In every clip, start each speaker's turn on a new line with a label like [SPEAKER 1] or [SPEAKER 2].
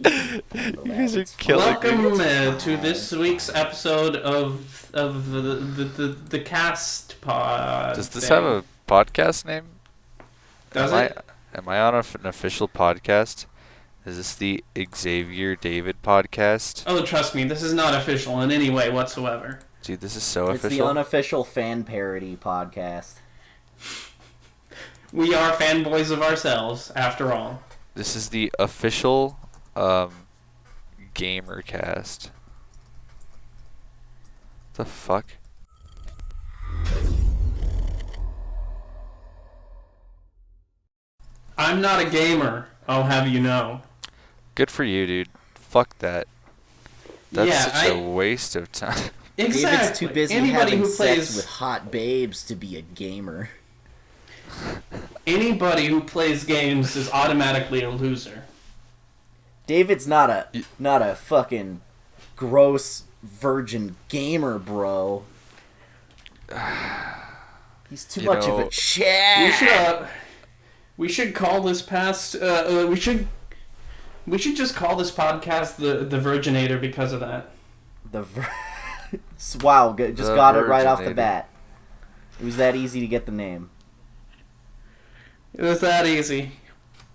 [SPEAKER 1] You guys are killing me.
[SPEAKER 2] Welcome to this week's episode of the cast pod.
[SPEAKER 1] Does this have a podcast name?
[SPEAKER 2] Does
[SPEAKER 1] am
[SPEAKER 2] it?
[SPEAKER 1] Am I on an official podcast? Is this the Xavier David podcast?
[SPEAKER 2] Oh, trust me, this is not official in any way whatsoever.
[SPEAKER 1] Dude, this is so
[SPEAKER 3] It's
[SPEAKER 1] official.
[SPEAKER 3] the unofficial fan parody podcast.
[SPEAKER 2] We are fanboys of ourselves, after all.
[SPEAKER 1] This is the official Gamercast. The fuck?
[SPEAKER 2] I'm not a gamer, I'll have you know.
[SPEAKER 1] Good for you, dude. Fuck that. That's
[SPEAKER 2] Yeah,
[SPEAKER 1] such a waste of time.
[SPEAKER 2] Exactly.
[SPEAKER 3] David's too busy
[SPEAKER 2] Anybody
[SPEAKER 3] having
[SPEAKER 2] who
[SPEAKER 3] sex
[SPEAKER 2] plays
[SPEAKER 3] with hot babes to be a gamer.
[SPEAKER 2] anybody who plays games is automatically a loser.
[SPEAKER 3] David's not a fucking gross virgin gamer, bro. He's too much of a Chad.
[SPEAKER 2] We should call this past. We should just call this podcast the Virginator because of that.
[SPEAKER 3] Wow, just
[SPEAKER 1] The
[SPEAKER 3] got it right off the
[SPEAKER 1] Virginator.
[SPEAKER 3] bat. It was that easy to get the name.
[SPEAKER 2] It was that easy.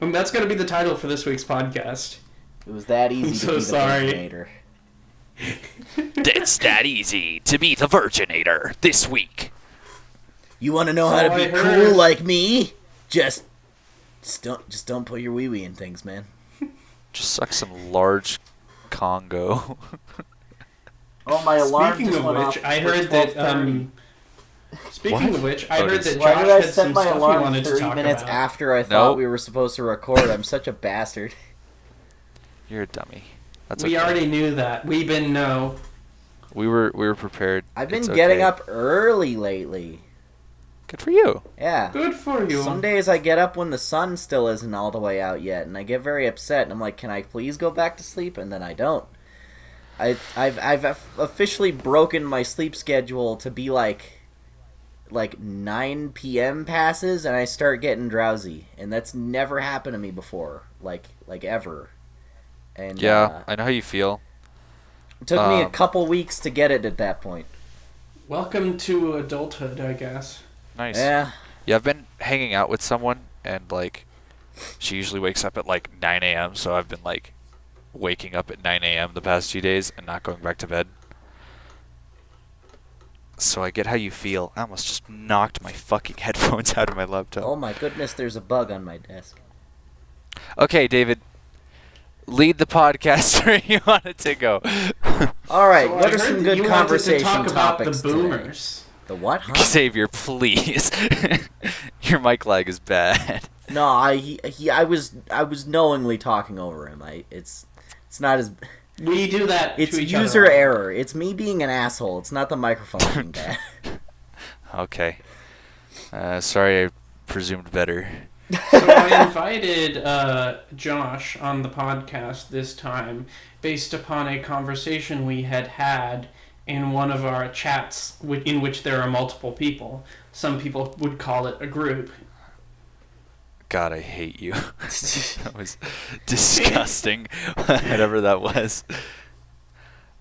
[SPEAKER 2] And that's going to be the title for this week's podcast.
[SPEAKER 3] It was that easy
[SPEAKER 2] I'm
[SPEAKER 3] to
[SPEAKER 2] so
[SPEAKER 3] be
[SPEAKER 2] sorry.
[SPEAKER 3] the Virginator.
[SPEAKER 1] It's that easy to be the Virginator this week.
[SPEAKER 3] You want to know
[SPEAKER 2] So
[SPEAKER 3] how to
[SPEAKER 2] I
[SPEAKER 3] be
[SPEAKER 2] heard-
[SPEAKER 3] cool like me? Just don't put your wee-wee in things, man.
[SPEAKER 1] Just suck some large Congo.
[SPEAKER 3] Oh, my alarm
[SPEAKER 2] Speaking
[SPEAKER 3] just
[SPEAKER 2] of
[SPEAKER 3] went
[SPEAKER 2] which,
[SPEAKER 3] off
[SPEAKER 2] I
[SPEAKER 3] for
[SPEAKER 2] heard that.
[SPEAKER 3] 12:30.
[SPEAKER 2] Speaking
[SPEAKER 1] What?
[SPEAKER 2] of which, I
[SPEAKER 1] Oh,
[SPEAKER 2] heard
[SPEAKER 1] it
[SPEAKER 2] that
[SPEAKER 1] is.
[SPEAKER 3] Why
[SPEAKER 2] Josh
[SPEAKER 3] did I
[SPEAKER 2] had
[SPEAKER 3] set
[SPEAKER 2] some
[SPEAKER 3] my
[SPEAKER 2] stuff he
[SPEAKER 3] alarm
[SPEAKER 2] wanted to
[SPEAKER 3] 30
[SPEAKER 2] talk
[SPEAKER 3] minutes
[SPEAKER 2] about.
[SPEAKER 3] after I thought
[SPEAKER 1] Nope.
[SPEAKER 3] we were supposed to record? I'm such a bastard.
[SPEAKER 1] You're a dummy. That's
[SPEAKER 2] We
[SPEAKER 1] okay.
[SPEAKER 2] already knew that. We been know.
[SPEAKER 1] We were prepared.
[SPEAKER 3] I've been
[SPEAKER 1] It's
[SPEAKER 3] getting
[SPEAKER 1] okay.
[SPEAKER 3] up early lately.
[SPEAKER 1] Good for you.
[SPEAKER 3] Yeah.
[SPEAKER 2] Good for you.
[SPEAKER 3] Some days I get up when the sun still isn't all the way out yet, and I get very upset, and I'm like, can I please go back to sleep? And then I don't. I've officially broken my sleep schedule to be like 9 p.m. passes, and I start getting drowsy, and that's never happened to me before, like ever. And
[SPEAKER 1] Yeah, I know how you feel.
[SPEAKER 3] it took me a
[SPEAKER 1] Um,
[SPEAKER 3] couple weeks to get it at that point.
[SPEAKER 2] Welcome to adulthood, I guess.
[SPEAKER 1] Nice.
[SPEAKER 3] Yeah.
[SPEAKER 1] Yeah, I've been hanging out with someone, and like, she usually wakes up at like 9 a.m. So I've been like waking up at 9 a.m. the past few days and not going back to bed. So I get how you feel. I almost just knocked my fucking headphones out of my laptop.
[SPEAKER 3] Oh my goodness, there's a bug on my desk.
[SPEAKER 1] Okay, David, lead the podcast where you want it to go.
[SPEAKER 3] All right,
[SPEAKER 2] So
[SPEAKER 3] what
[SPEAKER 2] I
[SPEAKER 3] are
[SPEAKER 2] heard
[SPEAKER 3] some
[SPEAKER 2] that
[SPEAKER 3] good
[SPEAKER 2] you wanted to
[SPEAKER 3] conversation
[SPEAKER 2] talk about
[SPEAKER 3] topics
[SPEAKER 2] the boomers.
[SPEAKER 3] today? The what? Huh?
[SPEAKER 1] Xavier, please. Your mic lag is bad.
[SPEAKER 3] No, I was knowingly talking over him. It's not as
[SPEAKER 2] We do that
[SPEAKER 3] it's
[SPEAKER 2] to each
[SPEAKER 3] user
[SPEAKER 2] other.
[SPEAKER 3] error. It's me being an asshole. It's not the microphone being bad.
[SPEAKER 1] Okay. Sorry, I presumed better.
[SPEAKER 2] So I invited Josh on the podcast this time based upon a conversation we had in one of our chats in which there are multiple people. Some people would call it a group.
[SPEAKER 1] God, I hate you. That was disgusting. Whatever that was.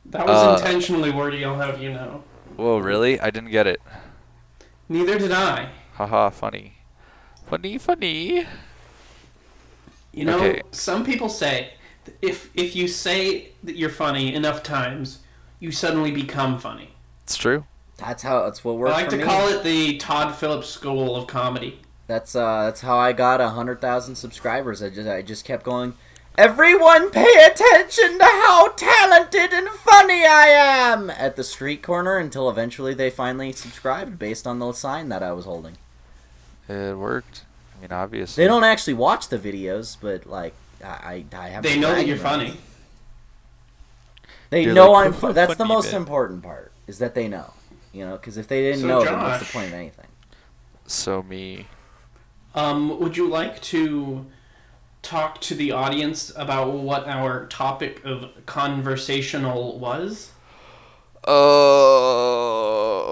[SPEAKER 2] That was intentionally wordy, I'll have you know.
[SPEAKER 1] Whoa, really? I didn't get it.
[SPEAKER 2] Neither did I.
[SPEAKER 1] Haha, funny. Funny.
[SPEAKER 2] You know,
[SPEAKER 1] Okay.
[SPEAKER 2] some people say that if you say that you're funny enough times, you suddenly become funny.
[SPEAKER 1] It's true.
[SPEAKER 3] That's what
[SPEAKER 2] I
[SPEAKER 3] works
[SPEAKER 2] like
[SPEAKER 3] for
[SPEAKER 2] to
[SPEAKER 3] me.
[SPEAKER 2] call it the Todd Phillips School of Comedy.
[SPEAKER 3] That's how I got 100,000 subscribers. I just kept going. Everyone, pay attention to how talented and funny I am at the street corner until eventually they finally subscribed based on the sign that I was holding.
[SPEAKER 1] It worked. I mean, obviously.
[SPEAKER 3] They don't actually watch the videos, but like I have.
[SPEAKER 2] They
[SPEAKER 3] to
[SPEAKER 2] know that
[SPEAKER 3] brag
[SPEAKER 2] you're
[SPEAKER 3] about it.
[SPEAKER 2] funny.
[SPEAKER 3] They
[SPEAKER 1] You're
[SPEAKER 3] know
[SPEAKER 1] like,
[SPEAKER 3] I'm. That's the
[SPEAKER 1] funny
[SPEAKER 3] most
[SPEAKER 1] bit.
[SPEAKER 3] important part. Is that they know. You know, because if they didn't
[SPEAKER 2] So,
[SPEAKER 3] know, then what's the
[SPEAKER 2] Josh-
[SPEAKER 3] point of anything?
[SPEAKER 1] So me.
[SPEAKER 2] Would you like to talk to the audience about what our topic of conversational was?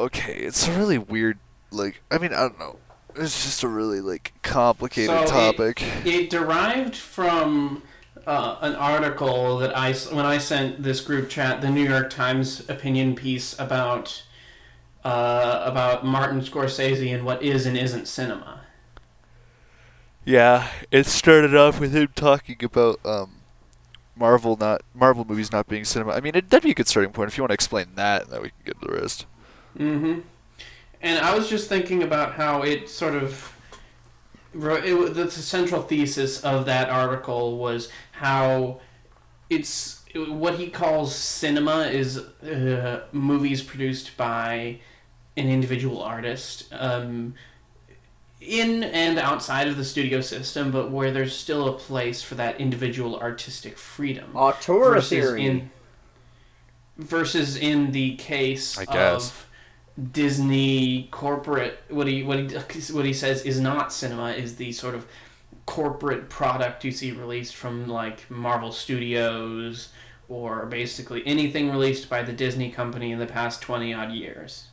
[SPEAKER 1] Okay. It's a really weird, like, I mean, I don't know. It's just a really, like, complicated
[SPEAKER 2] So
[SPEAKER 1] topic.
[SPEAKER 2] It derived from an article that when I sent this group chat the New York Times opinion piece about Martin Scorsese and what is and isn't cinema.
[SPEAKER 1] Yeah, it started off with him talking about Marvel movies not being cinema. I mean, that'd be a good starting point if you want to explain that, and then we can get to the rest.
[SPEAKER 2] Mm-hmm. And I was just thinking about how it sort of... the central thesis of that article was how what he calls cinema is movies produced by an individual artist in and outside of the studio system, but where there's still a place for that individual artistic freedom.
[SPEAKER 3] Auteur theory.
[SPEAKER 2] Versus in the case of Disney corporate, what he says is not cinema is the sort of corporate product you see released from like Marvel Studios or basically anything released by the Disney company in the past 20 odd years.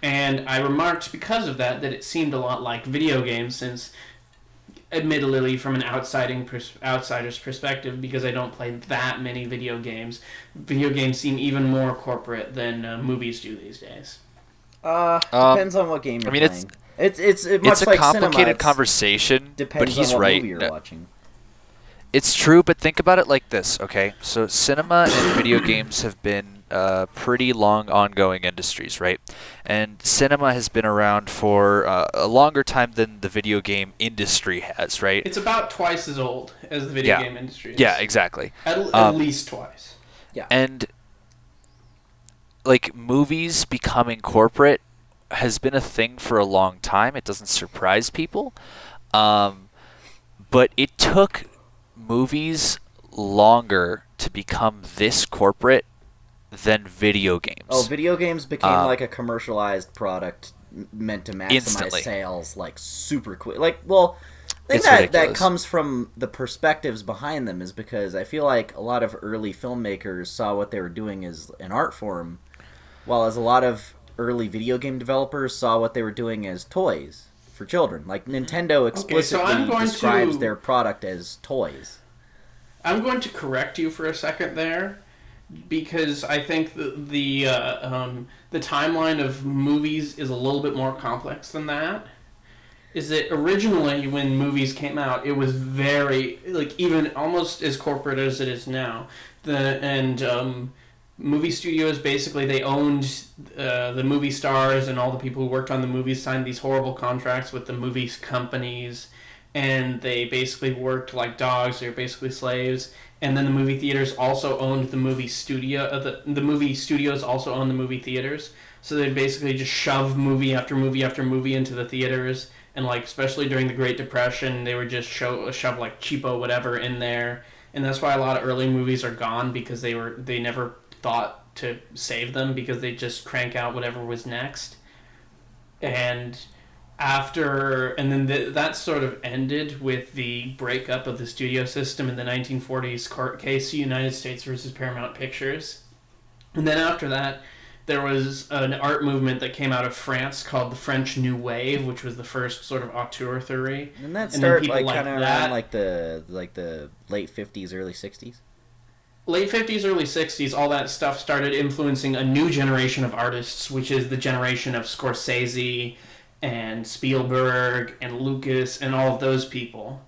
[SPEAKER 2] And I remarked because of that it seemed a lot like video games, since admittedly from an outsider's perspective, because I don't play that many video games seem even more corporate than movies do these days.
[SPEAKER 3] Depends on what game you're playing. It's much
[SPEAKER 1] a
[SPEAKER 3] like
[SPEAKER 1] complicated
[SPEAKER 3] cinema.
[SPEAKER 1] conversation, but he's
[SPEAKER 3] on what
[SPEAKER 1] right.
[SPEAKER 3] Movie you're watching.
[SPEAKER 1] It's true, but think about it like this, okay? So cinema and video games have been pretty long ongoing industries, right? And cinema has been around for a longer time than the video game industry has, right?
[SPEAKER 2] It's about twice as old as the video game industry is.
[SPEAKER 1] Yeah, exactly.
[SPEAKER 2] At least twice.
[SPEAKER 3] Yeah.
[SPEAKER 1] And like movies becoming corporate has been a thing for a long time. It doesn't surprise people. But it took movies longer to become this corporate than video games.
[SPEAKER 3] Oh, video games became like a commercialized product meant to maximize
[SPEAKER 1] instantly.
[SPEAKER 3] Sales like super quick. Like, well, I think that comes from the perspectives behind them, is because I feel like a lot of early filmmakers saw what they were doing as an art form, while as a lot of early video game developers saw what they were doing as toys for children. Like Nintendo explicitly describes their product as toys.
[SPEAKER 2] I'm going to correct you for a second there, because I think the timeline of movies is a little bit more complex than that. Is that originally when movies came out, it was very even almost as corporate as it is now. Movie studios basically they owned the movie stars, and all the people who worked on the movies signed these horrible contracts with the movie companies, and they basically worked like dogs. They were basically slaves. And then the movie theaters also owned the movie studio. The movie studios also owned the movie theaters. So they'd basically just shove movie after movie after movie into the theaters. And especially during the Great Depression, they would just shove like cheapo whatever in there. And that's why a lot of early movies are gone, because they never thought to save them, because they just crank out whatever was next. And that sort of ended with the breakup of the studio system in the 1940s court case, United States versus Paramount Pictures. And then after that, there was an art movement that came out of France called the French New Wave, which was the first sort of auteur theory.
[SPEAKER 3] And that started kind of around the late 50s, early 60s?
[SPEAKER 2] Late 50s, early 60s, all that stuff started influencing a new generation of artists, which is the generation of Scorsese and Spielberg and Lucas and all of those people.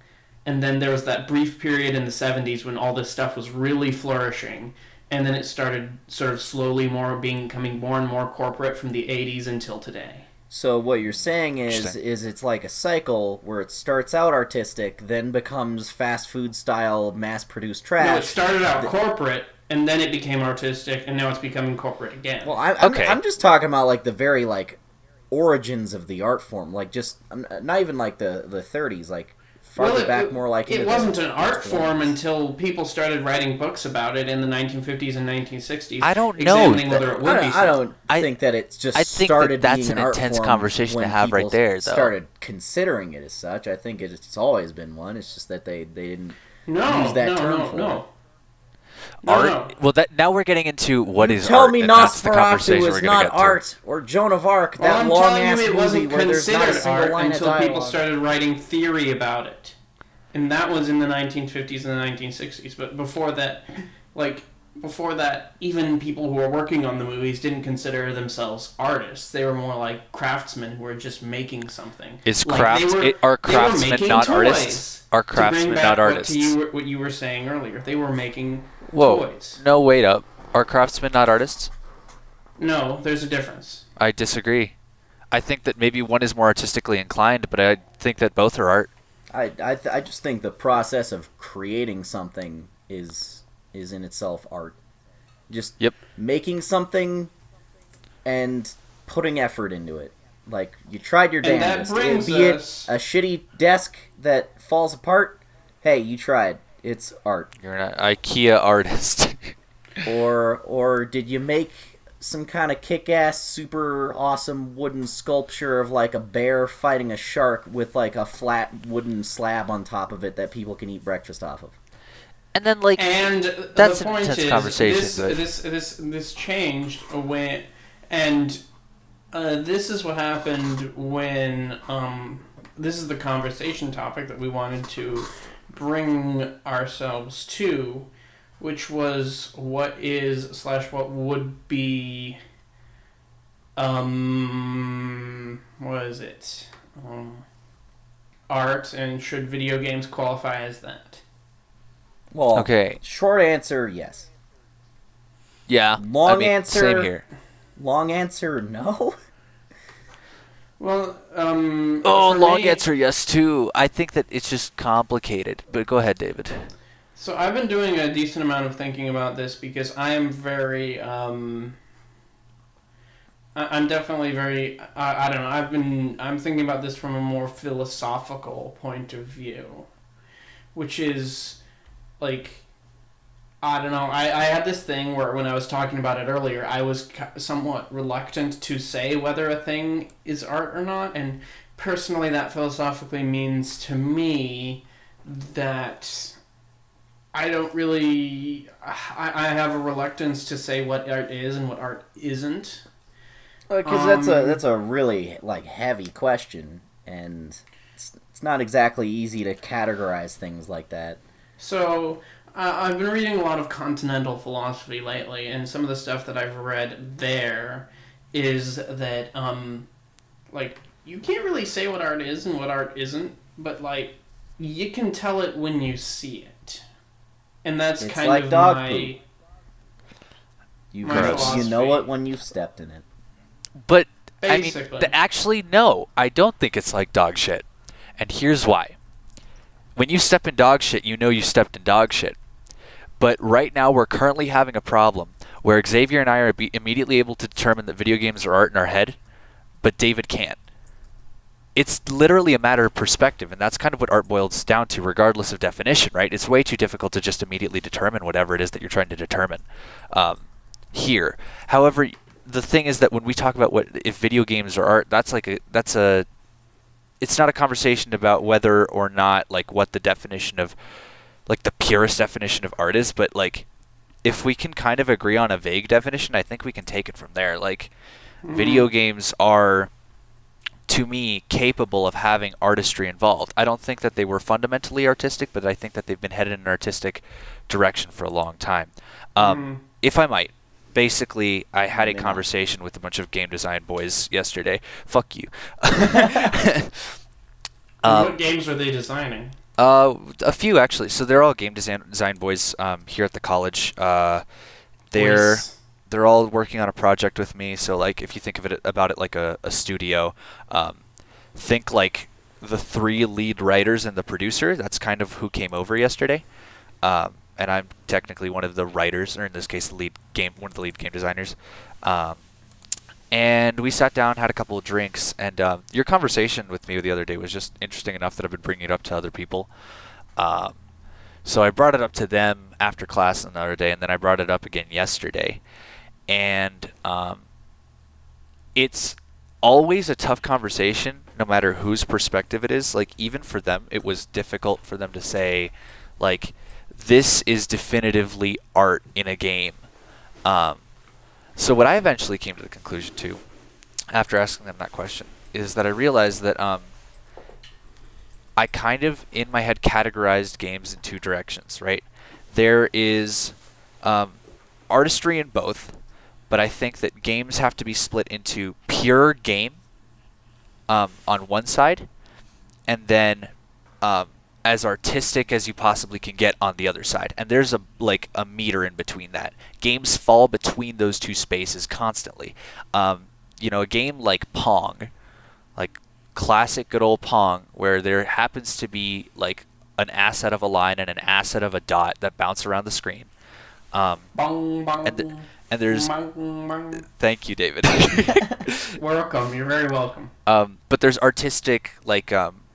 [SPEAKER 2] And then there was that brief period in the 70s when all this stuff was really flourishing. And then it started sort of slowly becoming more and more corporate from the 80s until today.
[SPEAKER 3] So what you're saying is it's like a cycle where it starts out artistic, then becomes fast food style, mass-produced trash.
[SPEAKER 2] No, it started out corporate, and then it became artistic, and now it's becoming corporate again.
[SPEAKER 3] Well, I'm just talking about the very origins of the art form, just not even the 30s, farther back, more like
[SPEAKER 2] it wasn't an art form until people started writing books about it in the 1950s and 1960s.
[SPEAKER 1] I don't know.
[SPEAKER 3] I don't think that it's just started
[SPEAKER 1] that's
[SPEAKER 3] being
[SPEAKER 1] an intense
[SPEAKER 3] art
[SPEAKER 1] conversation
[SPEAKER 3] form
[SPEAKER 1] to have right there, though.
[SPEAKER 3] Started considering it as such. I think it's always been one. It's just that they didn't use that term for it.
[SPEAKER 1] Art? Well, now we're getting into what is
[SPEAKER 3] tell
[SPEAKER 1] art.
[SPEAKER 3] Me Nosferatu is not art, or Joan of Arc, that long-ass movie where there's not a single line of dialogue.
[SPEAKER 2] Until people started writing theory about it. and that was in the 1950s and the 1960s. But before that, even people who were working on the movies didn't consider themselves artists. They were more like craftsmen who were just making something.
[SPEAKER 1] Are craftsmen not artists? Are craftsmen not artists?
[SPEAKER 2] What you were saying earlier, they were making
[SPEAKER 1] Whoa.
[SPEAKER 2] toys.
[SPEAKER 1] No, wait up. Are craftsmen not artists?
[SPEAKER 2] No, there's a difference.
[SPEAKER 1] I disagree. I think that maybe one is more artistically inclined, but I think that both are art.
[SPEAKER 3] I just think the process of creating something is in itself art. Just making something and putting effort into it. Like, you tried your damnedest. Be it a shitty desk that falls apart, hey, you tried. It's art.
[SPEAKER 1] You're an IKEA artist.
[SPEAKER 3] Or did you make some kind of kick-ass, super awesome wooden sculpture of, like, a bear fighting a shark with, like, a flat wooden slab on top of it that people can eat breakfast off of?
[SPEAKER 1] And then, like, that's
[SPEAKER 2] the point
[SPEAKER 1] an intense
[SPEAKER 2] is,
[SPEAKER 1] conversation.
[SPEAKER 2] this changed when, and this is what happened when this is the conversation topic that we wanted to bring ourselves to, which was what would be what is it? Art, and should video games qualify as that?
[SPEAKER 3] Well,
[SPEAKER 1] okay.
[SPEAKER 3] Short answer, yes.
[SPEAKER 1] Yeah.
[SPEAKER 3] Long answer,
[SPEAKER 1] same here.
[SPEAKER 3] Long answer, no.
[SPEAKER 2] Well,
[SPEAKER 1] long answer, yes too. I think that it's just complicated. But go ahead, David.
[SPEAKER 2] So I've been doing a decent amount of thinking about this because I am very, I'm definitely very, I don't know, I'm thinking about this from a more philosophical point of view, which is, like, I don't know, I had this thing where when I was talking about it earlier, I was somewhat reluctant to say whether a thing is art or not, and personally that philosophically means to me that I don't really, I have a reluctance to say what art is and what art isn't.
[SPEAKER 3] Because that's a really, like, heavy question, and it's not exactly easy to categorize things like that.
[SPEAKER 2] So, I've been reading a lot of continental philosophy lately, and some of the stuff that I've read there is that, like, you can't really say what art is and what art isn't, but, like, you can tell it when you see it. And that's
[SPEAKER 3] it's
[SPEAKER 2] kind
[SPEAKER 3] like
[SPEAKER 2] of
[SPEAKER 3] dog
[SPEAKER 2] my...
[SPEAKER 3] poop. You know it when you've stepped in it.
[SPEAKER 1] But,
[SPEAKER 2] basically.
[SPEAKER 1] I mean, actually, no. I don't think it's like dog shit. And here's why. When you step in dog shit, you know you stepped in dog shit. But right now, we're currently having a problem where Xavier and I are immediately able to determine that video games are art in our head, but David can't. It's literally a matter of perspective, and that's kind of what art boils down to, regardless of definition, right? It's way too difficult to just immediately determine whatever it is that you're trying to determine here. However, the thing is that when we talk about if video games are art, it's not a conversation about whether or not, like, what the definition of, like, the purest definition of art is, but, like, if we can kind of agree on a vague definition, I think we can take it from there. Like, video games are, to me, capable of having artistry involved. I don't think that they were fundamentally artistic, but I think that they've been headed in an artistic direction for a long time. If I might, basically, I had a conversation with a bunch of game design boys yesterday. Fuck you.
[SPEAKER 2] What games are they designing?
[SPEAKER 1] A few, actually. So they're all game design boys here at the college. They're all working on a project with me. So, like, if you think of it about it like a studio, think like the 3 lead writers and the producer. That's kind of who came over yesterday. And I'm technically one of the writers, or in this case, one of the lead game designers. And we sat down, had a couple of drinks, and your conversation with me the other day was just interesting enough that I've been bringing it up to other people. So I brought it up to them after class another day, and then I brought it up again yesterday. And it's always a tough conversation, no matter whose perspective it is. Like, even for them, it was difficult for them to say, like, this is definitively art in a game. So what I eventually came to the conclusion to, after asking them that question, is that I realized that I I kind of in my head categorized games in two directions, right? There is artistry in both, but I think that games have to be split into pure game on one side, and then as artistic as you possibly can get on the other side. And there's a meter in between that. Games fall between those two spaces constantly. A game like Pong, like classic good old Pong, where there happens to be like an asset of a line and an asset of a dot that bounce around the screen.
[SPEAKER 2] Bong, bong,
[SPEAKER 1] And there's
[SPEAKER 2] bong, bong.
[SPEAKER 1] thank you, David.
[SPEAKER 2] Welcome. You're very welcome.
[SPEAKER 1] But there's artistic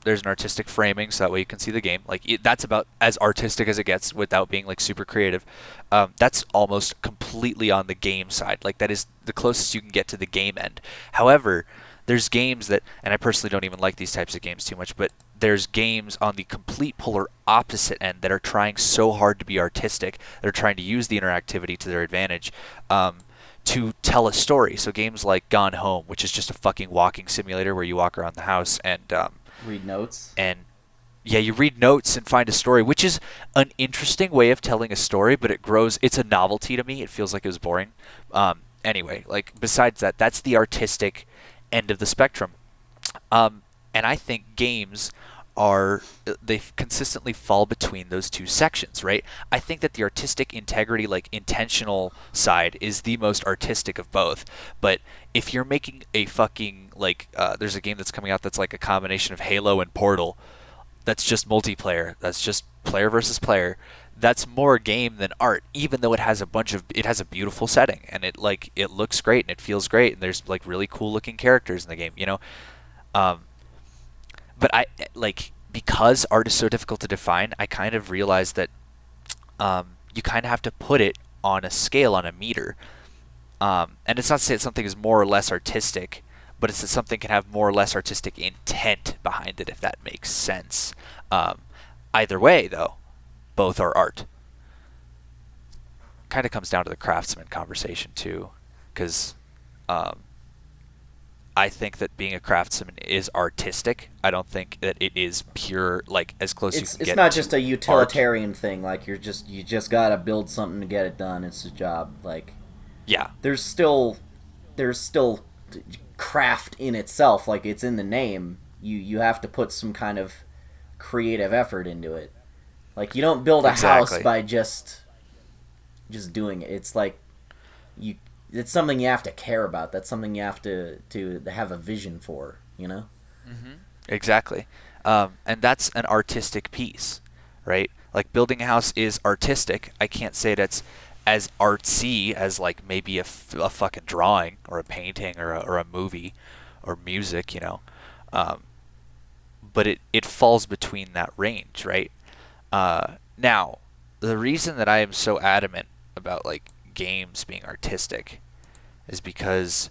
[SPEAKER 1] there's an artistic framing, so that way you can see the game. That's about as artistic as it gets without being like super creative. That's almost completely on the game side. Like that is the closest you can get to the game end. However, there's games that, and I personally don't even like these types of games too much, but there's games on the complete polar opposite end that are trying so hard to be artistic. They're trying to use the interactivity to their advantage to tell a story. So games like Gone Home, which is just a fucking walking simulator where you walk around the house and
[SPEAKER 3] read notes.
[SPEAKER 1] And yeah, you read notes and find a story, which is an interesting way of telling a story, but it grows. It's a novelty to me. It feels like it was boring. Anyway, like besides that, that's the artistic end of the spectrum. And I think games they consistently fall between those two sections, right? I think that the artistic integrity, like intentional side, is the most artistic of both. But if you're making a fucking there's a game that's coming out that's like a combination of Halo and Portal, that's just multiplayer, that's just player versus player, that's more game than art, even though it has a beautiful setting and it looks great and it feels great and there's like really cool looking characters in the game, but because art is so difficult to define, I kind of realized that you kind of have to put it on a scale, on a meter. And it's not to say that something is more or less artistic, but it's that something can have more or less artistic intent behind it, if that makes sense. Either way, though, both are art. Kind of comes down to the craftsman conversation, too, because I think that being a craftsman is artistic. I don't think that it is pure, as close as you can get.
[SPEAKER 3] It's not just a utilitarian thing. Like you just gotta build something to get it done. It's a job.
[SPEAKER 1] Yeah.
[SPEAKER 3] There's still craft in itself. Like it's in the name. You have to put some kind of creative effort into it. Like you don't build a house by just doing it. It's like it's something you have to care about. That's something you have to have a vision for,
[SPEAKER 1] Mm-hmm. Exactly. And that's an artistic piece, right? Like building a house is artistic. I can't say that's as artsy as maybe a fucking drawing or a painting or a movie or music, but it falls between that range, right? Now, the reason that I am so adamant about games being artistic is because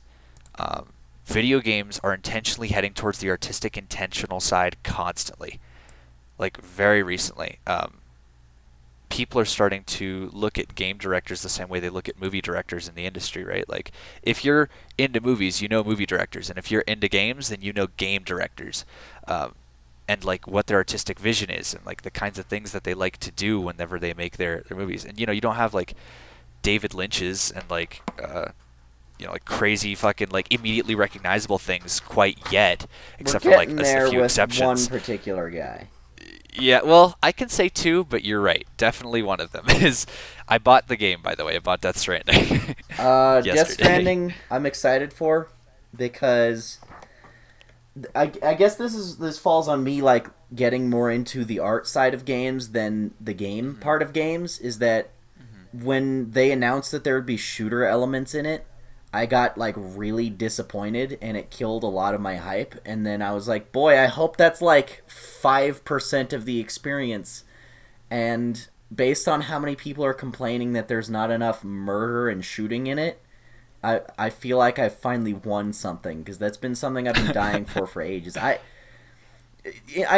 [SPEAKER 1] video games are intentionally heading towards the artistic intentional side constantly. Very recently, people are starting to look at game directors the same way they look at movie directors in the industry, right? If you're into movies, you know movie directors, and if you're into games, then you know game directors. And what their artistic vision is and the kinds of things that they like to do whenever they make their movies. And you don't have David Lynch's and crazy fucking immediately recognizable things quite yet, except for a few exceptions.
[SPEAKER 3] One particular guy.
[SPEAKER 1] Yeah, well, I can say two, but you're right. Definitely one of them is. I bought the game, by the way. I bought Death Stranding.
[SPEAKER 3] Death Stranding, I'm excited for because I guess this falls on me getting more into the art side of games than the game part of games. Is that when they announced that there would be shooter elements in it, I got really disappointed and it killed a lot of my hype. And then I was like, boy, I hope that's 5% of the experience. And based on how many people are complaining that there's not enough murder and shooting in it, I feel like I finally won something, because that's been something I've been dying for ages. I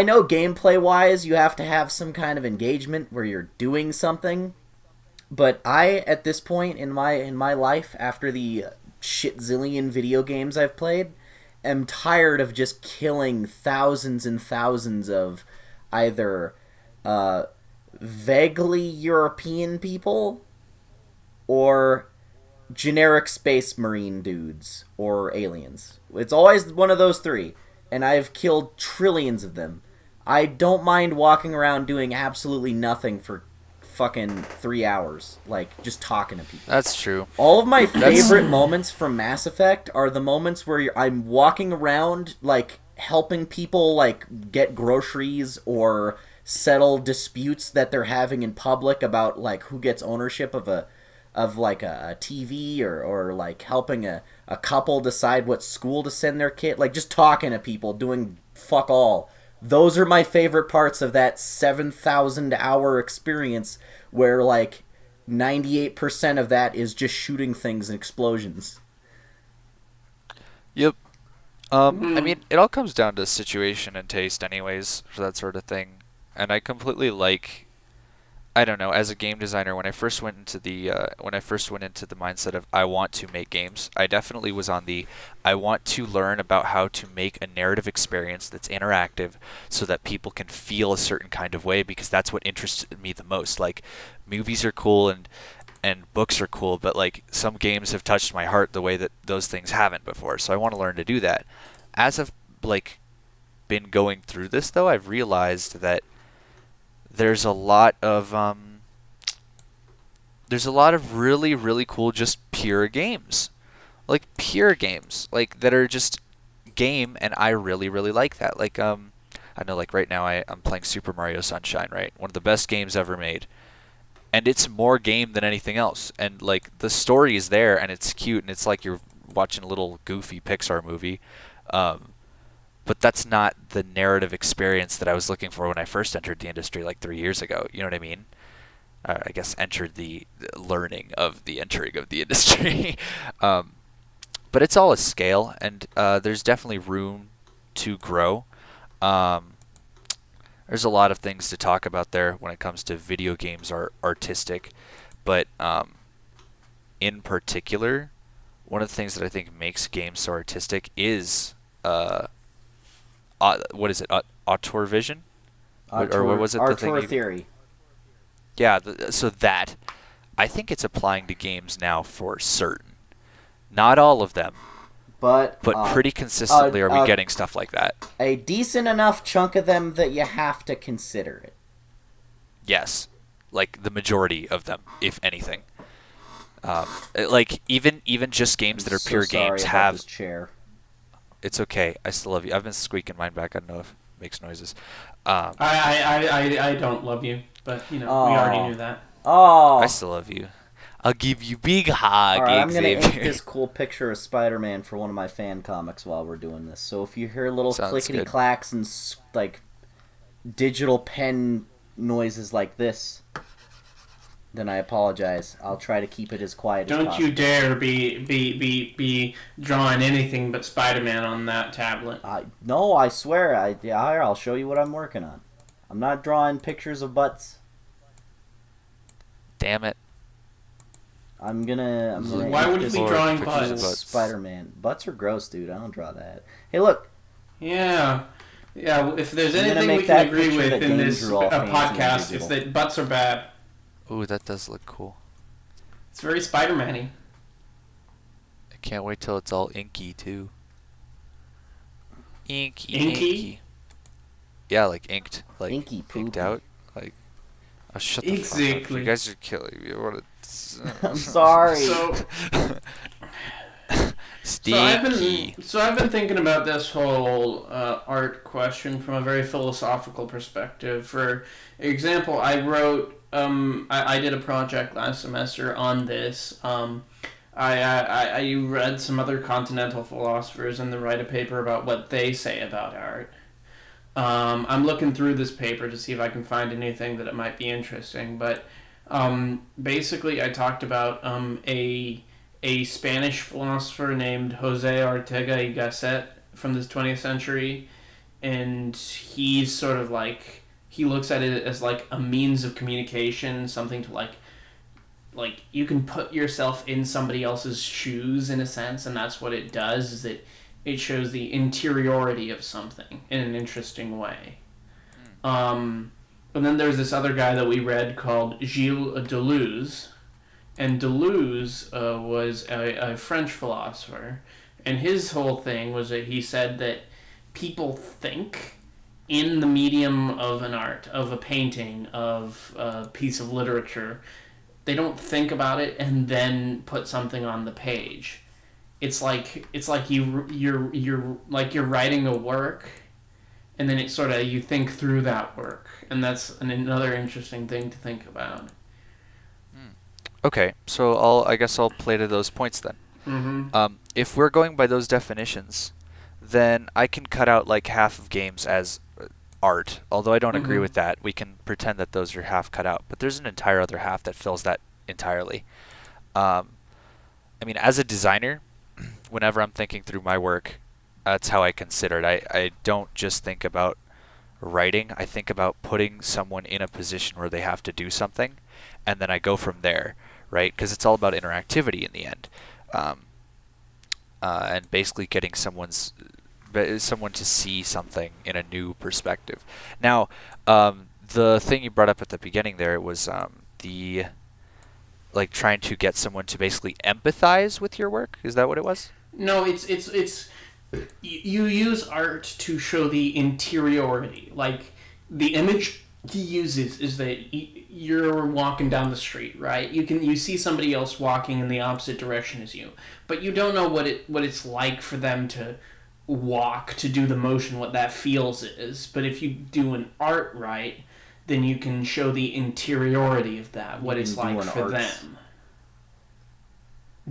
[SPEAKER 3] know gameplay wise you have to have some kind of engagement where you're doing something, but I, at this point in my life, after the shit zillion video games I've played, am tired of just killing thousands and thousands of either vaguely European people or generic space marine dudes or aliens. It's always one of those three, and I've killed trillions of them. I don't mind walking around doing absolutely nothing for fucking 3 hours, like just talking to people.
[SPEAKER 1] That's true.
[SPEAKER 3] All of my favorite moments from Mass Effect are the moments where I'm walking around, like, helping people, like, get groceries or settle disputes that they're having in public about, like, who gets ownership of a TV, or like helping a couple decide what school to send their kid, like just talking to people, doing fuck all. Those are my favorite parts of that 7,000 hour experience where like 98% of that is just shooting things and explosions.
[SPEAKER 1] Yep. I mean, it all comes down to situation and taste anyways, for that sort of thing. And I completely I don't know, as a game designer, when I first went into the mindset of I want to make games, I definitely was on the I want to learn about how to make a narrative experience that's interactive so that people can feel a certain kind of way, because that's what interested me the most. Like, movies are cool and books are cool, but like some games have touched my heart the way that those things haven't before. So I want to learn to do that. As I've like been going through this though, I've realized that there's a lot of really, really cool just pure games. Like pure games. Like that are just game, and I really, really like that. Like I know like right now I'm playing Super Mario Sunshine, right? One of the best games ever made. And it's more game than anything else. And like the story is there and it's cute and it's like you're watching a little goofy Pixar movie. But that's not the narrative experience that I was looking for when I first entered the industry like 3 years ago. You know what I mean? I guess entered the learning of the entering of the industry. But it's all a scale, and there's definitely room to grow. There's a lot of things to talk about there when it comes to video games are artistic. But in particular, one of the things that I think makes games so artistic is... what is it? Auteur vision? Or what was it?
[SPEAKER 3] Auteur theory.
[SPEAKER 1] Yeah, so that. I think it's applying to games now for certain. Not all of them. But pretty consistently are we getting stuff like that.
[SPEAKER 3] A decent enough chunk of them that you have to consider it.
[SPEAKER 1] Yes. Like the majority of them, if anything. Like even just games that are pure games have...
[SPEAKER 3] This chair.
[SPEAKER 1] It's okay. I still love you. I've been squeaking mine back. I don't know if it makes noises.
[SPEAKER 2] I don't love you, but you know we already knew that.
[SPEAKER 3] Oh,
[SPEAKER 1] I still love you. I'll give you big hug.
[SPEAKER 3] All right, I'm
[SPEAKER 1] Xavier.
[SPEAKER 3] gonna ink this cool picture of Spider-Man for one of my fan comics while we're doing this. So if you hear little clickety clacks and like digital pen noises like this, then I apologize. I'll try to keep it as quiet as possible.
[SPEAKER 2] Don't you dare be drawing anything but Spider-Man on that tablet.
[SPEAKER 3] No, I swear. I'll show you what I'm working on. I'm not drawing pictures of butts.
[SPEAKER 1] Damn it.
[SPEAKER 3] I'm gonna
[SPEAKER 2] Why would you be drawing butts?
[SPEAKER 3] Spider-Man. Butts are gross, dude. I don't draw that. Hey, look.
[SPEAKER 2] Yeah. If there's anything we can agree with in this podcast, it's that butts are bad.
[SPEAKER 1] Ooh, that does look cool.
[SPEAKER 2] It's very Spider-Man-y.
[SPEAKER 1] I can't wait till it's all inky, too. Inky? Yeah, like inked. Like
[SPEAKER 3] inky
[SPEAKER 1] inked out. Like, oh, shut the fuck up. You guys are killing me.
[SPEAKER 3] I'm sorry.
[SPEAKER 2] So I've been thinking about this whole art question from a very philosophical perspective. For example, I wrote... I did a project last semester on this. I read some other continental philosophers and then write a paper about what they say about art. I'm looking through this paper to see if I can find anything that it might be interesting. But basically, I talked about a Spanish philosopher named Jose Ortega y Gasset from the 20th century, and he's sort of like... He looks at it as like a means of communication, something to like you can put yourself in somebody else's shoes in a sense, and that's what it does, is that it shows the interiority of something in an interesting way. And then there's this other guy that we read called Gilles Deleuze, and Deleuze was a French philosopher, and his whole thing was that he said that people think in the medium of an art, of a painting, of a piece of literature. They don't think about it and then put something on the page. It's like you're writing a work, and then it sort of you think through that work, and that's another interesting thing to think about.
[SPEAKER 1] Okay, so I guess I'll play to those points then. If we're going by those definitions, then I can cut out like half of games as art. Although I don't agree with that, we can pretend that those are half cut out. But there's an entire other half that fills that entirely. I mean, as a designer, whenever I'm thinking through my work, that's how I consider it. I don't just think about writing. I think about putting someone in a position where they have to do something, and then I go from there, right? Because it's all about interactivity in the end. And basically getting someone to see something in a new perspective. Now, the thing you brought up at the beginning there was the like trying to get someone to basically empathize with your work. Is that what it was?
[SPEAKER 2] No, it's you use art to show the interiority. Like the image he uses is that you're walking down the street, right? You see somebody else walking in the opposite direction as you, but you don't know what it's like for them to walk, to do the motion, what that feels is. But if you do an art right, then you can show the interiority of that, what it's like for them.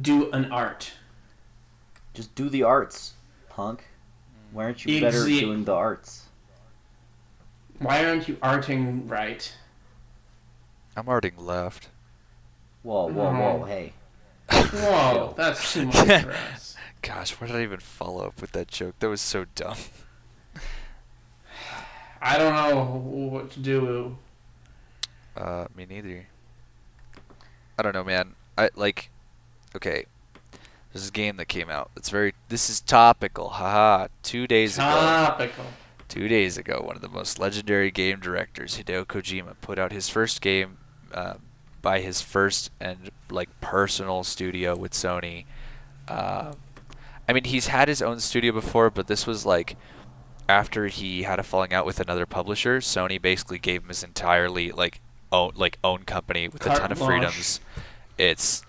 [SPEAKER 2] Do an art.
[SPEAKER 3] Just do the arts, punk. Why aren't you better at doing the arts?
[SPEAKER 2] Why aren't you arting right?
[SPEAKER 1] I'm arting left.
[SPEAKER 3] Whoa, hey.
[SPEAKER 2] Whoa, that's too much for us.
[SPEAKER 1] Gosh, why did I even follow up with that joke? That was so dumb.
[SPEAKER 2] I don't know what to do.
[SPEAKER 1] Me neither. I don't know, man. Okay. There's a game that came out. This is topical. Haha. 2 days ago.
[SPEAKER 2] Topical.
[SPEAKER 1] 2 days ago, one of the most legendary game directors, Hideo Kojima, put out his first game by his first and personal studio with Sony. I mean, he's had his own studio before, but this was after he had a falling out with another publisher. Sony basically gave him his entirely own company with a ton of freedoms. It's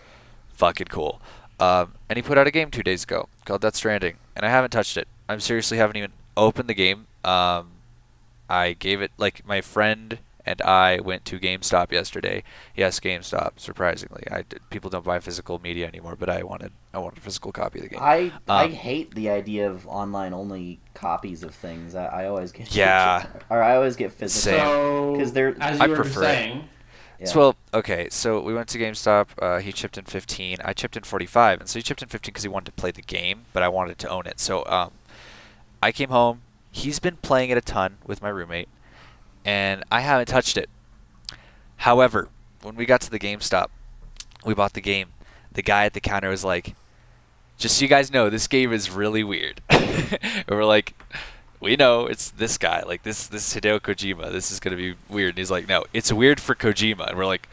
[SPEAKER 1] fucking cool. And he put out a game 2 days ago called Death Stranding, and I haven't touched it. I seriously haven't even opened the game. I gave it my friend and I went to GameStop yesterday. Yes, GameStop. Surprisingly, people don't buy physical media anymore, but I wanted a physical copy of the game.
[SPEAKER 3] I hate the idea of online only copies of things. I always get I always get physical because they're.
[SPEAKER 2] As you were saying.
[SPEAKER 3] Yeah.
[SPEAKER 1] So, okay, so we went to GameStop. He chipped in 15. I chipped in 45, and so he chipped in 15 because he wanted to play the game, but I wanted to own it. So I came home. He's been playing it a ton with my roommate, and I haven't touched it. However, when we got to the GameStop, we bought the game. The guy at the counter was like, just so you guys know, this game is really weird. And we're like, we know it's this guy, this Hideo Kojima. This is going to be weird. And he's like, no, it's weird for Kojima. And we're like,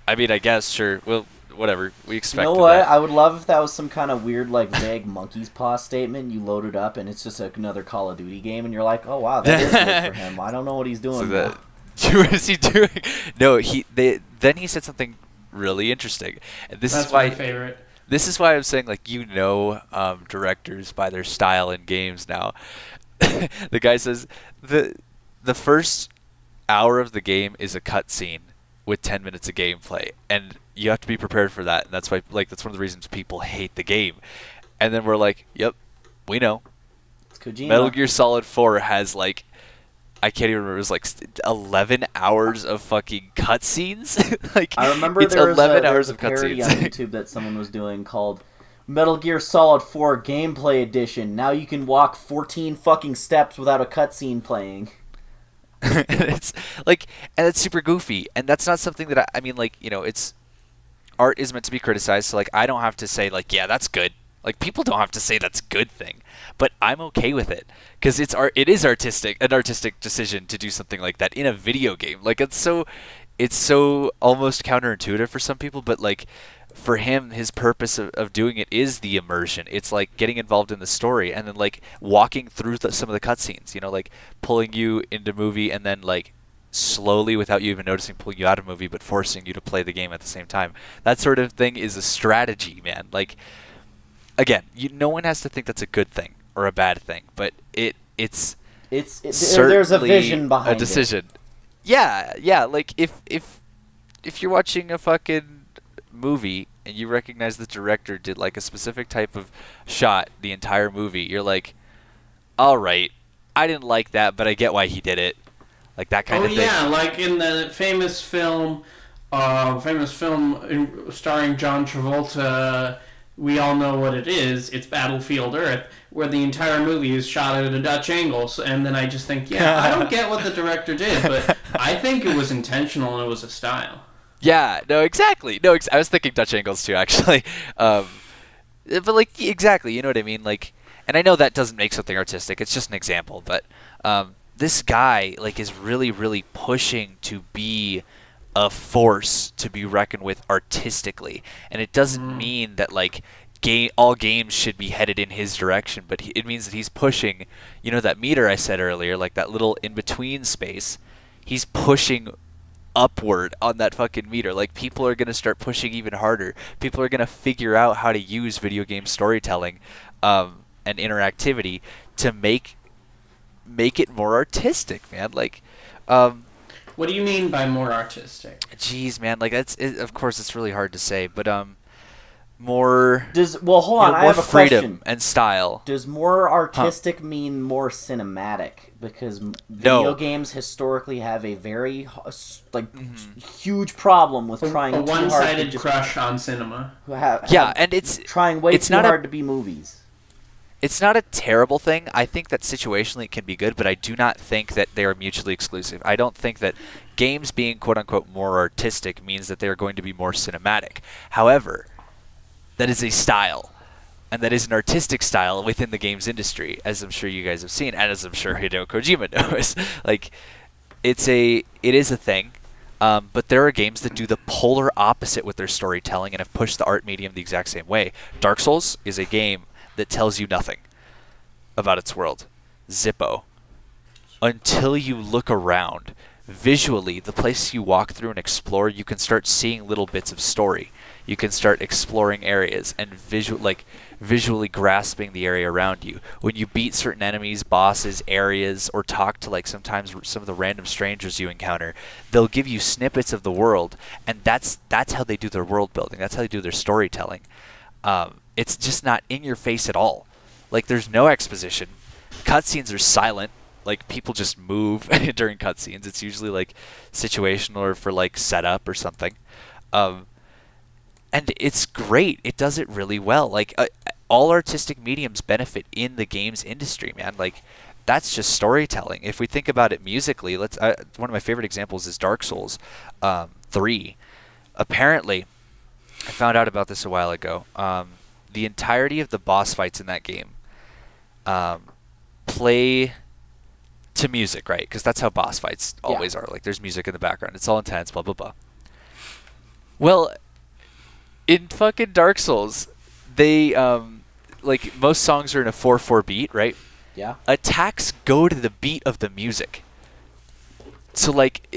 [SPEAKER 1] I mean, I guess, sure. Well, whatever. We expected
[SPEAKER 3] You know what?
[SPEAKER 1] that.
[SPEAKER 3] I would love if that was some kind of weird, vague monkey's paw statement. You load it up, and it's just another Call of Duty game, and you're like, oh, wow, that is good for him. I don't know what he's doing.
[SPEAKER 1] What is he doing? No, then he said something really interesting. And
[SPEAKER 2] That's my favorite.
[SPEAKER 1] This is why I'm saying, directors by their style in games now. The guy says the first hour of the game is a cutscene with 10 minutes of gameplay, and you have to be prepared for that. And that's why, that's one of the reasons people hate the game. And then we're like, yep, we know.
[SPEAKER 3] It's Kojima.
[SPEAKER 1] Metal Gear Solid 4 has I can't even remember. It was 11 hours of fucking cutscenes.
[SPEAKER 3] I remember
[SPEAKER 1] it's
[SPEAKER 3] there was
[SPEAKER 1] 11
[SPEAKER 3] a
[SPEAKER 1] hours of
[SPEAKER 3] parody
[SPEAKER 1] cutscenes.
[SPEAKER 3] on YouTube that someone was doing called Metal Gear Solid 4 Gameplay Edition. Now you can walk 14 fucking steps without a cutscene playing.
[SPEAKER 1] And it's and it's super goofy, and that's not something that I mean, it's art is meant to be criticized. So I don't have to say yeah, that's good. Like, people don't have to say that's a good thing, but I'm okay with it because it is an artistic decision to do something like that in a video game. Like, it's so almost counterintuitive for some people, but like for him, his purpose of doing it is the immersion. It's like getting involved in the story and then like walking through some of the cutscenes, like pulling you into movie and then like slowly, without you even noticing, pulling you out of movie, but forcing you to play the game at the same time. That sort of thing is a strategy, man. Like, again, no one has to think that's a good thing or a bad thing, but it's
[SPEAKER 3] there's a vision behind
[SPEAKER 1] a decision. Yeah. Like if you're watching a fucking movie and you recognize the director did like a specific type of shot the entire movie, you're like, all right, I didn't like that, but I get why he did it. Like that kind of thing.
[SPEAKER 2] Oh yeah, like in the famous film starring John Travolta. We all know what it is. It's Battlefield Earth, where the entire movie is shot at a Dutch angle. And then I just think, I don't get what the director did, but I think it was intentional and it was a style.
[SPEAKER 1] Yeah, no, exactly. No, I was thinking Dutch angles too, actually. But like, exactly, you know what I mean? Like, and I know that doesn't make something artistic. It's just an example. But this guy, like, is really, really pushing to be a force to be reckoned with artistically, and it doesn't mean that like all games should be headed in his direction, but it means that he's pushing, that meter I said earlier, like that little in between space, he's pushing upward on that fucking meter. Like, people are going to start pushing even harder. People are going to figure out how to use video game storytelling and interactivity to make it more artistic, man. Like,
[SPEAKER 2] what do you mean by more artistic?
[SPEAKER 1] Jeez, man, like of course it's really hard to say, but more.
[SPEAKER 3] Hold on, I have a
[SPEAKER 1] freedom
[SPEAKER 3] question.
[SPEAKER 1] And style.
[SPEAKER 3] Does more artistic mean more cinematic? Because video games historically have a very huge problem with trying
[SPEAKER 2] a
[SPEAKER 3] too hard
[SPEAKER 2] one-sided
[SPEAKER 3] to
[SPEAKER 2] crush on cinema.
[SPEAKER 1] And it's
[SPEAKER 3] trying way too hard to be movies.
[SPEAKER 1] It's not a terrible thing. I think that situationally it can be good, but I do not think that they are mutually exclusive. I don't think that games being quote-unquote more artistic means that they are going to be more cinematic. However, that is a style, and that is an artistic style within the games industry, as I'm sure you guys have seen, and as I'm sure Hideo Kojima knows. Like, it is a thing, but there are games that do the polar opposite with their storytelling and have pushed the art medium the exact same way. Dark Souls is a game that tells you nothing about its world. Zippo. Until you look around, visually, the place you walk through and explore, you can start seeing little bits of story. You can start exploring areas and visually grasping the area around you. When you beat certain enemies, bosses, areas, or talk to like sometimes some of the random strangers you encounter, they'll give you snippets of the world, and that's how they do their world building. That's how they do their storytelling. It's just not in your face at all. Like, there's no exposition. Cutscenes are silent. Like, people just move during cutscenes. It's usually like situational or for like setup or something. And it's great. It does it really well. Like, all artistic mediums benefit in the games industry, man. Like, that's just storytelling. If we think about it musically, one of my favorite examples is Dark Souls 3. Apparently, I found out about this a while ago. The entirety of the boss fights in that game play to music, right? Because that's how boss fights always are. Like, there's music in the background. It's all intense, blah, blah, blah. Well, in fucking Dark Souls, they, like, most songs are in a 4/4 beat, right?
[SPEAKER 3] Yeah.
[SPEAKER 1] Attacks go to the beat of the music. So, like,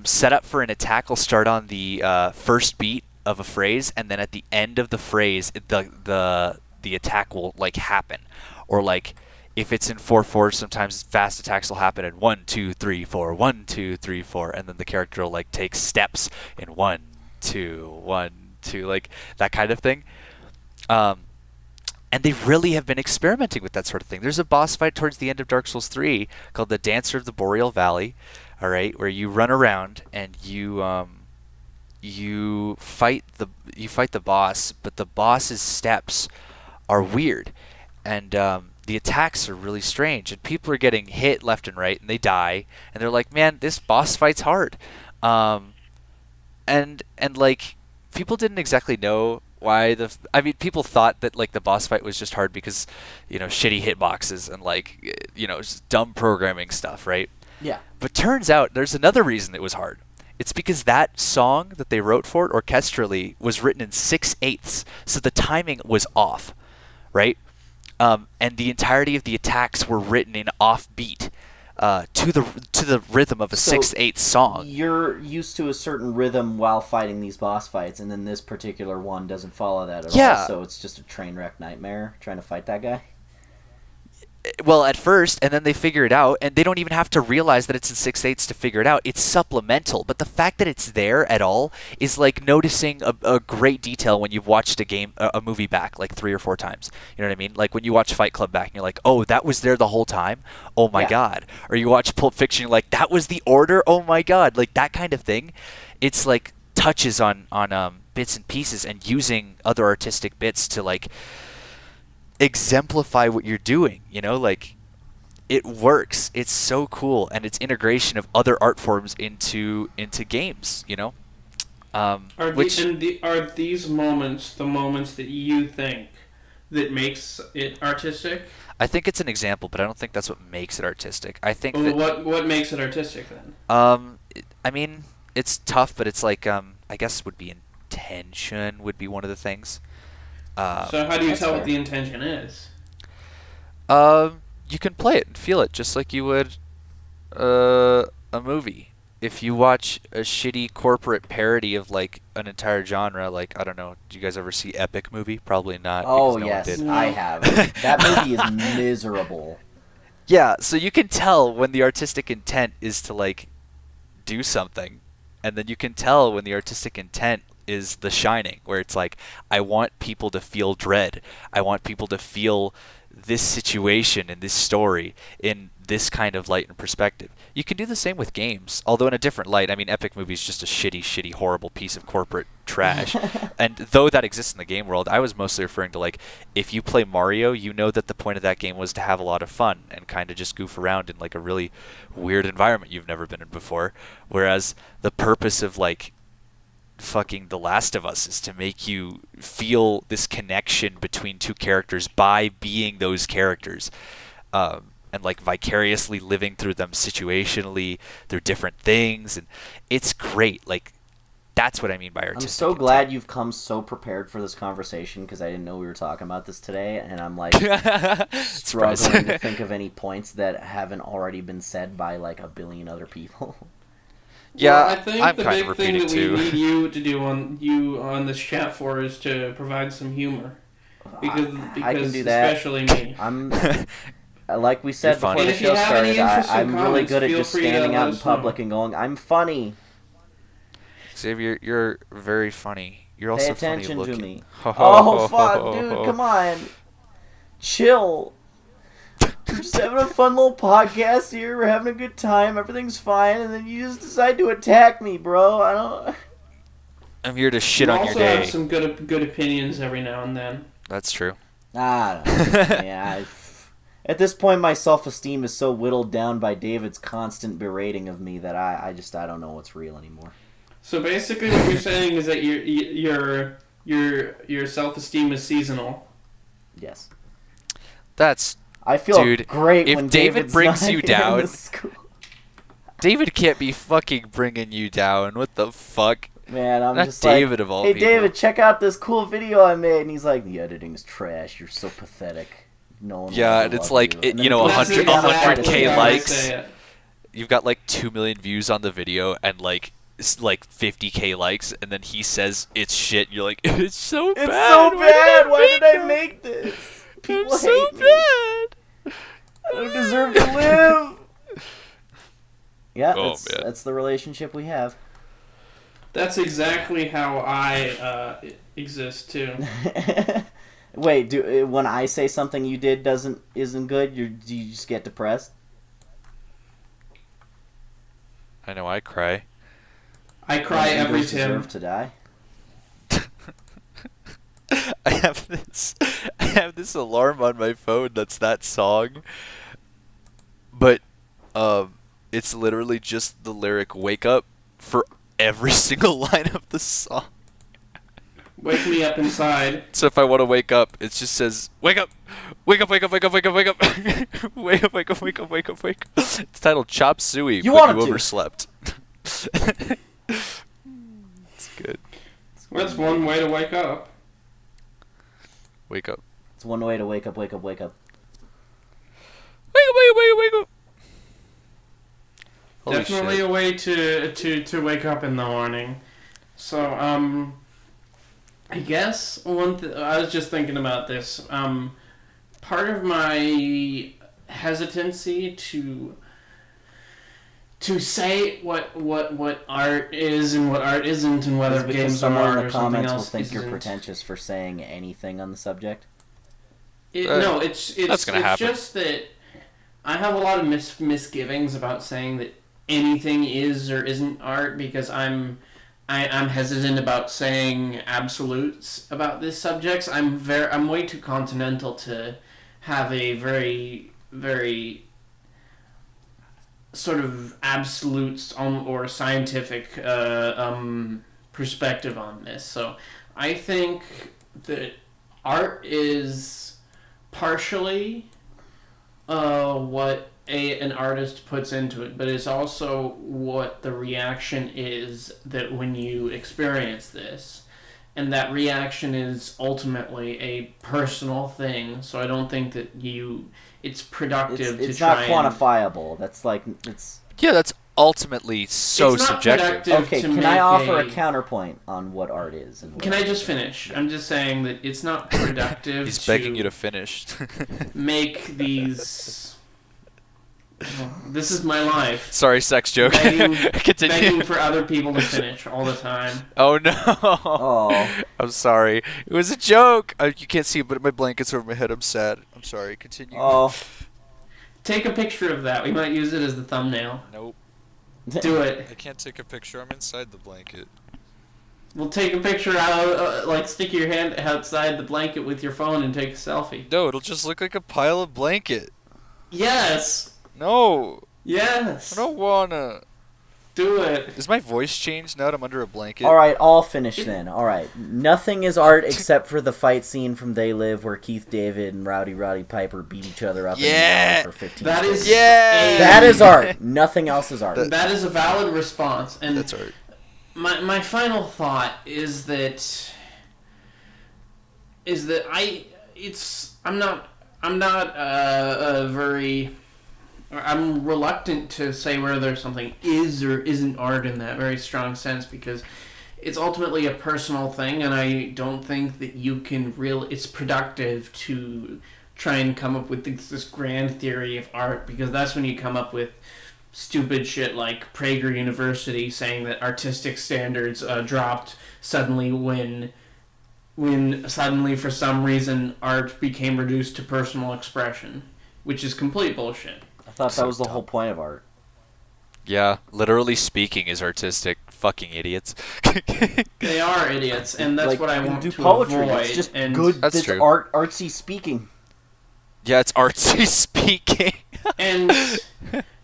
[SPEAKER 1] setup for an attack will start on the first beat of a phrase, and then at the end of the phrase, the attack will like happen. Or like, if it's in 4/4, sometimes fast attacks will happen in 1, 2, 3, 4, 1, 2, 3, 4, and then the character will like take steps in 1, 2, 1, 2, like that kind of thing. And they really have been experimenting with that sort of thing. There's a boss fight towards the end of Dark Souls 3 called the Dancer of the Boreal Valley, all right, where you run around and you fight the boss, but the boss's steps are weird, and the attacks are really strange, and people are getting hit left and right, and they die, and they're like, man, this boss fight's hard, and like, people didn't exactly know I mean, people thought that like the boss fight was just hard because, shitty hitboxes and like, just dumb programming stuff, right?
[SPEAKER 3] Yeah.
[SPEAKER 1] But turns out there's another reason it was hard. It's because that song that they wrote for it orchestrally was written in 6/8, so the timing was off, right? And the entirety of the attacks were written in offbeat, to the rhythm of a
[SPEAKER 3] So
[SPEAKER 1] 6/8 song.
[SPEAKER 3] you're used to a certain rhythm while fighting these boss fights, and then this particular one doesn't follow that at
[SPEAKER 1] Yeah.
[SPEAKER 3] all. So it's just a train wreck nightmare trying to fight that guy.
[SPEAKER 1] Well, at first, and then they figure it out, and they don't even have to realize that it's in 6/8 to figure it out. It's supplemental, but the fact that it's there at all is like noticing a great detail when you've watched a movie back like 3 or 4 times. You know what I mean? Like when you watch Fight Club back, and you're like, oh, that was there the whole time. Oh my
[SPEAKER 3] Yeah.
[SPEAKER 1] god! Or you watch Pulp Fiction, you're like, that was the order. Oh my god! Like that kind of thing. It's like touches on bits and pieces, and using other artistic bits to like exemplify what you're doing, like it works. It's so cool, and it's integration of other art forms into games, which
[SPEAKER 2] Are these moments the moments that you think that makes it artistic?
[SPEAKER 1] I think it's an example, but I don't think that's what makes it artistic. I think
[SPEAKER 2] Well,
[SPEAKER 1] that
[SPEAKER 2] what makes it artistic then?
[SPEAKER 1] I mean, it's tough, but it's like I guess would be intention would be one of the things.
[SPEAKER 2] So how do you
[SPEAKER 3] that's
[SPEAKER 2] tell
[SPEAKER 3] fair.
[SPEAKER 2] what the intention is?
[SPEAKER 1] You can play it and feel it just like you would a movie. If you watch a shitty corporate parody of like an entire genre, like I don't know, do you guys ever see Epic Movie? Probably not.
[SPEAKER 3] Oh
[SPEAKER 1] because no one
[SPEAKER 3] yes,
[SPEAKER 1] did.
[SPEAKER 3] I have. That movie is miserable.
[SPEAKER 1] Yeah, so you can tell when the artistic intent is to like do something, and then you can tell when the artistic intent is The Shining, where it's like, I want people to feel dread. I want people to feel this situation and this story in this kind of light and perspective. You can do the same with games, although in a different light. I mean, Epic Movie is just a shitty, horrible piece of corporate trash. And though that exists in the game world, I was mostly referring to like, if you play Mario, you know that the point of that game was to have a lot of fun and kind of just goof around in like a really weird environment you've never been in before. Whereas the purpose of like fucking The Last of Us is to make you feel this connection between two characters by being those characters, and like vicariously living through them situationally through different things, and it's great. Like that's what I mean by artistic.
[SPEAKER 3] I'm so glad you've come so prepared for this conversation because I didn't know we were talking about this today, and I'm like struggling to think of any points that haven't already been said by like a billion other people.
[SPEAKER 1] Yeah,
[SPEAKER 2] well, I think
[SPEAKER 1] I'm
[SPEAKER 2] the
[SPEAKER 1] kind
[SPEAKER 2] big
[SPEAKER 1] of
[SPEAKER 2] thing
[SPEAKER 1] repeating
[SPEAKER 2] that we
[SPEAKER 1] too.
[SPEAKER 2] need you to do on this chat for is to provide some humor, because
[SPEAKER 3] I can do that.
[SPEAKER 2] especially me.
[SPEAKER 3] I'm like we said
[SPEAKER 1] You're funny.
[SPEAKER 3] before the
[SPEAKER 2] And if you
[SPEAKER 3] show
[SPEAKER 2] have any
[SPEAKER 3] started.
[SPEAKER 2] interesting
[SPEAKER 3] I'm really
[SPEAKER 2] comments,
[SPEAKER 3] good at
[SPEAKER 2] feel
[SPEAKER 3] just
[SPEAKER 2] free to
[SPEAKER 3] standing
[SPEAKER 2] let
[SPEAKER 3] out in
[SPEAKER 2] us know.
[SPEAKER 3] public and going, "I'm funny.
[SPEAKER 1] Xavier, you're very funny. You're
[SPEAKER 3] Pay
[SPEAKER 1] also funny
[SPEAKER 3] attention
[SPEAKER 1] looking.
[SPEAKER 3] to me." Oh fuck, dude, come on, chill. We're just having a fun little podcast here. We're having a good time. Everything's fine, and then you just decide to attack me, bro. I don't.
[SPEAKER 1] I'm here to shit
[SPEAKER 2] You
[SPEAKER 1] on your
[SPEAKER 2] also
[SPEAKER 1] day.
[SPEAKER 2] have some good opinions every now and then.
[SPEAKER 1] That's true.
[SPEAKER 3] I don't know. Yeah. At this point, my self-esteem is so whittled down by David's constant berating of me that I don't know what's real anymore.
[SPEAKER 2] So basically, what you're saying is that your self-esteem is seasonal.
[SPEAKER 3] Yes.
[SPEAKER 1] That's
[SPEAKER 3] I feel
[SPEAKER 1] Dude,
[SPEAKER 3] great
[SPEAKER 1] if
[SPEAKER 3] when
[SPEAKER 1] David
[SPEAKER 3] David's
[SPEAKER 1] brings
[SPEAKER 3] not
[SPEAKER 1] you
[SPEAKER 3] in
[SPEAKER 1] down-
[SPEAKER 3] the school.
[SPEAKER 1] David can't be fucking bringing you down. What the fuck?
[SPEAKER 3] Man, I'm
[SPEAKER 1] Not
[SPEAKER 3] just
[SPEAKER 1] David
[SPEAKER 3] like,
[SPEAKER 1] of all
[SPEAKER 3] hey
[SPEAKER 1] people.
[SPEAKER 3] David, check out this cool video I made, and he's like, the editing is trash. You're so pathetic. No one will
[SPEAKER 1] Yeah,
[SPEAKER 3] ever
[SPEAKER 1] and it's
[SPEAKER 3] love
[SPEAKER 1] like,
[SPEAKER 3] you.
[SPEAKER 1] it-
[SPEAKER 3] And then
[SPEAKER 1] you know,
[SPEAKER 3] he goes,
[SPEAKER 1] 100
[SPEAKER 3] "You gotta fight
[SPEAKER 1] 100K
[SPEAKER 3] it."
[SPEAKER 1] likes. You've got like 2 million views on the video and like 50K likes, and then he says it's shit. And you're like, it's so
[SPEAKER 3] It's
[SPEAKER 1] bad.
[SPEAKER 3] so bad. Why did I make this? People
[SPEAKER 1] I'm so
[SPEAKER 3] hate me.
[SPEAKER 1] bad.
[SPEAKER 3] I don't deserve to live. Yeah,
[SPEAKER 1] Oh,
[SPEAKER 3] that's,
[SPEAKER 1] man.
[SPEAKER 3] that's the relationship we have.
[SPEAKER 2] That's exactly how I exist too.
[SPEAKER 3] Wait, when I say something you did isn't good, do you just get depressed?
[SPEAKER 1] I know I cry.
[SPEAKER 2] I cry
[SPEAKER 3] When
[SPEAKER 2] every
[SPEAKER 3] Eagles
[SPEAKER 2] Tim.
[SPEAKER 3] deserve to die.
[SPEAKER 1] I have this alarm on my phone that's that song, but it's literally just the lyric "wake up" for every single line of the song.
[SPEAKER 2] Wake me up inside.
[SPEAKER 1] So if I want to wake up, it just says, wake up! Wake up, wake up, wake up, wake up, wake up! Wake up, wake up, wake up, wake up, wake up. It's titled Chop Suey,
[SPEAKER 3] You
[SPEAKER 1] but
[SPEAKER 3] wanted
[SPEAKER 1] you
[SPEAKER 3] to.
[SPEAKER 1] overslept. It's good.
[SPEAKER 2] That's one way to wake up.
[SPEAKER 1] Wake up.
[SPEAKER 3] It's one way to wake up, wake up, wake up.
[SPEAKER 1] Wake up, wake up, wake up, wake up! Holy
[SPEAKER 2] Definitely
[SPEAKER 1] shit.
[SPEAKER 2] a way to wake up in the morning. So, I guess I was just thinking about this. Part of my hesitancy to say what art is and what art isn't, and whether
[SPEAKER 3] Because
[SPEAKER 2] games are
[SPEAKER 3] someone
[SPEAKER 2] art
[SPEAKER 3] in
[SPEAKER 2] or
[SPEAKER 3] the
[SPEAKER 2] something
[SPEAKER 3] comments will
[SPEAKER 2] else
[SPEAKER 3] think you're
[SPEAKER 2] isn't.
[SPEAKER 3] pretentious for saying anything on the subject.
[SPEAKER 2] No, it's
[SPEAKER 1] that's gonna happen.
[SPEAKER 2] just that I have a lot of misgivings about saying that anything is or isn't art, because I'm hesitant about saying absolutes about these subjects. I'm way too continental to have a very, very sort of absolute or scientific perspective on this. So I think that art is partially what an artist puts into it, but it's also what the reaction is that when you experience this, and that reaction is ultimately a personal thing. So I don't think that it's productive
[SPEAKER 3] It's
[SPEAKER 2] to
[SPEAKER 3] not
[SPEAKER 2] try
[SPEAKER 3] quantifiable. That's like it's.
[SPEAKER 1] Yeah, that's ultimately so
[SPEAKER 2] It's not
[SPEAKER 1] subjective.
[SPEAKER 2] productive.
[SPEAKER 3] Okay,
[SPEAKER 2] to
[SPEAKER 3] can
[SPEAKER 2] make
[SPEAKER 3] I offer a counterpoint on what art is? And what
[SPEAKER 2] Can I
[SPEAKER 3] art
[SPEAKER 2] just
[SPEAKER 3] isn't?
[SPEAKER 2] finish? I'm just saying that it's not productive.
[SPEAKER 1] He's begging you to finish.
[SPEAKER 2] make these. This is my life.
[SPEAKER 1] Sorry, sex joke.
[SPEAKER 2] Begging
[SPEAKER 1] Continue.
[SPEAKER 2] for other people to finish all the time.
[SPEAKER 1] Oh no!
[SPEAKER 3] Oh.
[SPEAKER 1] I'm sorry. It was a joke. You can't see it, but my blanket's over my head. I'm sad. I'm sorry. Continue.
[SPEAKER 3] Oh.
[SPEAKER 2] Take a picture of that. We might use it as the thumbnail.
[SPEAKER 1] Nope.
[SPEAKER 2] Do it.
[SPEAKER 1] I can't take a picture. I'm inside the blanket.
[SPEAKER 2] We'll take a picture out, stick your hand outside the blanket with your phone and take a selfie.
[SPEAKER 1] No, it'll just look like a pile of blanket.
[SPEAKER 2] Yes.
[SPEAKER 1] No,
[SPEAKER 2] Yes.
[SPEAKER 1] I don't wanna.
[SPEAKER 2] Do it.
[SPEAKER 1] Is my voice changed now that I'm under a blanket?
[SPEAKER 3] Alright, I'll finish then. Alright. Nothing is art except for the fight scene from They Live where Keith David and Roddy Piper beat each other up in an alley for 15
[SPEAKER 2] That
[SPEAKER 3] minutes.
[SPEAKER 2] is
[SPEAKER 1] Yeah!
[SPEAKER 3] That is art. Nothing else is art.
[SPEAKER 2] That is a valid response, and
[SPEAKER 1] That's art.
[SPEAKER 2] my final thought is that I'm reluctant to say whether something is or isn't art in that very strong sense, because it's ultimately a personal thing, and I don't think that you can it's productive to try and come up with this grand theory of art, because that's when you come up with stupid shit like Prager University saying that artistic standards dropped suddenly when suddenly for some reason art became reduced to personal expression, which is complete bullshit.
[SPEAKER 3] I thought
[SPEAKER 1] So
[SPEAKER 3] that was the
[SPEAKER 1] dumb.
[SPEAKER 3] whole point of art.
[SPEAKER 1] Yeah, literally speaking is artistic. Fucking idiots.
[SPEAKER 2] They are idiots, and that's
[SPEAKER 3] Like,
[SPEAKER 2] what I
[SPEAKER 3] you can
[SPEAKER 2] want
[SPEAKER 3] do
[SPEAKER 2] to
[SPEAKER 3] poetry.
[SPEAKER 2] avoid.
[SPEAKER 3] It's just
[SPEAKER 2] and,
[SPEAKER 3] good.
[SPEAKER 1] That's
[SPEAKER 3] It's
[SPEAKER 1] true.
[SPEAKER 3] artsy speaking.
[SPEAKER 1] Yeah, it's artsy speaking.
[SPEAKER 2] And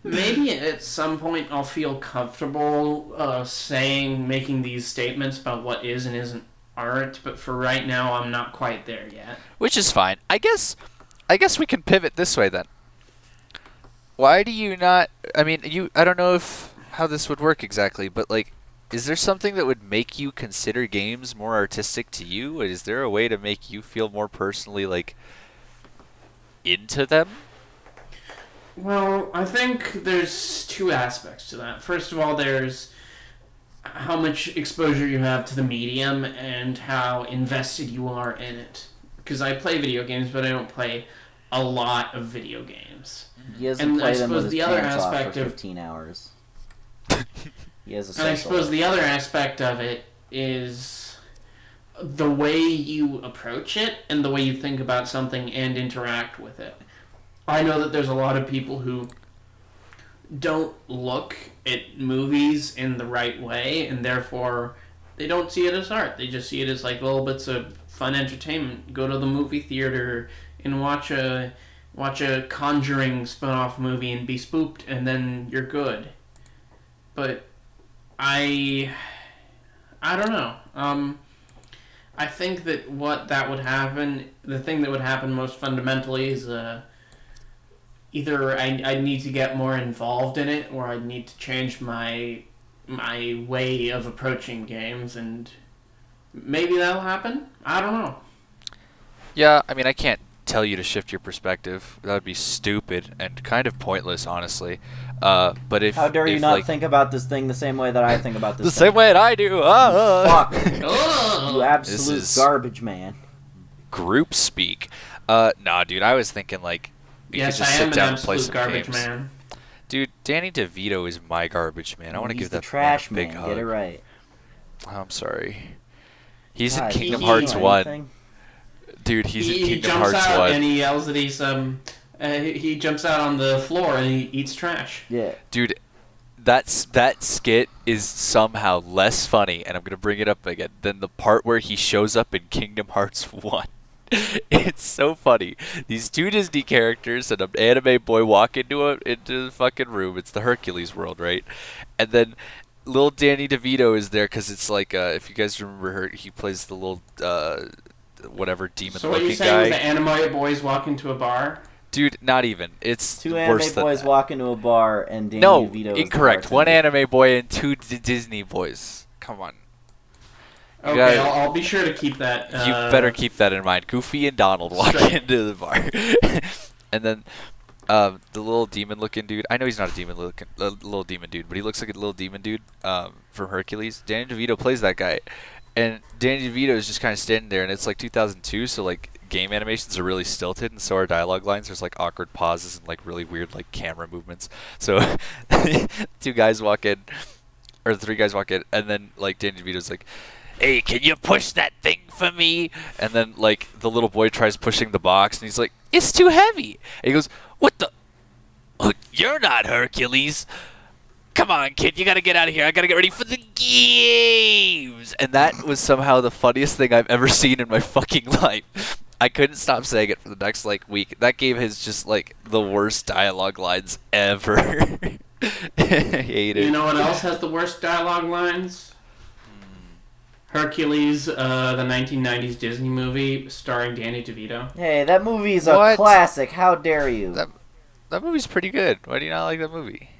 [SPEAKER 2] maybe at some point I'll feel comfortable making these statements about what is and isn't art, but for right now I'm not quite there yet.
[SPEAKER 1] Which is fine. I guess we can pivot this way then. Why do you not? I mean, I don't know how this would work exactly, but like, is there something that would make you consider games more artistic to you? Is there a way to make you feel more personally like into them?
[SPEAKER 2] Well, I think there's two aspects to that. First of all, there's how much exposure you have to the medium and how invested you are in it. Because I play video games, but I don't play a lot of video games.
[SPEAKER 3] He hasn't
[SPEAKER 2] And I
[SPEAKER 3] played them with
[SPEAKER 2] suppose
[SPEAKER 3] his
[SPEAKER 2] the other
[SPEAKER 3] pants off
[SPEAKER 2] aspect
[SPEAKER 3] for
[SPEAKER 2] of
[SPEAKER 3] 15 hours. He has a
[SPEAKER 2] And I
[SPEAKER 3] social
[SPEAKER 2] suppose
[SPEAKER 3] life.
[SPEAKER 2] the other aspect of it is the way you approach it and the way you think about something and interact with it. I know that there's a lot of people who don't look at movies in the right way, and therefore they don't see it as art. They just see it as like little bits of fun entertainment. Go to the movie theater and watch a Conjuring spin-off movie and be spooked, and then you're good. But I don't know. I think that that would happen, the thing that would happen most fundamentally is either I need to get more involved in it, or I need to change my way of approaching games, and maybe that'll happen. I don't know.
[SPEAKER 1] Yeah, I mean, I can't tell you to shift your perspective. That would be stupid and kind of pointless, honestly. But if
[SPEAKER 3] How dare you
[SPEAKER 1] if,
[SPEAKER 3] not
[SPEAKER 1] like,
[SPEAKER 3] think about this thing the same way that I think about this
[SPEAKER 1] the
[SPEAKER 3] thing?
[SPEAKER 1] same way that I do?
[SPEAKER 3] Fuck.
[SPEAKER 2] Ugh.
[SPEAKER 3] You absolute
[SPEAKER 1] is-
[SPEAKER 3] garbage man.
[SPEAKER 1] Group speak. Nah, dude, I was thinking like you
[SPEAKER 2] Yes,
[SPEAKER 1] could just
[SPEAKER 2] I
[SPEAKER 1] sit
[SPEAKER 2] am an
[SPEAKER 1] down and play
[SPEAKER 2] absolute
[SPEAKER 1] some
[SPEAKER 2] garbage
[SPEAKER 1] games.
[SPEAKER 2] man.
[SPEAKER 1] Dude, Danny DeVito is my garbage man. I want to
[SPEAKER 3] He's
[SPEAKER 1] give
[SPEAKER 3] the
[SPEAKER 1] that
[SPEAKER 3] trash
[SPEAKER 1] man a big
[SPEAKER 3] man.
[SPEAKER 1] hug.
[SPEAKER 3] Get it right.
[SPEAKER 1] Oh, I'm sorry. He's
[SPEAKER 3] God,
[SPEAKER 1] in Kingdom
[SPEAKER 2] he-
[SPEAKER 1] Hearts
[SPEAKER 2] he-
[SPEAKER 1] 1.
[SPEAKER 3] anything?
[SPEAKER 1] Dude, he's in
[SPEAKER 2] He
[SPEAKER 1] Kingdom
[SPEAKER 2] jumps
[SPEAKER 1] Hearts
[SPEAKER 2] out
[SPEAKER 1] 1.
[SPEAKER 2] and he yells that he jumps out on the floor and he eats trash.
[SPEAKER 3] Yeah.
[SPEAKER 1] Dude, that skit is somehow less funny, and I'm gonna bring it up again, than the part where he shows up in Kingdom Hearts 1. It's so funny. These two Disney characters and an anime boy walk into the fucking room. It's the Hercules world, right? And then little Danny DeVito is there because it's like, if you guys remember, he plays the little whatever
[SPEAKER 2] So what you're
[SPEAKER 1] demon-looking
[SPEAKER 2] saying is
[SPEAKER 1] guy.
[SPEAKER 2] the anime boys walk into a bar?
[SPEAKER 1] Dude, not even. It's
[SPEAKER 3] Two
[SPEAKER 1] worse
[SPEAKER 3] anime
[SPEAKER 1] than
[SPEAKER 3] boys
[SPEAKER 1] that.
[SPEAKER 3] walk into a bar and Danny
[SPEAKER 1] No,
[SPEAKER 3] DeVito is the
[SPEAKER 1] incorrect. One
[SPEAKER 3] bartender.
[SPEAKER 1] anime boy and two Disney boys. Come on. You
[SPEAKER 2] Okay,
[SPEAKER 1] gotta-
[SPEAKER 2] I'll be sure to keep that.
[SPEAKER 1] You better keep that in mind. Goofy and Donald walk
[SPEAKER 2] straight.
[SPEAKER 1] into the bar, and then the little demon-looking dude. I know he's not a demon-looking little demon dude, but he looks like a little demon dude from Hercules. Danny DeVito plays that guy, and Danny DeVito is just kind of standing there, and it's like 2002, so like game animations are really stilted, and so are dialogue lines. There's like awkward pauses and like really weird like camera movements. So two guys walk in, or three guys walk in, and then like Danny DeVito's like, "Hey, can you push that thing for me?" And then, like, the little boy tries pushing the box, and he's like, "It's too heavy." And he goes, "What the? Oh, you're not Hercules. Come on, kid, you gotta get out of here. I gotta get ready for the games." And that was somehow the funniest thing I've ever seen in my fucking life. I couldn't stop saying it for the next, like, week. That game has just, like, the worst dialogue lines ever. I hate it.
[SPEAKER 2] You know what else has the worst dialogue lines? Hercules, the 1990s Disney movie starring Danny DeVito.
[SPEAKER 3] Hey, that movie's a
[SPEAKER 1] What?
[SPEAKER 3] classic. How dare you?
[SPEAKER 1] That movie's pretty good. Why do you not like that movie?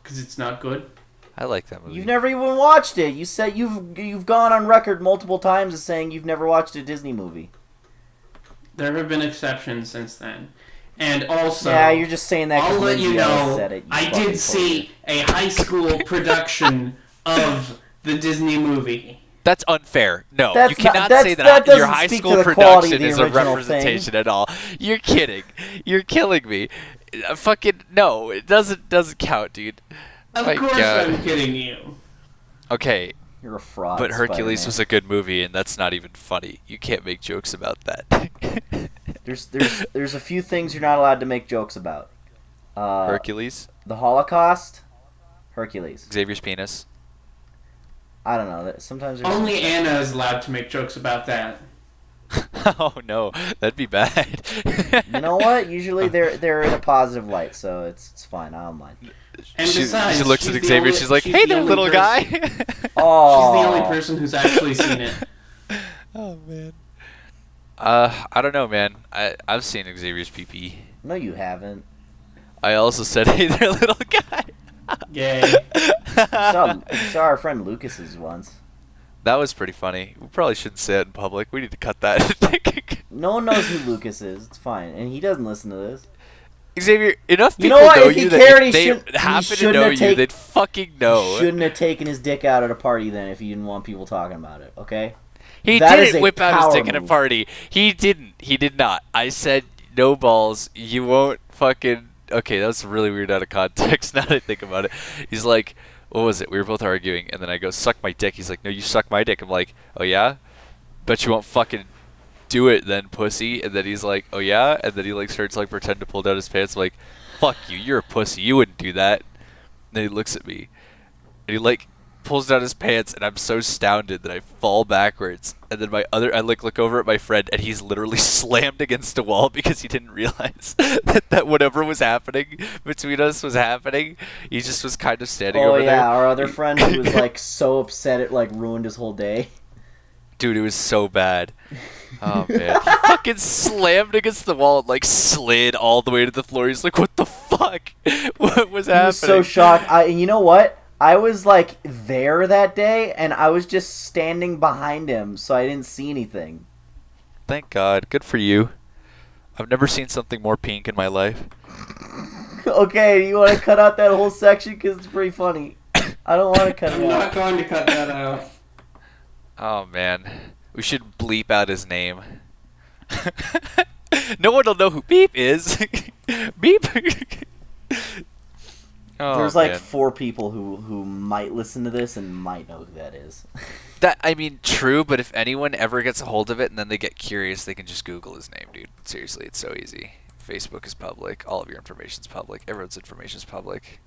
[SPEAKER 2] Because it's not good.
[SPEAKER 1] I like that movie.
[SPEAKER 3] You've never even watched it. You said you've gone on record multiple times as saying you've never watched a Disney movie.
[SPEAKER 2] There have been exceptions since then. And also,
[SPEAKER 3] Yeah, you're just saying that
[SPEAKER 2] I'll
[SPEAKER 3] because
[SPEAKER 2] let you know,
[SPEAKER 3] said it. You
[SPEAKER 2] I
[SPEAKER 3] fucking
[SPEAKER 2] did see a high school production of the Disney movie.
[SPEAKER 1] That's unfair. No,
[SPEAKER 3] That's
[SPEAKER 1] you cannot
[SPEAKER 3] not-
[SPEAKER 1] say
[SPEAKER 3] that
[SPEAKER 1] that your
[SPEAKER 3] doesn't
[SPEAKER 1] high
[SPEAKER 3] speak
[SPEAKER 1] school
[SPEAKER 3] to the quality of
[SPEAKER 1] production
[SPEAKER 3] the
[SPEAKER 1] is a
[SPEAKER 3] original
[SPEAKER 1] representation
[SPEAKER 3] thing.
[SPEAKER 1] at all. You're kidding. You're killing me. Fucking no, it doesn't count, dude.
[SPEAKER 2] Of
[SPEAKER 1] My
[SPEAKER 2] course
[SPEAKER 1] God.
[SPEAKER 2] I'm kidding you.
[SPEAKER 1] Okay,
[SPEAKER 3] You're a fraud.
[SPEAKER 1] but Hercules
[SPEAKER 3] Spider-Man.
[SPEAKER 1] was a good movie, and that's not even funny. You can't make jokes about that.
[SPEAKER 3] There's a few things you're not allowed to make jokes about.
[SPEAKER 1] Hercules,
[SPEAKER 3] The Holocaust, Hercules.
[SPEAKER 1] Xavier's penis.
[SPEAKER 3] I don't know. Sometimes there's
[SPEAKER 2] Only Anna is allowed to make jokes about that.
[SPEAKER 1] Oh no, that'd be bad.
[SPEAKER 3] You know what? Usually they're in a positive light, so it's fine. I don't mind.
[SPEAKER 2] And
[SPEAKER 1] she
[SPEAKER 2] besides,
[SPEAKER 1] looks
[SPEAKER 2] she's
[SPEAKER 1] at
[SPEAKER 2] the
[SPEAKER 1] Xavier.
[SPEAKER 2] only-
[SPEAKER 1] She's like,
[SPEAKER 2] she's
[SPEAKER 1] "Hey
[SPEAKER 2] the
[SPEAKER 1] there,
[SPEAKER 2] only
[SPEAKER 1] little
[SPEAKER 2] person-
[SPEAKER 1] guy."
[SPEAKER 3] Oh,
[SPEAKER 2] She's the only person who's actually seen it.
[SPEAKER 1] Oh man. I don't know, man. I've seen Xavier's PP.
[SPEAKER 3] No, you haven't.
[SPEAKER 1] I also said, "Hey there, little guy."
[SPEAKER 2] Yay.
[SPEAKER 3] You saw our friend Lucas's once.
[SPEAKER 1] That was pretty funny. We probably shouldn't say it in public. We need to cut that.
[SPEAKER 3] No one knows who Lucas is. It's fine, and he doesn't listen to this.
[SPEAKER 1] Xavier, enough
[SPEAKER 3] You
[SPEAKER 1] people
[SPEAKER 3] know what?
[SPEAKER 1] know
[SPEAKER 3] If he
[SPEAKER 1] you
[SPEAKER 3] cared,
[SPEAKER 1] that
[SPEAKER 3] he
[SPEAKER 1] if they
[SPEAKER 3] shouldn't- he
[SPEAKER 1] happen to
[SPEAKER 3] shouldn't
[SPEAKER 1] know
[SPEAKER 3] have
[SPEAKER 1] you,
[SPEAKER 3] take-
[SPEAKER 1] they'd fucking know.
[SPEAKER 3] Shouldn't have taken his dick out at a party then if he didn't want people talking about it. Okay.
[SPEAKER 1] He
[SPEAKER 3] That is
[SPEAKER 1] didn't
[SPEAKER 3] a
[SPEAKER 1] whip out his
[SPEAKER 3] power
[SPEAKER 1] dick at a
[SPEAKER 3] move.
[SPEAKER 1] party. He didn't. He did not. I said, no balls. You won't fucking... Okay, that's really weird out of context now that I think about it. He's like, what was it? We were both arguing, and then I go, suck my dick. He's like, no, you suck my dick. I'm like, oh yeah? Bet you won't fucking do it then, pussy. And then he's like, oh yeah? And then he like starts like pretend to pull down his pants. I'm like, fuck you, you're a pussy. You wouldn't do that. And then he looks at me, and he like pulls down his pants, and I'm so astounded that I fall backwards. And then I like look over at my friend, and he's literally slammed against a wall because he didn't realize that whatever was happening between us was happening. He just was kind of standing
[SPEAKER 3] Oh
[SPEAKER 1] over
[SPEAKER 3] yeah,
[SPEAKER 1] there.
[SPEAKER 3] our other friend who was like so upset it like ruined his whole day.
[SPEAKER 1] Dude, it was so bad. Oh man, he fucking slammed against the wall and like slid all the way to the floor. He's like, "What the fuck? What was happening?"
[SPEAKER 3] I was so shocked. And you know what? I was like there that day, and I was just standing behind him, so I didn't see anything.
[SPEAKER 1] Thank God. Good for you. I've never seen something more pink in my life.
[SPEAKER 3] Okay, you want to cut out that whole section because it's pretty funny. I don't want to cut it
[SPEAKER 2] I'm
[SPEAKER 3] out.
[SPEAKER 2] not going to cut that out.
[SPEAKER 1] Oh man, we should bleep out his name. No one will know who Beep is. Beep. Oh,
[SPEAKER 3] There's like
[SPEAKER 1] man.
[SPEAKER 3] 4 people who might listen to this and might know who that is.
[SPEAKER 1] That, I mean, true, but if anyone ever gets a hold of it and then they get curious, they can just Google his name, dude. Seriously, it's so easy. Facebook is public. All of your information's public. Everyone's information's public.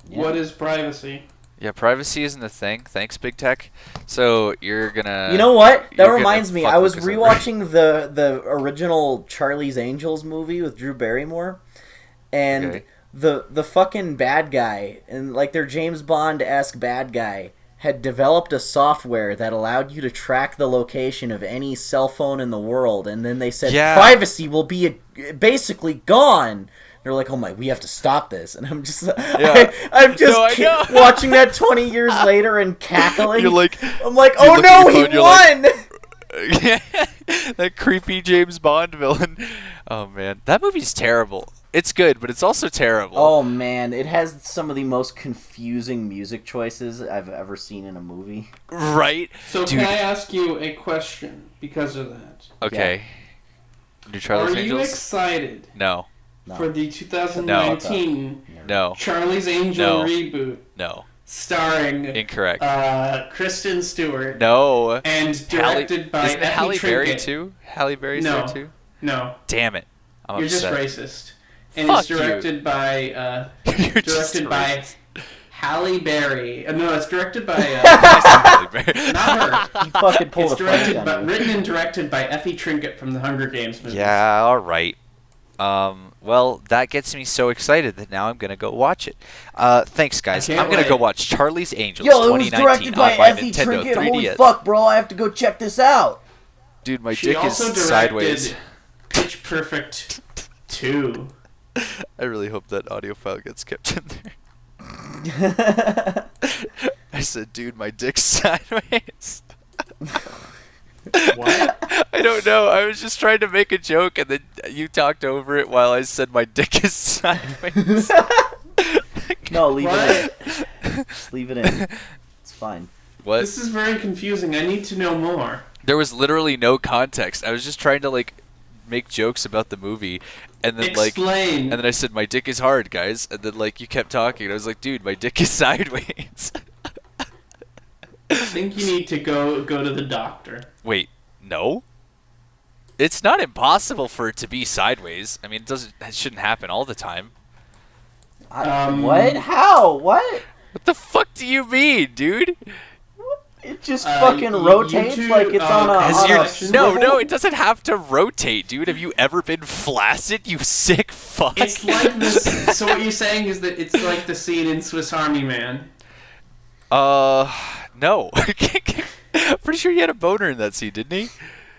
[SPEAKER 3] Yeah.
[SPEAKER 2] What is privacy?
[SPEAKER 1] Yeah, privacy isn't a thing. Thanks, big tech. So you're gonna.
[SPEAKER 3] You know what? That
[SPEAKER 1] you're gonna
[SPEAKER 3] reminds me.
[SPEAKER 1] fuck
[SPEAKER 3] I was
[SPEAKER 1] Lucas over.
[SPEAKER 3] rewatching the original Charlie's Angels movie with Drew Barrymore, and
[SPEAKER 1] Okay.
[SPEAKER 3] the fucking bad guy and like their James Bond-esque bad guy had developed a software that allowed you to track the location of any cell phone in the world, and then they said
[SPEAKER 1] Yeah.
[SPEAKER 3] privacy will be basically gone. They're like, oh my, we have to stop this, and I'm just,
[SPEAKER 1] Yeah.
[SPEAKER 3] I'm just
[SPEAKER 1] No, I know.
[SPEAKER 3] watching that 20 years later and cackling.
[SPEAKER 1] You're like,
[SPEAKER 3] I'm like,
[SPEAKER 1] you
[SPEAKER 3] oh
[SPEAKER 1] look at
[SPEAKER 3] no,
[SPEAKER 1] your
[SPEAKER 3] he
[SPEAKER 1] phone, you're like-
[SPEAKER 3] won!
[SPEAKER 1] That creepy James Bond villain. Oh man, that movie's terrible. It's good, but it's also terrible.
[SPEAKER 3] Oh man, it has some of the most confusing music choices I've ever seen in a movie.
[SPEAKER 1] Right?
[SPEAKER 2] So
[SPEAKER 1] Dude.
[SPEAKER 2] can I ask you a question because of that?
[SPEAKER 1] Okay. New Charlie's
[SPEAKER 2] Are you
[SPEAKER 1] Angels?
[SPEAKER 2] excited
[SPEAKER 1] No.
[SPEAKER 3] No.
[SPEAKER 2] for the 2019
[SPEAKER 1] No.
[SPEAKER 2] Charlie's Angel
[SPEAKER 1] No.
[SPEAKER 2] reboot
[SPEAKER 1] No.
[SPEAKER 2] starring
[SPEAKER 1] Incorrect.
[SPEAKER 2] Kristen Stewart
[SPEAKER 1] No.
[SPEAKER 2] and directed by
[SPEAKER 1] Isn't it
[SPEAKER 2] Effie
[SPEAKER 1] Halle Berry
[SPEAKER 2] Trinket?
[SPEAKER 1] too? Halle Berry's
[SPEAKER 2] No.
[SPEAKER 1] there too?
[SPEAKER 2] No,
[SPEAKER 1] Damn it. I'm
[SPEAKER 2] you're just
[SPEAKER 1] upset.
[SPEAKER 2] racist. And
[SPEAKER 1] Fuck
[SPEAKER 2] it's directed by
[SPEAKER 1] You're just
[SPEAKER 2] directed by
[SPEAKER 1] racist.
[SPEAKER 2] Halle Berry. No, it's directed by
[SPEAKER 1] Halle Berry.
[SPEAKER 2] not her.
[SPEAKER 3] You fucking pulled
[SPEAKER 2] It's
[SPEAKER 3] a prank
[SPEAKER 2] directed,
[SPEAKER 3] on
[SPEAKER 2] but
[SPEAKER 3] me.
[SPEAKER 2] written and directed by Effie Trinket from the Hunger Games movies.
[SPEAKER 1] Yeah, all right. Well, that gets me so excited that now I'm gonna go watch it. Thanks, guys.
[SPEAKER 2] I can't
[SPEAKER 1] I'm gonna go
[SPEAKER 2] wait.
[SPEAKER 1] watch Charlie's Angels
[SPEAKER 3] Yo, it was
[SPEAKER 1] 2019
[SPEAKER 3] directed by
[SPEAKER 1] on my
[SPEAKER 3] Effie
[SPEAKER 1] Nintendo
[SPEAKER 3] Trinket.
[SPEAKER 1] 3DS.
[SPEAKER 3] Holy fuck, bro! I have to go check this out.
[SPEAKER 1] Dude, my
[SPEAKER 2] She
[SPEAKER 1] dick is
[SPEAKER 2] also directed
[SPEAKER 1] sideways.
[SPEAKER 2] Pitch Perfect 2.
[SPEAKER 1] I really hope that audio file gets kept in there. I said, dude, my dick's sideways.
[SPEAKER 2] What?
[SPEAKER 1] I don't know. I was just trying to make a joke, and then you talked over it while I said my dick is sideways.
[SPEAKER 3] No, leave
[SPEAKER 2] What?
[SPEAKER 3] it in. Just leave it in. It's fine.
[SPEAKER 1] What?
[SPEAKER 2] This is very confusing. I need to know more.
[SPEAKER 1] There was literally no context. I was just trying to like make jokes about the movie, and then
[SPEAKER 2] Explain.
[SPEAKER 1] and then I said my dick is hard, guys, and then like you kept talking, and I was like, dude, my dick is sideways.
[SPEAKER 2] I think you need to go to the doctor.
[SPEAKER 1] Wait, no. It's not impossible for it to be sideways. I mean, it shouldn't happen all the time.
[SPEAKER 3] What? How? What?
[SPEAKER 1] What the fuck do you mean, dude?
[SPEAKER 3] It just
[SPEAKER 2] Uh,
[SPEAKER 3] fucking
[SPEAKER 2] you
[SPEAKER 3] rotates
[SPEAKER 2] two,
[SPEAKER 3] like it's on a.
[SPEAKER 1] Has
[SPEAKER 3] on
[SPEAKER 1] your
[SPEAKER 3] a
[SPEAKER 1] no,
[SPEAKER 3] swivel?
[SPEAKER 1] no, it doesn't have to rotate, dude. Have you ever been flaccid, you sick fuck?
[SPEAKER 2] It's like this. So what you're saying is that it's like the scene in Swiss Army Man.
[SPEAKER 1] No. Pretty sure he had a boner in that scene, didn't he?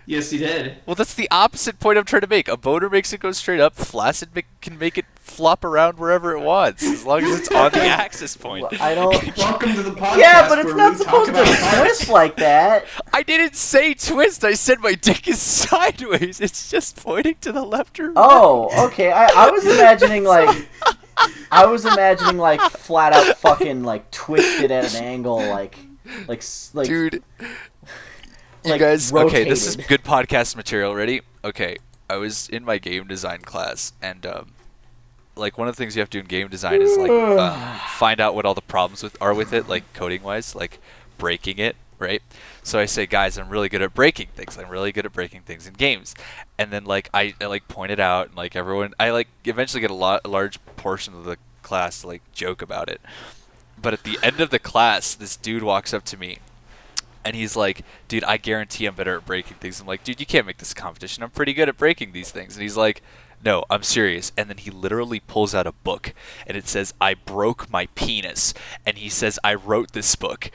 [SPEAKER 2] Yes, he did.
[SPEAKER 1] Well, that's the opposite point I'm trying to make. A boner makes it go straight up. Flaccid can make it flop around wherever it wants, as long as it's on the axis point.
[SPEAKER 3] Well, I don't.
[SPEAKER 2] Welcome to the podcast.
[SPEAKER 3] Yeah, but it's
[SPEAKER 2] where
[SPEAKER 3] not
[SPEAKER 2] we
[SPEAKER 3] supposed
[SPEAKER 2] talk
[SPEAKER 3] to
[SPEAKER 2] about
[SPEAKER 3] twist like that.
[SPEAKER 1] I didn't say twist. I said my dick is sideways. It's just pointing to the left or right.
[SPEAKER 3] Oh, okay. I was imagining like. I was imagining like flat out fucking like twisted at an angle, like
[SPEAKER 1] Dude. You
[SPEAKER 3] like,
[SPEAKER 1] guys, okay, this is
[SPEAKER 3] rotated.
[SPEAKER 1] good podcast material. Ready? Okay, I was in my game design class, and like one of the things you have to do in game design is like find out what all the problems are with it, like coding wise, like breaking it, right? So I say, guys, I'm really good at breaking things. I'm really good at breaking things in games, and then like I like point it out, and like everyone, I like eventually get a large portion of the class to like joke about it. But at the end of the class, this dude walks up to me. And he's like, dude, I guarantee I'm better at breaking things. I'm like, dude, you can't make this a competition. I'm pretty good at breaking these things. And he's like, no, I'm serious. And then he literally pulls out a book. And it says, I broke my penis. And he says, I wrote this book.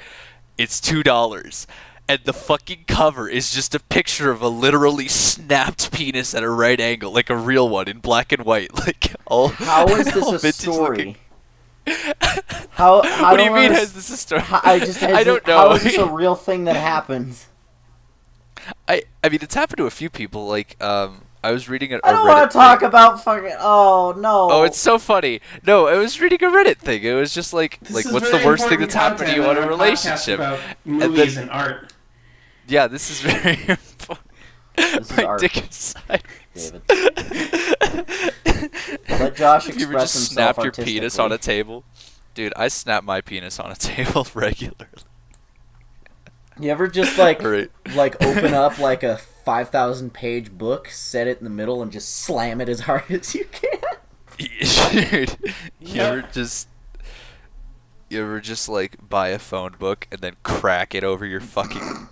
[SPEAKER 1] It's $2. and the fucking cover is just a picture of a literally snapped penis at a right angle, like a real one in black and white, like all.
[SPEAKER 3] How is this
[SPEAKER 1] all
[SPEAKER 3] a
[SPEAKER 1] vintage
[SPEAKER 3] story?
[SPEAKER 1] looking.
[SPEAKER 3] How
[SPEAKER 1] What do you mean? Has this a story?
[SPEAKER 3] I
[SPEAKER 1] don't know.
[SPEAKER 3] How is this a real thing that happens?
[SPEAKER 1] I mean, it's happened to a few people. Like, I was reading a
[SPEAKER 3] I don't
[SPEAKER 1] Reddit
[SPEAKER 3] want to talk
[SPEAKER 1] thing.
[SPEAKER 3] about fucking. Oh no.
[SPEAKER 1] Oh, it's so funny. No, I was reading a Reddit thing. It was just like,
[SPEAKER 2] This is
[SPEAKER 1] what's
[SPEAKER 2] very
[SPEAKER 1] the worst thing
[SPEAKER 2] important
[SPEAKER 1] that's happened to you
[SPEAKER 2] content
[SPEAKER 1] in a
[SPEAKER 2] on our podcast
[SPEAKER 1] relationship?
[SPEAKER 2] about
[SPEAKER 1] And
[SPEAKER 2] movies
[SPEAKER 1] then-
[SPEAKER 2] and art.
[SPEAKER 1] Yeah, this is very important.
[SPEAKER 3] This is
[SPEAKER 1] My
[SPEAKER 3] art,
[SPEAKER 1] dick is sideways.
[SPEAKER 3] David. Let Josh
[SPEAKER 1] Have you ever
[SPEAKER 3] express
[SPEAKER 1] just
[SPEAKER 3] himself
[SPEAKER 1] snapped your penis on a
[SPEAKER 3] artistically.
[SPEAKER 1] table? Dude, I snap my penis on a table regularly.
[SPEAKER 3] You ever just like
[SPEAKER 1] Right.
[SPEAKER 3] like open up like a 5,000 page book, set it in the middle, and just slam it as hard as you can?
[SPEAKER 1] Dude, you
[SPEAKER 2] Yep.
[SPEAKER 1] ever just like buy a phone book and then crack it over your fucking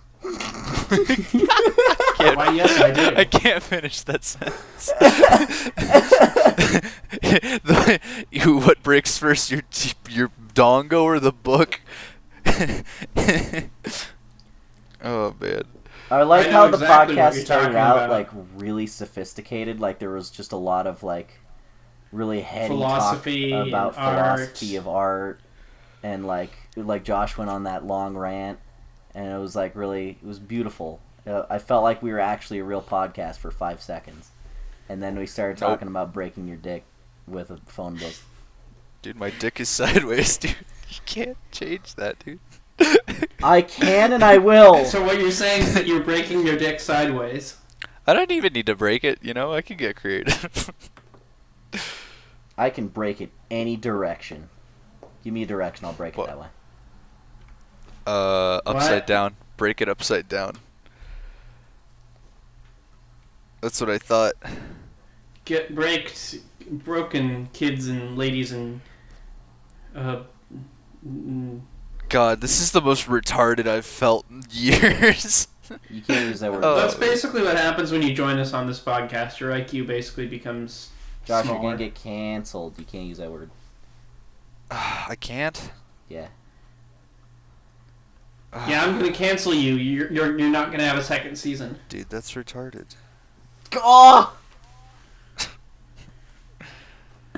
[SPEAKER 2] Why, yes, I do.
[SPEAKER 1] I can't finish that sentence. What breaks first, your dongo or the book? Oh man.
[SPEAKER 3] I like
[SPEAKER 2] I know
[SPEAKER 3] how the
[SPEAKER 2] exactly what
[SPEAKER 3] podcast
[SPEAKER 2] you're
[SPEAKER 3] started
[SPEAKER 2] talking
[SPEAKER 3] out
[SPEAKER 2] about.
[SPEAKER 3] like really sophisticated. Like there was just a lot of like really heady
[SPEAKER 2] Philosophy
[SPEAKER 3] talk about
[SPEAKER 2] and art.
[SPEAKER 3] philosophy of art, and like Josh went on that long rant, and it was like it was beautiful. I felt like we were actually a real podcast for 5 seconds, and then we started
[SPEAKER 1] Nope.
[SPEAKER 3] talking about breaking your dick with a phone book.
[SPEAKER 1] Dude, my dick is sideways, dude. You can't change that, dude.
[SPEAKER 3] I can and I will.
[SPEAKER 2] So what you're saying is that you're breaking your dick sideways.
[SPEAKER 1] I don't even need to break it, you know? I can get creative.
[SPEAKER 3] I can break it any direction. Give me a direction, I'll break it
[SPEAKER 1] What?
[SPEAKER 3] that way.
[SPEAKER 1] Upside
[SPEAKER 2] What?
[SPEAKER 1] down. Break it upside down. That's what I thought.
[SPEAKER 2] Get broken kids and ladies and
[SPEAKER 1] God, this is the most retarded I've felt in years.
[SPEAKER 3] You can't use that word.
[SPEAKER 1] Oh.
[SPEAKER 2] That's basically what happens when you join us on this podcast. Your IQ basically becomes
[SPEAKER 3] Josh,
[SPEAKER 2] smaller.
[SPEAKER 3] you're gonna get canceled. You can't use that word.
[SPEAKER 1] I can't.
[SPEAKER 3] Yeah.
[SPEAKER 2] Yeah, I'm gonna cancel you. You're not gonna have a second season.
[SPEAKER 1] Dude, that's retarded.
[SPEAKER 3] Oh!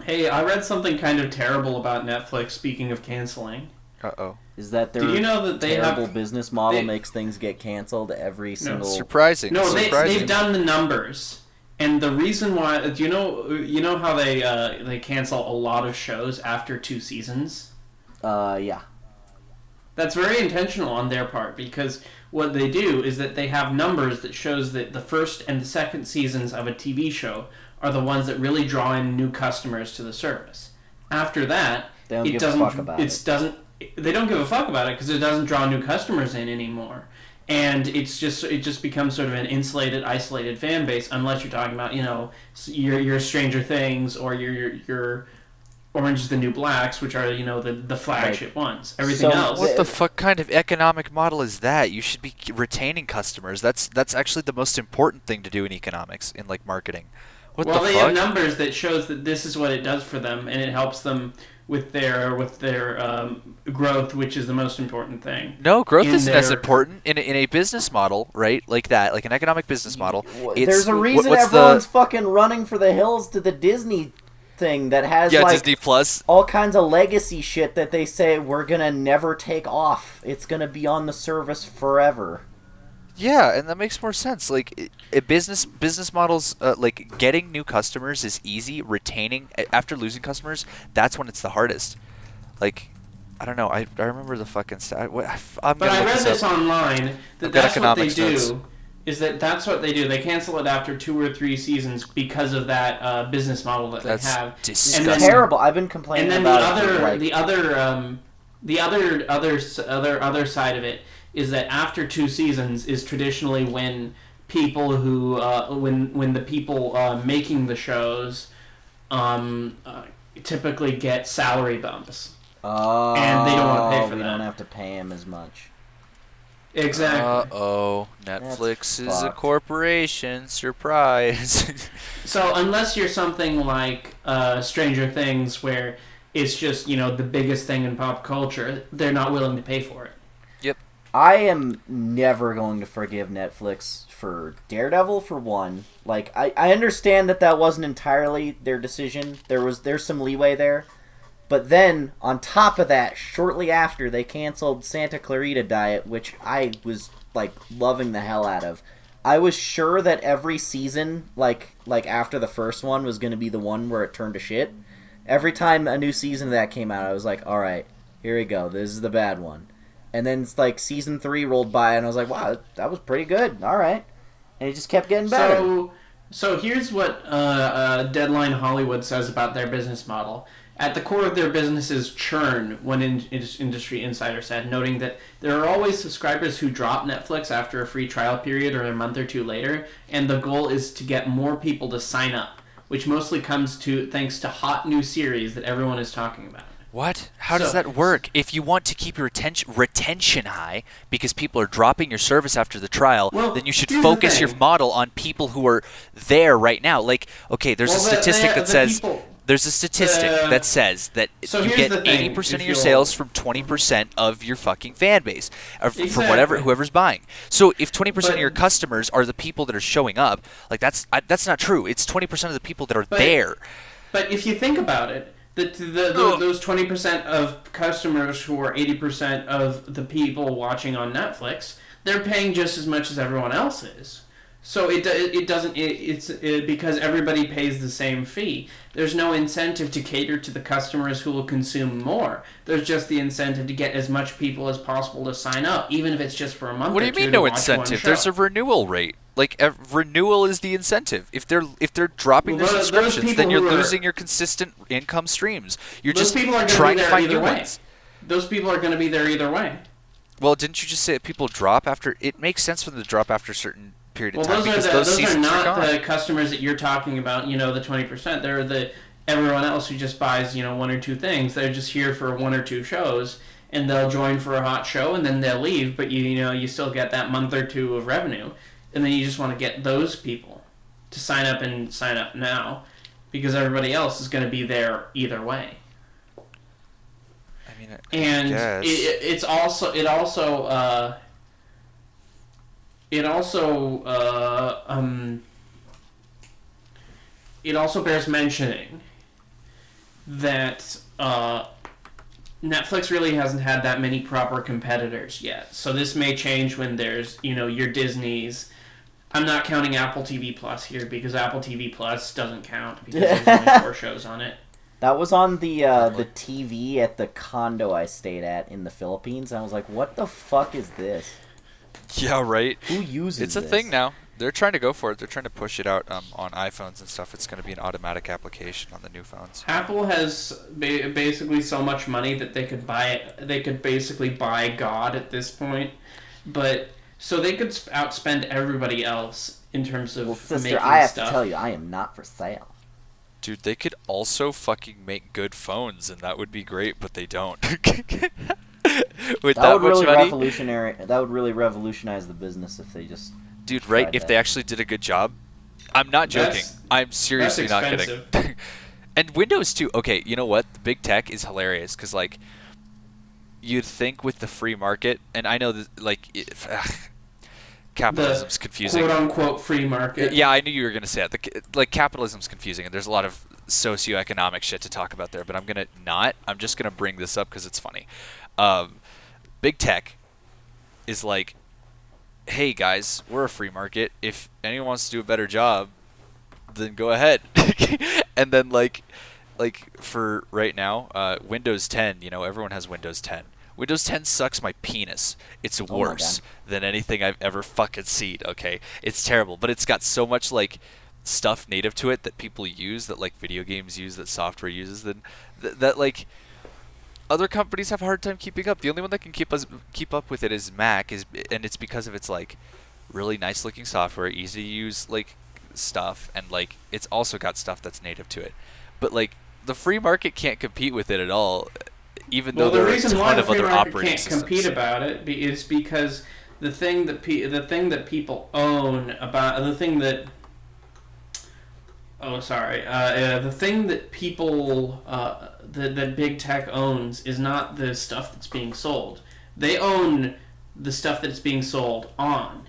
[SPEAKER 2] Hey, I read something kind of terrible about Netflix. Speaking of canceling,
[SPEAKER 1] Uh-oh.
[SPEAKER 3] Is that their
[SPEAKER 2] did you know that they
[SPEAKER 3] terrible
[SPEAKER 2] have
[SPEAKER 3] business model
[SPEAKER 2] they-
[SPEAKER 3] makes things get canceled every single...
[SPEAKER 1] Surprising.
[SPEAKER 2] no?
[SPEAKER 1] Surprising.
[SPEAKER 2] They've done the numbers, and the reason why do you know how they cancel a lot of shows after 2 seasons?
[SPEAKER 3] Yeah.
[SPEAKER 2] That's very intentional on their part because what they do is that they have numbers that shows that the first and the second seasons of a TV show are the ones that really draw in new customers to the service. After that,
[SPEAKER 3] They don't
[SPEAKER 2] it
[SPEAKER 3] give a
[SPEAKER 2] doesn't.
[SPEAKER 3] fuck about it.
[SPEAKER 2] They don't give a fuck about it because it doesn't draw new customers in anymore, and it just becomes sort of an insulated, isolated fan base. Unless you're talking about your Stranger Things or your Orange is the New Blacks, which are the flagship ones. Everything
[SPEAKER 3] So
[SPEAKER 2] else.
[SPEAKER 1] What the fuck kind of economic model is that? You should be retaining customers. That's actually the most important thing to do in economics, in like marketing. What
[SPEAKER 2] Well,
[SPEAKER 1] the
[SPEAKER 2] they
[SPEAKER 1] fuck?
[SPEAKER 2] have numbers that shows that this is what it does for them, and it helps them with their growth, which is the most important thing.
[SPEAKER 1] No, growth
[SPEAKER 2] in
[SPEAKER 1] isn't as
[SPEAKER 2] their-
[SPEAKER 1] important in a business model, right? Like that, like an economic business model. It's,
[SPEAKER 3] There's a reason
[SPEAKER 1] what's
[SPEAKER 3] everyone's fucking running for the hills to the Disney thing that has like
[SPEAKER 1] Disney Plus.
[SPEAKER 3] all kinds of legacy shit that they say we're gonna never take off. It's gonna be on the service forever.
[SPEAKER 1] Yeah, and that makes more sense. Like business models, like getting new customers is easy. Retaining after losing customers, that's when it's the hardest. Like, I don't know. I remember the fucking stat. I'm
[SPEAKER 2] But
[SPEAKER 1] gonna
[SPEAKER 2] I
[SPEAKER 1] look
[SPEAKER 2] read
[SPEAKER 1] this
[SPEAKER 2] this
[SPEAKER 1] up.
[SPEAKER 2] online that
[SPEAKER 1] I've got
[SPEAKER 2] that's what they
[SPEAKER 1] economics
[SPEAKER 2] do.
[SPEAKER 1] notes.
[SPEAKER 2] That's what they do. They cancel it after 2 or 3 seasons because of that business model that
[SPEAKER 1] That's
[SPEAKER 2] they have.
[SPEAKER 1] disgusting.
[SPEAKER 2] And then,
[SPEAKER 3] Terrible. I've been complaining
[SPEAKER 2] and then
[SPEAKER 3] about it for, like,
[SPEAKER 2] the other side of it is that after 2 seasons is traditionally when people who when the people making the shows typically get salary bumps.
[SPEAKER 3] Oh,
[SPEAKER 2] And they don't wanna pay for
[SPEAKER 3] we
[SPEAKER 2] that.
[SPEAKER 3] don't have to pay him as much.
[SPEAKER 2] Exactly.
[SPEAKER 1] Uh-oh. Netflix is a
[SPEAKER 3] fucked.
[SPEAKER 1] corporation. Surprise.
[SPEAKER 2] So unless you're something like Stranger Things, where it's just the biggest thing in pop culture, they're not willing to pay for it.
[SPEAKER 1] Yep.
[SPEAKER 3] I am never going to forgive Netflix for Daredevil, for one. Like, I understand that wasn't entirely their decision. There's some leeway there. But then, on top of that, shortly after, they canceled Santa Clarita Diet, which I was, like, loving the hell out of. I was sure that every season, like after the first one, was going to be the one where it turned to shit. Every time a new season of that came out, I was like, alright, here we go, this is the bad one. And then, like, season 3 rolled by, and I was like, wow, that was pretty good, alright. And it just kept getting better.
[SPEAKER 2] So here's what Deadline Hollywood says about their business model. At the core of their business is churn, one industry insider said, noting that there are always subscribers who drop Netflix after a free trial period or a month or two later, and the goal is to get more people to sign up, which mostly comes thanks to hot new series that everyone is talking about.
[SPEAKER 1] What? How does that work? If you want to keep your retention high because people are dropping your service after the trial, then you should focus your model on people who are there right now. Like, okay, there's a statistic that says... There's a statistic that says that you get 80% of your sales from 20% of your fucking fan base, or from whoever's buying. So if 20% of your customers are the people that are showing up, like that's not true. It's 20% of the people that are there.
[SPEAKER 2] But if you think about it, those 20% of customers who are 80% of the people watching on Netflix, they're paying just as much as everyone else is. So it's because everybody pays the same fee. There's no incentive to cater to the customers who will consume more. There's just the incentive to get as much people as possible to sign up, even if it's just for a month.
[SPEAKER 1] What do you mean no incentive? There's a renewal rate. Like renewal is the incentive. If they're dropping their subscriptions, then you're losing your consistent income streams. You're just trying to find new ones.
[SPEAKER 2] Those people are going to be there either way.
[SPEAKER 1] Well, didn't you just say that people drop after? It makes sense for them to drop after a certain period of time because
[SPEAKER 2] those are not the customers that you're talking about. You know, the 20%. They're everyone else who just buys one or two things. They're just here for one or two shows, and they'll join for a hot show and then they'll leave. But you still get that month or two of revenue, and then you just want to get those people to sign up now, because everybody else is going to be there either way.
[SPEAKER 1] I mean,
[SPEAKER 2] it also bears mentioning that Netflix really hasn't had that many proper competitors yet. So this may change when there's, your Disney's. I'm not counting Apple TV Plus here because Apple TV Plus doesn't count because there's only 4 shows on it.
[SPEAKER 3] That was on the TV at the condo I stayed at in the Philippines. I was like, what the fuck is this?
[SPEAKER 1] Yeah, right.
[SPEAKER 3] Who uses
[SPEAKER 1] this? It's a thing now. They're trying to go for it. They're trying to push it out on iPhones and stuff. It's going to be an automatic application on the new phones.
[SPEAKER 2] Apple has basically so much money that they could basically buy God at this point. But so they could outspend everybody else in terms of
[SPEAKER 3] sister,
[SPEAKER 2] making
[SPEAKER 3] I have
[SPEAKER 2] stuff.
[SPEAKER 3] to tell you, I am not for sale.
[SPEAKER 1] Dude, they could also fucking make good phones, and that would be great, but they don't. With that much money,
[SPEAKER 3] that would really revolutionize the business if they just.
[SPEAKER 1] Dude, right? If they actually did a good job, I'm not joking. I'm seriously not kidding. And Windows too. Okay, you know what? The big tech is hilarious because like, you'd think with the free market, and I know that capitalism's confusing.
[SPEAKER 2] Quote unquote free market.
[SPEAKER 1] Yeah, I knew you were gonna say that. Capitalism's confusing, and there's a lot of socioeconomic shit to talk about there. But I'm just gonna bring this up because it's funny. Big tech is like, hey guys, we're a free market. If anyone wants to do a better job, then go ahead. And then like for right now, Windows 10, everyone has Windows 10. Windows 10 sucks my penis. It's worse than anything I've ever fucking seen, okay? It's terrible, but it's got so much stuff native to it that people use, that video games use, that software uses, that other companies have a hard time keeping up. The only one that can keep up with it is Mac, and it's because of its really nice looking software, easy to use stuff, and it's also got stuff that's native to it. But the free market can't compete with it at all, even though there are a ton of other operating systems.
[SPEAKER 2] The reason why the free market can't compete about it is because the thing that people own about the thing that the thing that people that big tech owns is not the stuff that's being sold. They own the stuff that's being sold on.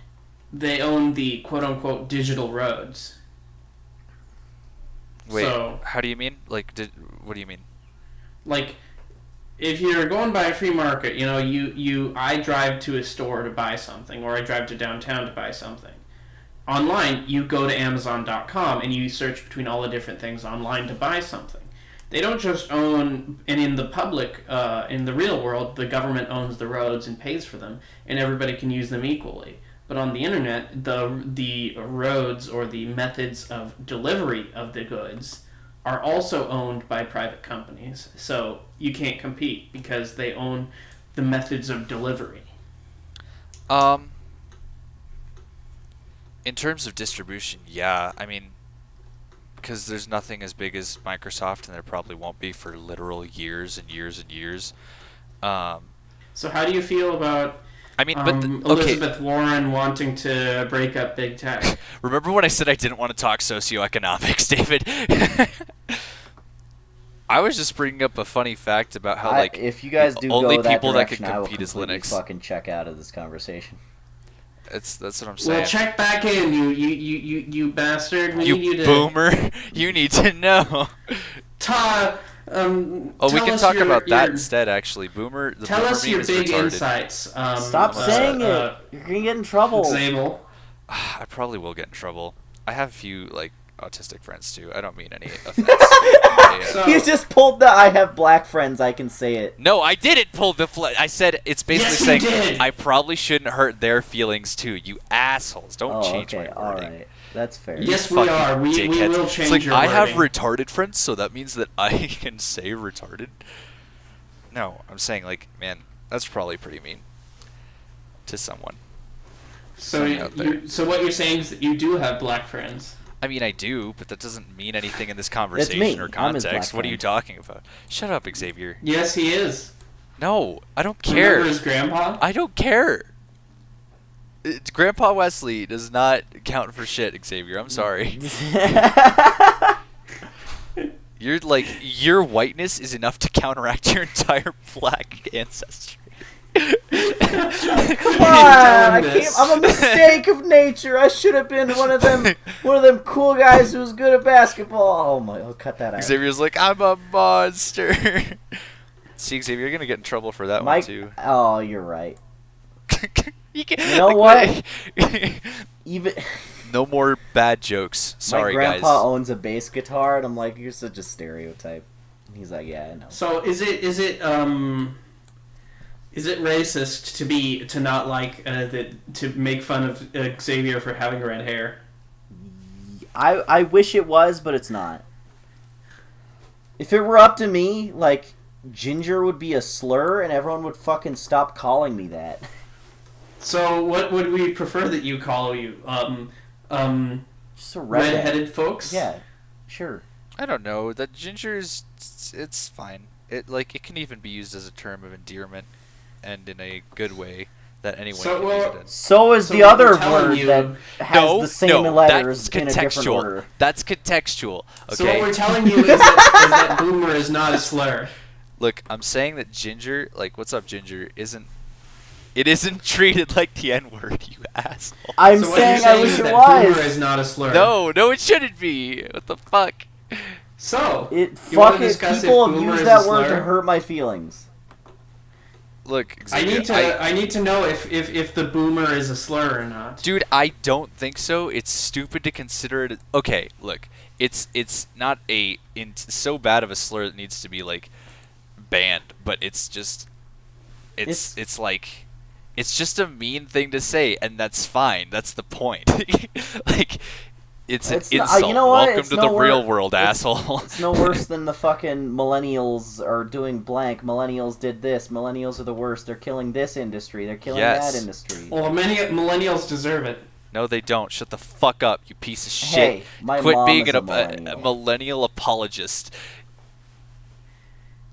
[SPEAKER 2] They own the quote-unquote digital roads.
[SPEAKER 1] Wait,
[SPEAKER 2] So,
[SPEAKER 1] how do you mean? Like, what do you mean?
[SPEAKER 2] like, if you're going by a free market, you know, I drive to a store to buy something, or I drive to downtown to buy something. Online, you go to Amazon.com and you search between all the different things online to buy something. They don't just own, and in the public, in the real world, the government owns the roads and pays for them, and everybody can use them equally. But on the internet, the roads or the methods of delivery of the goods are also owned by private companies. So you can't compete because they own the methods of delivery.
[SPEAKER 1] In terms of distribution, yeah. I mean, because there's nothing as big as Microsoft, and there probably won't be for literal years and years and years.
[SPEAKER 2] So how do you feel about
[SPEAKER 1] I mean,
[SPEAKER 2] Elizabeth Warren wanting to break up big tech?
[SPEAKER 1] Remember when I said I didn't want to talk socioeconomics, David? I was just bringing up a funny fact about how, like,
[SPEAKER 3] if you guys do
[SPEAKER 1] only
[SPEAKER 3] go that
[SPEAKER 1] people that
[SPEAKER 3] direction,
[SPEAKER 1] can
[SPEAKER 3] I will
[SPEAKER 1] compete is
[SPEAKER 3] completely
[SPEAKER 1] Linux.
[SPEAKER 3] fucking check out of this conversation.
[SPEAKER 1] That's what I'm saying.
[SPEAKER 2] Well, check back in, you bastard. We
[SPEAKER 1] You
[SPEAKER 2] need you to
[SPEAKER 1] boomer, you need to know.
[SPEAKER 2] ta.
[SPEAKER 1] Oh, we can talk about that instead. Actually, boomer. The
[SPEAKER 2] Tell
[SPEAKER 1] boomer
[SPEAKER 2] us
[SPEAKER 1] meme
[SPEAKER 2] your
[SPEAKER 1] is
[SPEAKER 2] big
[SPEAKER 1] retarded.
[SPEAKER 2] insights.
[SPEAKER 3] Stop saying it. You're gonna get in trouble.
[SPEAKER 2] Xavil.
[SPEAKER 1] I probably will get in trouble. I have a few like autistic friends too. I don't mean any offense. Yeah.
[SPEAKER 3] You just pulled the "I have black friends, I can say it."
[SPEAKER 1] No, I didn't pull the. I said it's basically
[SPEAKER 2] Yes, you
[SPEAKER 1] saying
[SPEAKER 2] did.
[SPEAKER 1] I probably shouldn't hurt their feelings too. You assholes! Don't change
[SPEAKER 3] okay,
[SPEAKER 1] my wording.
[SPEAKER 3] alright. That's fair.
[SPEAKER 2] Yes, we
[SPEAKER 1] Fucking
[SPEAKER 2] are. We
[SPEAKER 1] dickheads.
[SPEAKER 2] will
[SPEAKER 1] It's
[SPEAKER 2] change
[SPEAKER 1] like,
[SPEAKER 2] your
[SPEAKER 1] I have
[SPEAKER 2] wording.
[SPEAKER 1] retarded friends, so that means that I can say retarded. No, I'm saying like, man, that's probably pretty mean to someone.
[SPEAKER 2] So
[SPEAKER 1] out there.
[SPEAKER 2] so what you're saying is that you do have black friends.
[SPEAKER 1] I mean, I do, but that doesn't mean anything in this
[SPEAKER 3] me.
[SPEAKER 1] conversation or
[SPEAKER 3] I'm his black
[SPEAKER 1] context. What are you
[SPEAKER 3] friend.
[SPEAKER 1] talking about? Shut up, Xavier.
[SPEAKER 2] Yes, he is.
[SPEAKER 1] No, I don't care.
[SPEAKER 2] Remember his grandpa?
[SPEAKER 1] I don't care. Grandpa Wesley does not count for shit, Xavier. I'm sorry. Your whiteness is enough to counteract your entire black ancestry.
[SPEAKER 3] Come on,
[SPEAKER 2] telling this.
[SPEAKER 3] I'm a mistake of nature. I should have been one of them cool guys who was good at basketball. Oh my! I'll cut that out.
[SPEAKER 1] Xavier's like, I'm a monster. See, Xavier, you're gonna get in trouble for that
[SPEAKER 3] Mike,
[SPEAKER 1] one too.
[SPEAKER 3] oh, you're right.
[SPEAKER 1] You
[SPEAKER 3] know what? Even
[SPEAKER 1] no more bad jokes. Sorry,
[SPEAKER 3] my grandpa
[SPEAKER 1] guys.
[SPEAKER 3] owns a bass guitar, and I'm like, you're such a stereotype. And he's like, yeah, I know.
[SPEAKER 2] So is it racist to not like to make fun of Xavier for having red hair?
[SPEAKER 3] I wish it was, but it's not. If it were up to me, like, ginger would be a slur, and everyone would fucking stop calling me that.
[SPEAKER 2] So what would we prefer that you call you?
[SPEAKER 3] Just a redhead.
[SPEAKER 2] Red-headed folks?
[SPEAKER 3] Yeah, sure.
[SPEAKER 1] I don't know. That ginger is, it's fine. It can even be used as a term of endearment, and in a good way that anyone can use it in.
[SPEAKER 3] So is
[SPEAKER 2] So
[SPEAKER 3] the
[SPEAKER 2] what
[SPEAKER 3] other
[SPEAKER 2] we're telling
[SPEAKER 3] word
[SPEAKER 2] you-
[SPEAKER 3] that has the same letters
[SPEAKER 1] that's
[SPEAKER 3] in a different
[SPEAKER 1] contextual.
[SPEAKER 3] order.
[SPEAKER 1] That's contextual. Okay.
[SPEAKER 2] So what we're telling you is that boomer is not a slur.
[SPEAKER 1] Look, I'm saying that ginger, like, what's up, ginger, isn't treated like the N-word, you asshole.
[SPEAKER 3] I'm
[SPEAKER 2] So what you're
[SPEAKER 3] saying I
[SPEAKER 2] saying
[SPEAKER 3] wish
[SPEAKER 2] is
[SPEAKER 3] it
[SPEAKER 2] that
[SPEAKER 3] was.
[SPEAKER 2] boomer is not a slur.
[SPEAKER 1] No, it shouldn't be. What the fuck?
[SPEAKER 2] So
[SPEAKER 3] It
[SPEAKER 2] you wanna
[SPEAKER 3] fucking
[SPEAKER 2] discuss
[SPEAKER 3] people
[SPEAKER 2] if
[SPEAKER 3] have
[SPEAKER 2] boomer
[SPEAKER 3] used
[SPEAKER 2] is
[SPEAKER 3] that
[SPEAKER 2] a
[SPEAKER 3] word to
[SPEAKER 2] slur?
[SPEAKER 3] hurt my feelings.
[SPEAKER 1] Look,
[SPEAKER 2] I
[SPEAKER 1] Xavier,
[SPEAKER 2] need to know if the boomer is a slur or not.
[SPEAKER 1] dude, I don't think so. It's stupid to consider it. Okay, look, it's not so bad of a slur that needs to be like banned, but it's just it's like it's just a mean thing to say, and that's fine. That's the point. Like, it's an
[SPEAKER 3] It's not-
[SPEAKER 1] insult.
[SPEAKER 3] you know what?
[SPEAKER 1] Welcome
[SPEAKER 3] It's
[SPEAKER 1] to
[SPEAKER 3] no
[SPEAKER 1] the
[SPEAKER 3] wor-
[SPEAKER 1] real world,
[SPEAKER 3] it's-
[SPEAKER 1] asshole.
[SPEAKER 3] It's no worse than the fucking millennials are doing blank. Millennials did this. Millennials are the worst. They're killing this industry. They're killing
[SPEAKER 1] Yes.
[SPEAKER 3] that industry.
[SPEAKER 2] Well, many millennials deserve it.
[SPEAKER 1] No, they don't. Shut the fuck up, you piece of shit.
[SPEAKER 3] Hey, my
[SPEAKER 1] Quit
[SPEAKER 3] mom
[SPEAKER 1] being
[SPEAKER 3] is
[SPEAKER 1] a
[SPEAKER 3] millennial.
[SPEAKER 1] millennial apologist.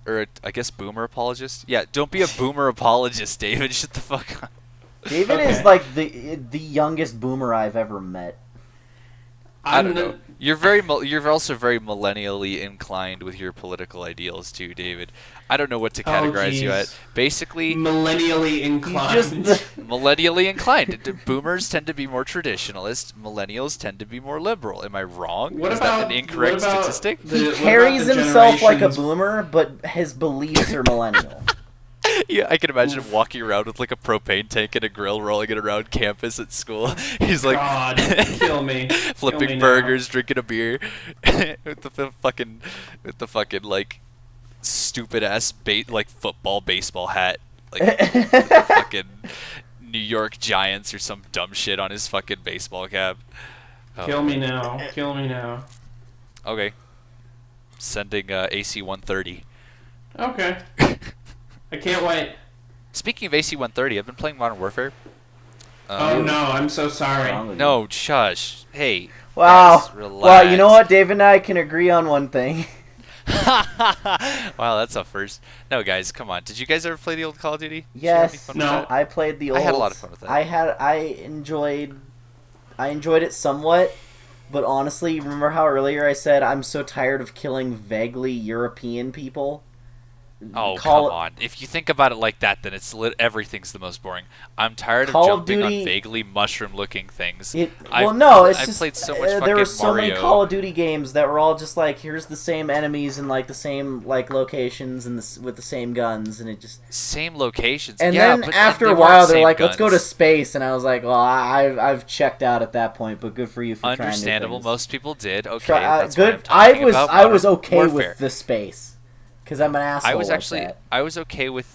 [SPEAKER 1] Or I guess boomer apologist? Yeah, don't be a boomer apologist, David. Shut the fuck up.
[SPEAKER 3] David
[SPEAKER 2] Okay.
[SPEAKER 3] is like the youngest boomer I've ever met.
[SPEAKER 1] I don't know. You're also very millennially inclined with your political ideals too, David. I don't know what to categorize you at. Basically,
[SPEAKER 2] millennially inclined.
[SPEAKER 1] millennially inclined. Boomers tend to be more traditionalist. Millennials tend to be more liberal. Am I wrong? Is that an incorrect statistic?
[SPEAKER 3] He carries himself like a boomer, but his beliefs are millennial.
[SPEAKER 1] Yeah, I can imagine him walking around with like a propane tank and a grill, rolling it around campus at school. He's like,
[SPEAKER 2] God, kill me,
[SPEAKER 1] flipping
[SPEAKER 2] kill me
[SPEAKER 1] burgers, drinking a beer, with the fucking like stupid ass like football baseball hat, like the fucking New York Giants or some dumb shit on his fucking baseball cap.
[SPEAKER 2] Kill me now, kill me now.
[SPEAKER 1] Okay, sending AC 130.
[SPEAKER 2] Okay. I can't wait.
[SPEAKER 1] Speaking of AC 130, I've been playing Modern Warfare.
[SPEAKER 2] Oh no, I'm so sorry.
[SPEAKER 1] No, shush. Hey.
[SPEAKER 3] Wow.
[SPEAKER 1] Guys, relax.
[SPEAKER 3] Well, you know what? Dave and I can agree on one thing.
[SPEAKER 1] Wow, that's a first. No, guys, come on. Did you guys ever play the old Call of Duty?
[SPEAKER 3] Yes.
[SPEAKER 2] No.
[SPEAKER 3] I played the old.
[SPEAKER 1] I had a lot of fun with that.
[SPEAKER 3] I enjoyed it somewhat, but honestly, remember how earlier I said I'm so tired of killing vaguely European people?
[SPEAKER 1] Oh, come on. If you think about it like that, then everything's the most boring. I'm tired of
[SPEAKER 3] Call of
[SPEAKER 1] jumping
[SPEAKER 3] Duty,
[SPEAKER 1] on vaguely mushroom-looking things.
[SPEAKER 3] I've
[SPEAKER 1] just played so much fucking
[SPEAKER 3] there were so
[SPEAKER 1] Mario.
[SPEAKER 3] many Call of Duty games that were all just like, here's the same enemies and like the same like locations and with the same guns, and it just
[SPEAKER 1] same locations.
[SPEAKER 3] And
[SPEAKER 1] yeah,
[SPEAKER 3] then
[SPEAKER 1] but
[SPEAKER 3] after
[SPEAKER 1] they
[SPEAKER 3] a while,
[SPEAKER 1] weren't
[SPEAKER 3] they're
[SPEAKER 1] same
[SPEAKER 3] like,
[SPEAKER 1] guns.
[SPEAKER 3] let's go to space, and I was like, well, I've checked out at that point, but good for you for trying new
[SPEAKER 1] Understandable.
[SPEAKER 3] things.
[SPEAKER 1] Most people did. Okay, that's
[SPEAKER 3] good.
[SPEAKER 1] what I'm talking about.
[SPEAKER 3] I was okay
[SPEAKER 1] Warfare.
[SPEAKER 3] with the space. Because I'm an asshole.
[SPEAKER 1] I was okay with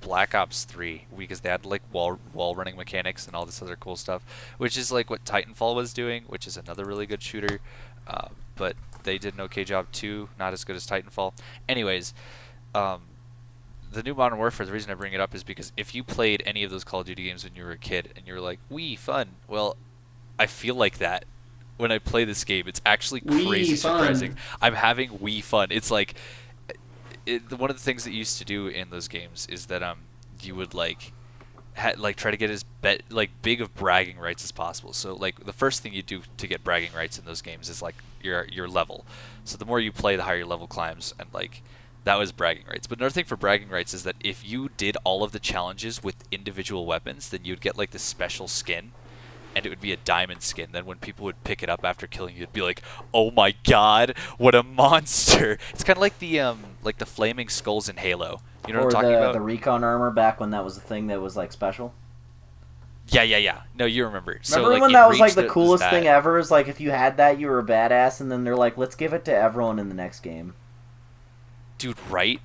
[SPEAKER 1] Black Ops 3 because they had like wall running mechanics and all this other cool stuff, which is like what Titanfall was doing, which is another really good shooter. But they did an okay job too, not as good as Titanfall. Anyways, the new Modern Warfare, the reason I bring it up is because if you played any of those Call of Duty games when you were a kid and you were like, "Wee, fun," well, I feel like that when I play this game. It's actually crazy surprising. I'm having wee fun. It's like one of the things that you used to do in those games is that you would like try to get as big of bragging rights as possible. So like the first thing you do to get bragging rights in those games is like your level. So the more you play, the higher your level climbs, and like that was bragging rights. But another thing for bragging rights is that if you did all of the challenges with individual weapons, then you'd get like this special skin. And it would be a diamond skin. Then when people would pick it up after killing you, it'd be like, "Oh my God, what a monster!" It's kind of like the flaming skulls in Halo. You know what I'm talking about?
[SPEAKER 3] Or the recon armor back when that was a thing that was like special.
[SPEAKER 1] Yeah. No, you remember.
[SPEAKER 3] Remember when that was like the coolest thing ever? Is like if you had that, you were a badass, and then they're like, "Let's give it to everyone in the next game."
[SPEAKER 1] Dude, right?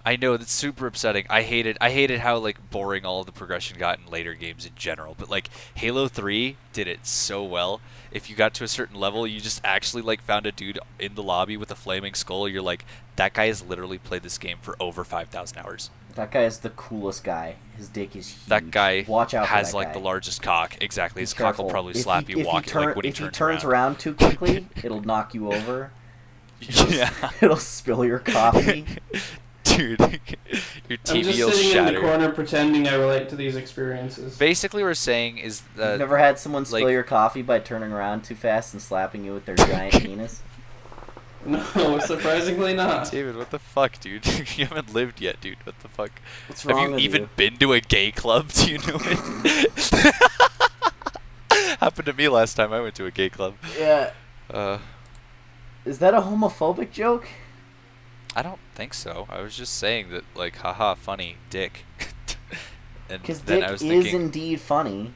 [SPEAKER 1] I know, that's super upsetting. I hated how like boring all of the progression got in later games in general. But like Halo 3 did it so well. If you got to a certain level, you just actually like found a dude in the lobby with a flaming skull. You're like, that guy has literally played this game for over 5,000 hours.
[SPEAKER 3] That guy is the coolest guy. His dick is huge.
[SPEAKER 1] That guy
[SPEAKER 3] Watch out for
[SPEAKER 1] has
[SPEAKER 3] that
[SPEAKER 1] like
[SPEAKER 3] guy.
[SPEAKER 1] the largest cock. Exactly. His cock will probably
[SPEAKER 3] If
[SPEAKER 1] slap you walking like when he
[SPEAKER 3] if he
[SPEAKER 1] turns
[SPEAKER 3] turns around too quickly, it'll knock you over.
[SPEAKER 1] Yeah.
[SPEAKER 3] It'll spill your coffee.
[SPEAKER 1] Dude, your TV
[SPEAKER 2] I'm just
[SPEAKER 1] will
[SPEAKER 2] sitting
[SPEAKER 1] shatter.
[SPEAKER 2] in the corner pretending I relate to these experiences.
[SPEAKER 1] Basically, what we're saying is that
[SPEAKER 3] You've never had someone spill
[SPEAKER 1] like-
[SPEAKER 3] your coffee by turning around too fast and slapping you with their giant penis?
[SPEAKER 2] No, surprisingly not.
[SPEAKER 1] David, what the fuck, dude? You haven't lived yet, dude. What the fuck?
[SPEAKER 3] What's
[SPEAKER 1] Have
[SPEAKER 3] wrong
[SPEAKER 1] you
[SPEAKER 3] with
[SPEAKER 1] even
[SPEAKER 3] you?
[SPEAKER 1] been to a gay club? Do you know it? Happened to me last time I went to a gay club.
[SPEAKER 3] Yeah. Is that a homophobic joke?
[SPEAKER 1] I don't think so. I was just saying that, like, haha, funny, dick. And
[SPEAKER 3] Because
[SPEAKER 1] then
[SPEAKER 3] dick
[SPEAKER 1] I was
[SPEAKER 3] is
[SPEAKER 1] thinking,
[SPEAKER 3] indeed funny.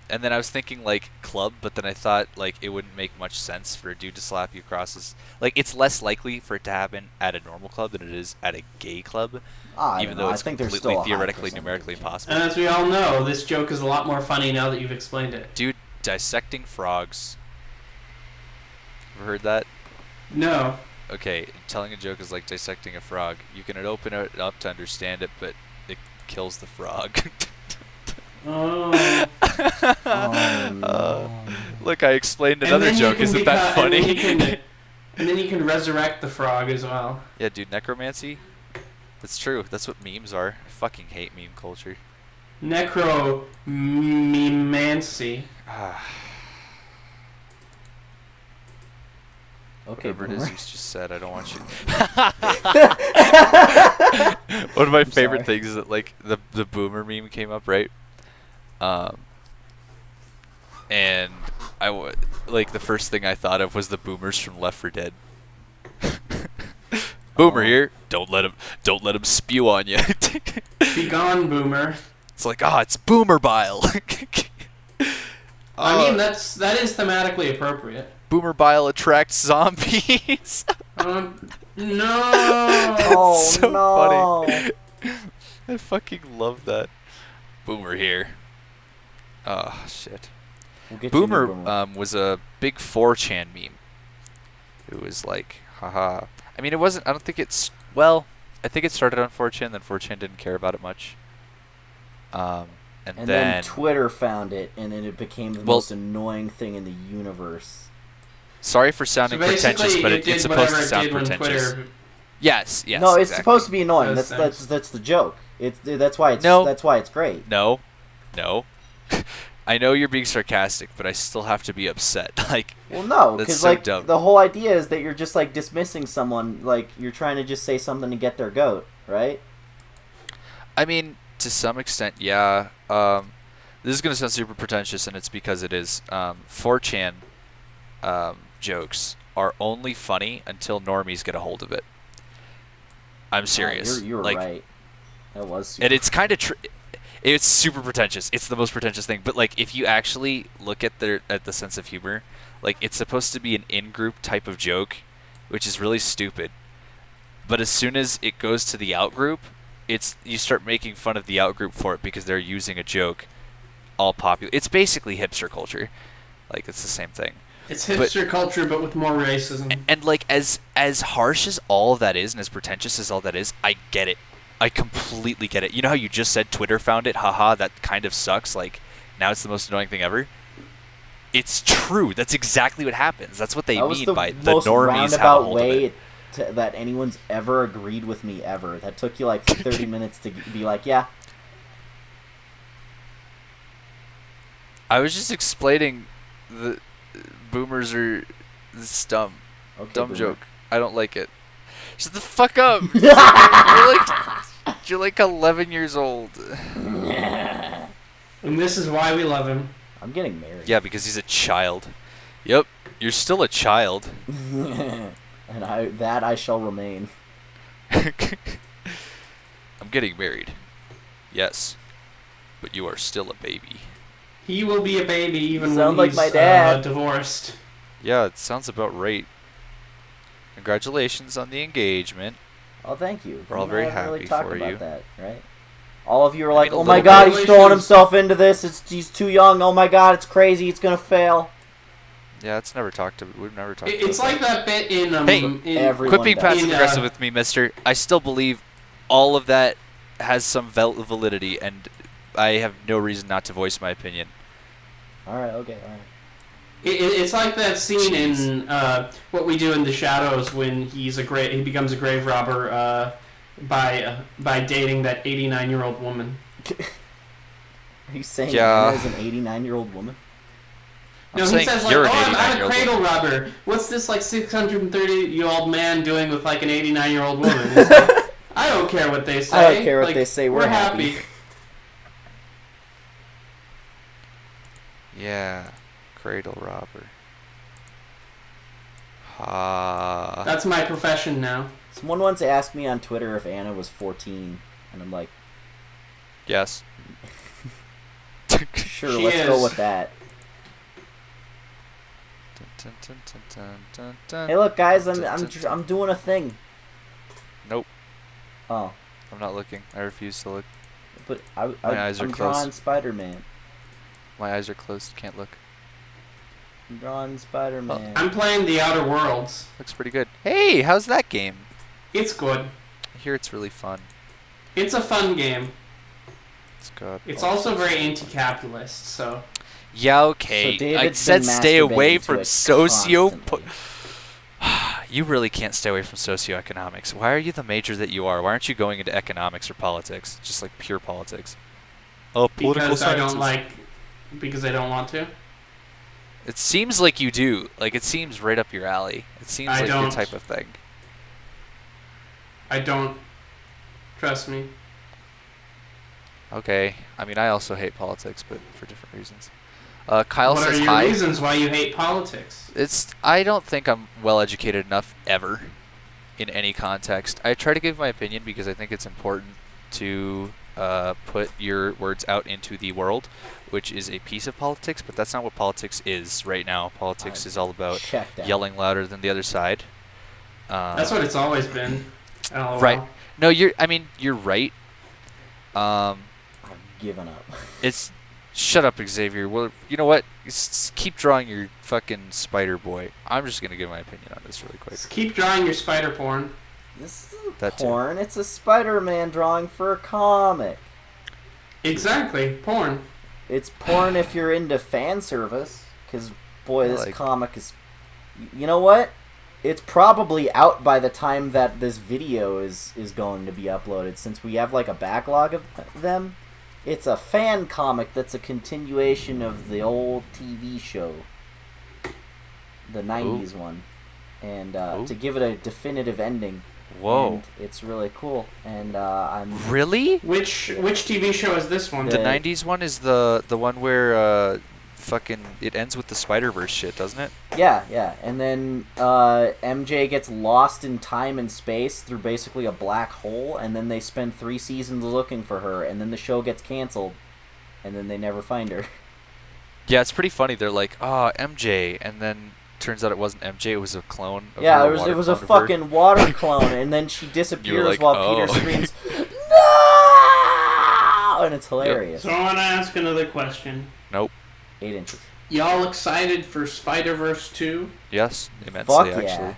[SPEAKER 1] and then I was thinking like club, but then I thought like it wouldn't make much sense for a dude to slap you across his. Like, it's less likely for it to happen at a normal club than it is at a gay club,
[SPEAKER 3] I
[SPEAKER 1] even
[SPEAKER 3] don't know.
[SPEAKER 1] though
[SPEAKER 3] I
[SPEAKER 1] it's
[SPEAKER 3] think there's
[SPEAKER 1] completely
[SPEAKER 3] still a high
[SPEAKER 1] theoretically,
[SPEAKER 3] percentage
[SPEAKER 1] numerically
[SPEAKER 3] chance.
[SPEAKER 1] possible.
[SPEAKER 2] And as we all know, this joke is a lot more funny now that you've explained it.
[SPEAKER 1] Dude, dissecting frogs. Ever heard that?
[SPEAKER 2] No.
[SPEAKER 1] Okay, telling a joke is like dissecting a frog. You can open it up to understand it, but it kills the frog.
[SPEAKER 2] Oh.
[SPEAKER 3] Oh, no.
[SPEAKER 1] Look, I explained another joke. Isn't that funny?
[SPEAKER 2] And then you can resurrect the frog as well.
[SPEAKER 1] Yeah, dude, necromancy? That's true. That's what memes are. I fucking hate meme culture.
[SPEAKER 2] Necromancy.
[SPEAKER 3] Okay,
[SPEAKER 1] Whatever it is
[SPEAKER 3] boomer.
[SPEAKER 1] you just said, I don't want you. One of my favorite
[SPEAKER 3] sorry.
[SPEAKER 1] things is that like the boomer meme came up, right? And like the first thing I thought of was the boomers from Left 4 Dead. Boomer
[SPEAKER 3] Oh.
[SPEAKER 1] here. Don't let him spew on you.
[SPEAKER 2] Be gone, boomer.
[SPEAKER 1] It's like, it's boomer bile.
[SPEAKER 2] I mean, that is thematically appropriate.
[SPEAKER 1] Boomer bile attracts zombies.
[SPEAKER 2] No.
[SPEAKER 3] Oh
[SPEAKER 1] so
[SPEAKER 3] no!
[SPEAKER 1] funny. I fucking love that. Boomer here. Oh shit.
[SPEAKER 3] We'll get you a new
[SPEAKER 1] Boomer was a big 4chan meme. It was like, haha. I mean, it wasn't. I don't think it's. Well, I think it started on 4chan. Then 4chan didn't care about it much. And
[SPEAKER 3] then Twitter found it, and then it became the most annoying thing in the universe.
[SPEAKER 1] Sorry for sounding
[SPEAKER 2] So basically,
[SPEAKER 1] pretentious, but
[SPEAKER 2] it did
[SPEAKER 1] it's supposed to
[SPEAKER 2] whatever it
[SPEAKER 1] sound
[SPEAKER 2] did when
[SPEAKER 1] pretentious.
[SPEAKER 2] Twitter-
[SPEAKER 1] Yes.
[SPEAKER 3] No, it's
[SPEAKER 1] exactly.
[SPEAKER 3] supposed to be annoying.
[SPEAKER 2] Those
[SPEAKER 3] That's
[SPEAKER 2] things.
[SPEAKER 3] the joke. That's why it's
[SPEAKER 1] No.
[SPEAKER 3] that's why it's great.
[SPEAKER 1] No. I know you're being sarcastic, but I still have to be upset. Like,
[SPEAKER 3] Well, no,
[SPEAKER 1] that's
[SPEAKER 3] because
[SPEAKER 1] so
[SPEAKER 3] like
[SPEAKER 1] dumb.
[SPEAKER 3] the whole idea is that you're just like dismissing someone, like you're trying to just say something to get their goat, right?
[SPEAKER 1] I mean, to some extent, yeah. This is gonna sound super pretentious, and it's because it is. 4chan jokes are only funny until normies get a hold of it. I'm serious.
[SPEAKER 3] You're
[SPEAKER 1] like,
[SPEAKER 3] right. That was super.
[SPEAKER 1] And it's kind of it's super pretentious. It's the most pretentious thing. But like, if you actually look at the sense of humor, like it's supposed to be an in-group type of joke, which is really stupid. But as soon as it goes to the out-group, you start making fun of the out-group for it because they're using a joke. All popular. It's basically hipster culture. Like, it's the same thing.
[SPEAKER 2] It's hipster culture, but with more racism.
[SPEAKER 1] And like, as harsh as all of that is, and as pretentious as all that is, I get it. I completely get it. You know how you just said Twitter found it? Haha, that kind of sucks. Like, now it's the most annoying thing ever. It's true. That's exactly what happens. That's what they
[SPEAKER 3] that was
[SPEAKER 1] mean
[SPEAKER 3] the
[SPEAKER 1] by the
[SPEAKER 3] most
[SPEAKER 1] normies have a
[SPEAKER 3] roundabout
[SPEAKER 1] hold of
[SPEAKER 3] way
[SPEAKER 1] it.
[SPEAKER 3] that anyone's ever agreed with me ever. That took you like 30 minutes to be like, yeah.
[SPEAKER 1] I was just explaining the boomers are this dumb.
[SPEAKER 3] Okay,
[SPEAKER 1] Dumb
[SPEAKER 3] boomer.
[SPEAKER 1] joke. I don't like it. Shut the fuck up. You're like 11 years old.
[SPEAKER 2] And this is why we love him.
[SPEAKER 3] I'm getting married.
[SPEAKER 1] Yeah, because he's a child. Yep, you're still a child.
[SPEAKER 3] And I shall remain.
[SPEAKER 1] I'm getting married. Yes. But you are still a baby.
[SPEAKER 2] He will be a baby even
[SPEAKER 3] Sound
[SPEAKER 2] when
[SPEAKER 3] like
[SPEAKER 2] he's
[SPEAKER 3] my dad.
[SPEAKER 2] Divorced.
[SPEAKER 1] Yeah, it sounds about right. Congratulations on the engagement.
[SPEAKER 3] Oh, thank you.
[SPEAKER 1] We're all
[SPEAKER 3] We
[SPEAKER 1] very
[SPEAKER 3] haven't really
[SPEAKER 1] happy
[SPEAKER 3] talked
[SPEAKER 1] for
[SPEAKER 3] about
[SPEAKER 1] you.
[SPEAKER 3] that, right? All of you are
[SPEAKER 1] I
[SPEAKER 3] like,
[SPEAKER 1] mean, a
[SPEAKER 3] "Oh my
[SPEAKER 1] little
[SPEAKER 3] God,
[SPEAKER 2] bit.
[SPEAKER 3] he's throwing himself into this. He's too young. Oh my God, it's crazy. It's gonna fail."
[SPEAKER 1] Yeah, it's never talked about. We've never talked
[SPEAKER 2] It's
[SPEAKER 1] about
[SPEAKER 2] like that bit in
[SPEAKER 1] Hey,
[SPEAKER 2] in
[SPEAKER 3] everyone
[SPEAKER 1] Quit being
[SPEAKER 3] does.
[SPEAKER 1] passive
[SPEAKER 2] In,
[SPEAKER 1] aggressive with me, mister. I still believe all of that has some validity, and I have no reason not to voice my opinion.
[SPEAKER 3] All right, okay, all right.
[SPEAKER 2] It's like that scene
[SPEAKER 1] Jeez.
[SPEAKER 2] in What We Do in the Shadows when he becomes a grave robber by dating that 89-year-old woman.
[SPEAKER 3] Are you saying
[SPEAKER 1] Yeah.
[SPEAKER 3] Anna is an 89-year-old woman?
[SPEAKER 1] I'm
[SPEAKER 2] No, he
[SPEAKER 1] saying
[SPEAKER 2] says like,
[SPEAKER 1] you're
[SPEAKER 2] "Oh,
[SPEAKER 1] an
[SPEAKER 2] I'm a
[SPEAKER 1] 89-year-old
[SPEAKER 2] cradle robber. What's this like 630-year-old man doing with like an 89-year-old woman?" It's like, I don't care what they say.
[SPEAKER 3] I don't care what
[SPEAKER 2] Like,
[SPEAKER 3] they say. We're happy.
[SPEAKER 1] Yeah, cradle robber. Ha.
[SPEAKER 2] That's my profession now.
[SPEAKER 3] Someone once asked me on Twitter if Anna was 14, and I'm like,
[SPEAKER 1] Yes.
[SPEAKER 3] sure,
[SPEAKER 2] She
[SPEAKER 3] let's go
[SPEAKER 2] is.
[SPEAKER 3] with that.
[SPEAKER 1] Dun, dun, dun, dun, dun, dun.
[SPEAKER 3] Hey, look, guys,
[SPEAKER 1] Dun, dun, dun.
[SPEAKER 3] I'm doing a thing.
[SPEAKER 1] Nope,
[SPEAKER 3] Oh,
[SPEAKER 1] I'm not looking. I refuse to look.
[SPEAKER 3] but
[SPEAKER 1] My eyes are
[SPEAKER 3] I'm
[SPEAKER 1] closed.
[SPEAKER 3] drawing Spider-Man.
[SPEAKER 1] My eyes are closed. Can't look.
[SPEAKER 3] I'm drawing Spider-Man.
[SPEAKER 2] I'm playing The Outer Worlds.
[SPEAKER 1] Looks pretty good. Hey, how's that game?
[SPEAKER 2] It's good.
[SPEAKER 1] I hear it's really fun.
[SPEAKER 2] It's a fun game.
[SPEAKER 1] It's good.
[SPEAKER 2] It's also very anti-capitalist, so...
[SPEAKER 1] Yeah, okay.
[SPEAKER 3] So David's
[SPEAKER 1] I
[SPEAKER 3] been
[SPEAKER 1] said stay away
[SPEAKER 3] masturbating to
[SPEAKER 1] from
[SPEAKER 3] it
[SPEAKER 1] socio.
[SPEAKER 3] constantly.
[SPEAKER 1] You really can't stay away from socioeconomics. Why are you the major that you are? Why aren't you going into economics or politics? Just like pure politics. Oh, political
[SPEAKER 2] Because I
[SPEAKER 1] sciences.
[SPEAKER 2] don't like... Because I don't want to.
[SPEAKER 1] It seems like you do. Like, it seems right up your alley. It seems
[SPEAKER 2] I
[SPEAKER 1] like your
[SPEAKER 2] don't.
[SPEAKER 1] type of thing.
[SPEAKER 2] I don't. Trust me.
[SPEAKER 1] Okay. I mean, I also hate politics, but for different reasons. Kyle
[SPEAKER 2] What are
[SPEAKER 1] says
[SPEAKER 2] your
[SPEAKER 1] hi.
[SPEAKER 2] reasons why you hate politics?
[SPEAKER 1] I don't think I'm well educated enough ever in any context. I try to give my opinion because I think it's important to put your words out into the world, which is a piece of politics, but that's not what politics is right now. Politics is all about
[SPEAKER 3] Checked out.
[SPEAKER 1] yelling louder than the other side.
[SPEAKER 2] That's what it's always been. LOL.
[SPEAKER 1] Right. No, you're right.
[SPEAKER 3] I've given up.
[SPEAKER 1] It's shut up, Xavier. Well, you know what? Keep drawing your fucking spider boy. I'm just gonna give my opinion on this really quick.
[SPEAKER 2] Just keep drawing your spider porn.
[SPEAKER 3] This isn't
[SPEAKER 1] That too.
[SPEAKER 3] porn. It's a Spider-Man drawing for a comic.
[SPEAKER 2] Exactly, porn.
[SPEAKER 3] It's porn if you're into fan service. Because, boy, this
[SPEAKER 1] Like-
[SPEAKER 3] comic is... You know what? It's probably out by the time that this video is going to be uploaded, since we have, like, a backlog of them. It's a fan comic that's a continuation of the old TV show. The 90s one. And to give it a definitive ending.
[SPEAKER 1] Whoa.
[SPEAKER 3] And it's really cool. And I'm...
[SPEAKER 1] Really?
[SPEAKER 2] Which TV show is this one?
[SPEAKER 1] The 90s one is the one where fucking it ends with the Spider-Verse shit, doesn't it?
[SPEAKER 3] Yeah. And then MJ gets lost in time and space through basically a black hole, and then they spend 3 seasons looking for her, and then the show gets canceled, and then they never find her.
[SPEAKER 1] Yeah, it's pretty funny. They're like, "Oh, MJ," and then turns out it wasn't MJ. It was a clone. Of
[SPEAKER 3] Yeah,
[SPEAKER 1] her,
[SPEAKER 3] it was a
[SPEAKER 1] clone of her.
[SPEAKER 3] fucking water clone, and then she disappears
[SPEAKER 1] like,
[SPEAKER 3] while
[SPEAKER 1] "Oh."
[SPEAKER 3] Peter screams, "No!" And it's hilarious.
[SPEAKER 2] So I want to ask another question.
[SPEAKER 1] Nope.
[SPEAKER 3] 8 inches.
[SPEAKER 2] Y'all excited for Spider-Verse 2?
[SPEAKER 1] Yes, immensely
[SPEAKER 3] Fuck yeah.
[SPEAKER 1] actually.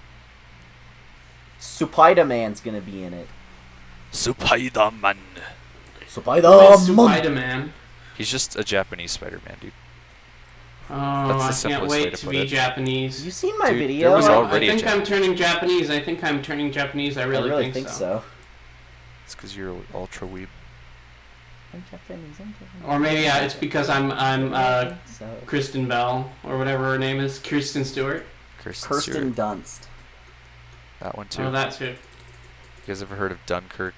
[SPEAKER 3] Spider-Man's gonna be in it.
[SPEAKER 1] Spider-Man.
[SPEAKER 3] Spider-Man!
[SPEAKER 2] Spider-Man.
[SPEAKER 1] He's just a Japanese Spider-Man, dude.
[SPEAKER 2] Oh,
[SPEAKER 1] That's the
[SPEAKER 2] I can't
[SPEAKER 1] simplest way
[SPEAKER 2] wait
[SPEAKER 1] to
[SPEAKER 2] to
[SPEAKER 1] put
[SPEAKER 2] be
[SPEAKER 1] it.
[SPEAKER 2] Japanese.
[SPEAKER 3] You seen my
[SPEAKER 1] Dude,
[SPEAKER 3] video?
[SPEAKER 1] there was
[SPEAKER 2] I
[SPEAKER 1] already
[SPEAKER 2] think
[SPEAKER 1] a
[SPEAKER 2] I'm turning Japanese. I
[SPEAKER 3] I really think so.
[SPEAKER 1] It's because you're ultra weeb.
[SPEAKER 3] I'm Japanese.
[SPEAKER 2] Or maybe it's because I'm
[SPEAKER 3] So.
[SPEAKER 2] Kristen Bell or whatever her name is, Kirsten Stewart.
[SPEAKER 1] Kirsten Stewart.
[SPEAKER 3] Kirsten Dunst.
[SPEAKER 1] That one too.
[SPEAKER 2] Oh, that too.
[SPEAKER 1] You guys ever heard of Dunkirk?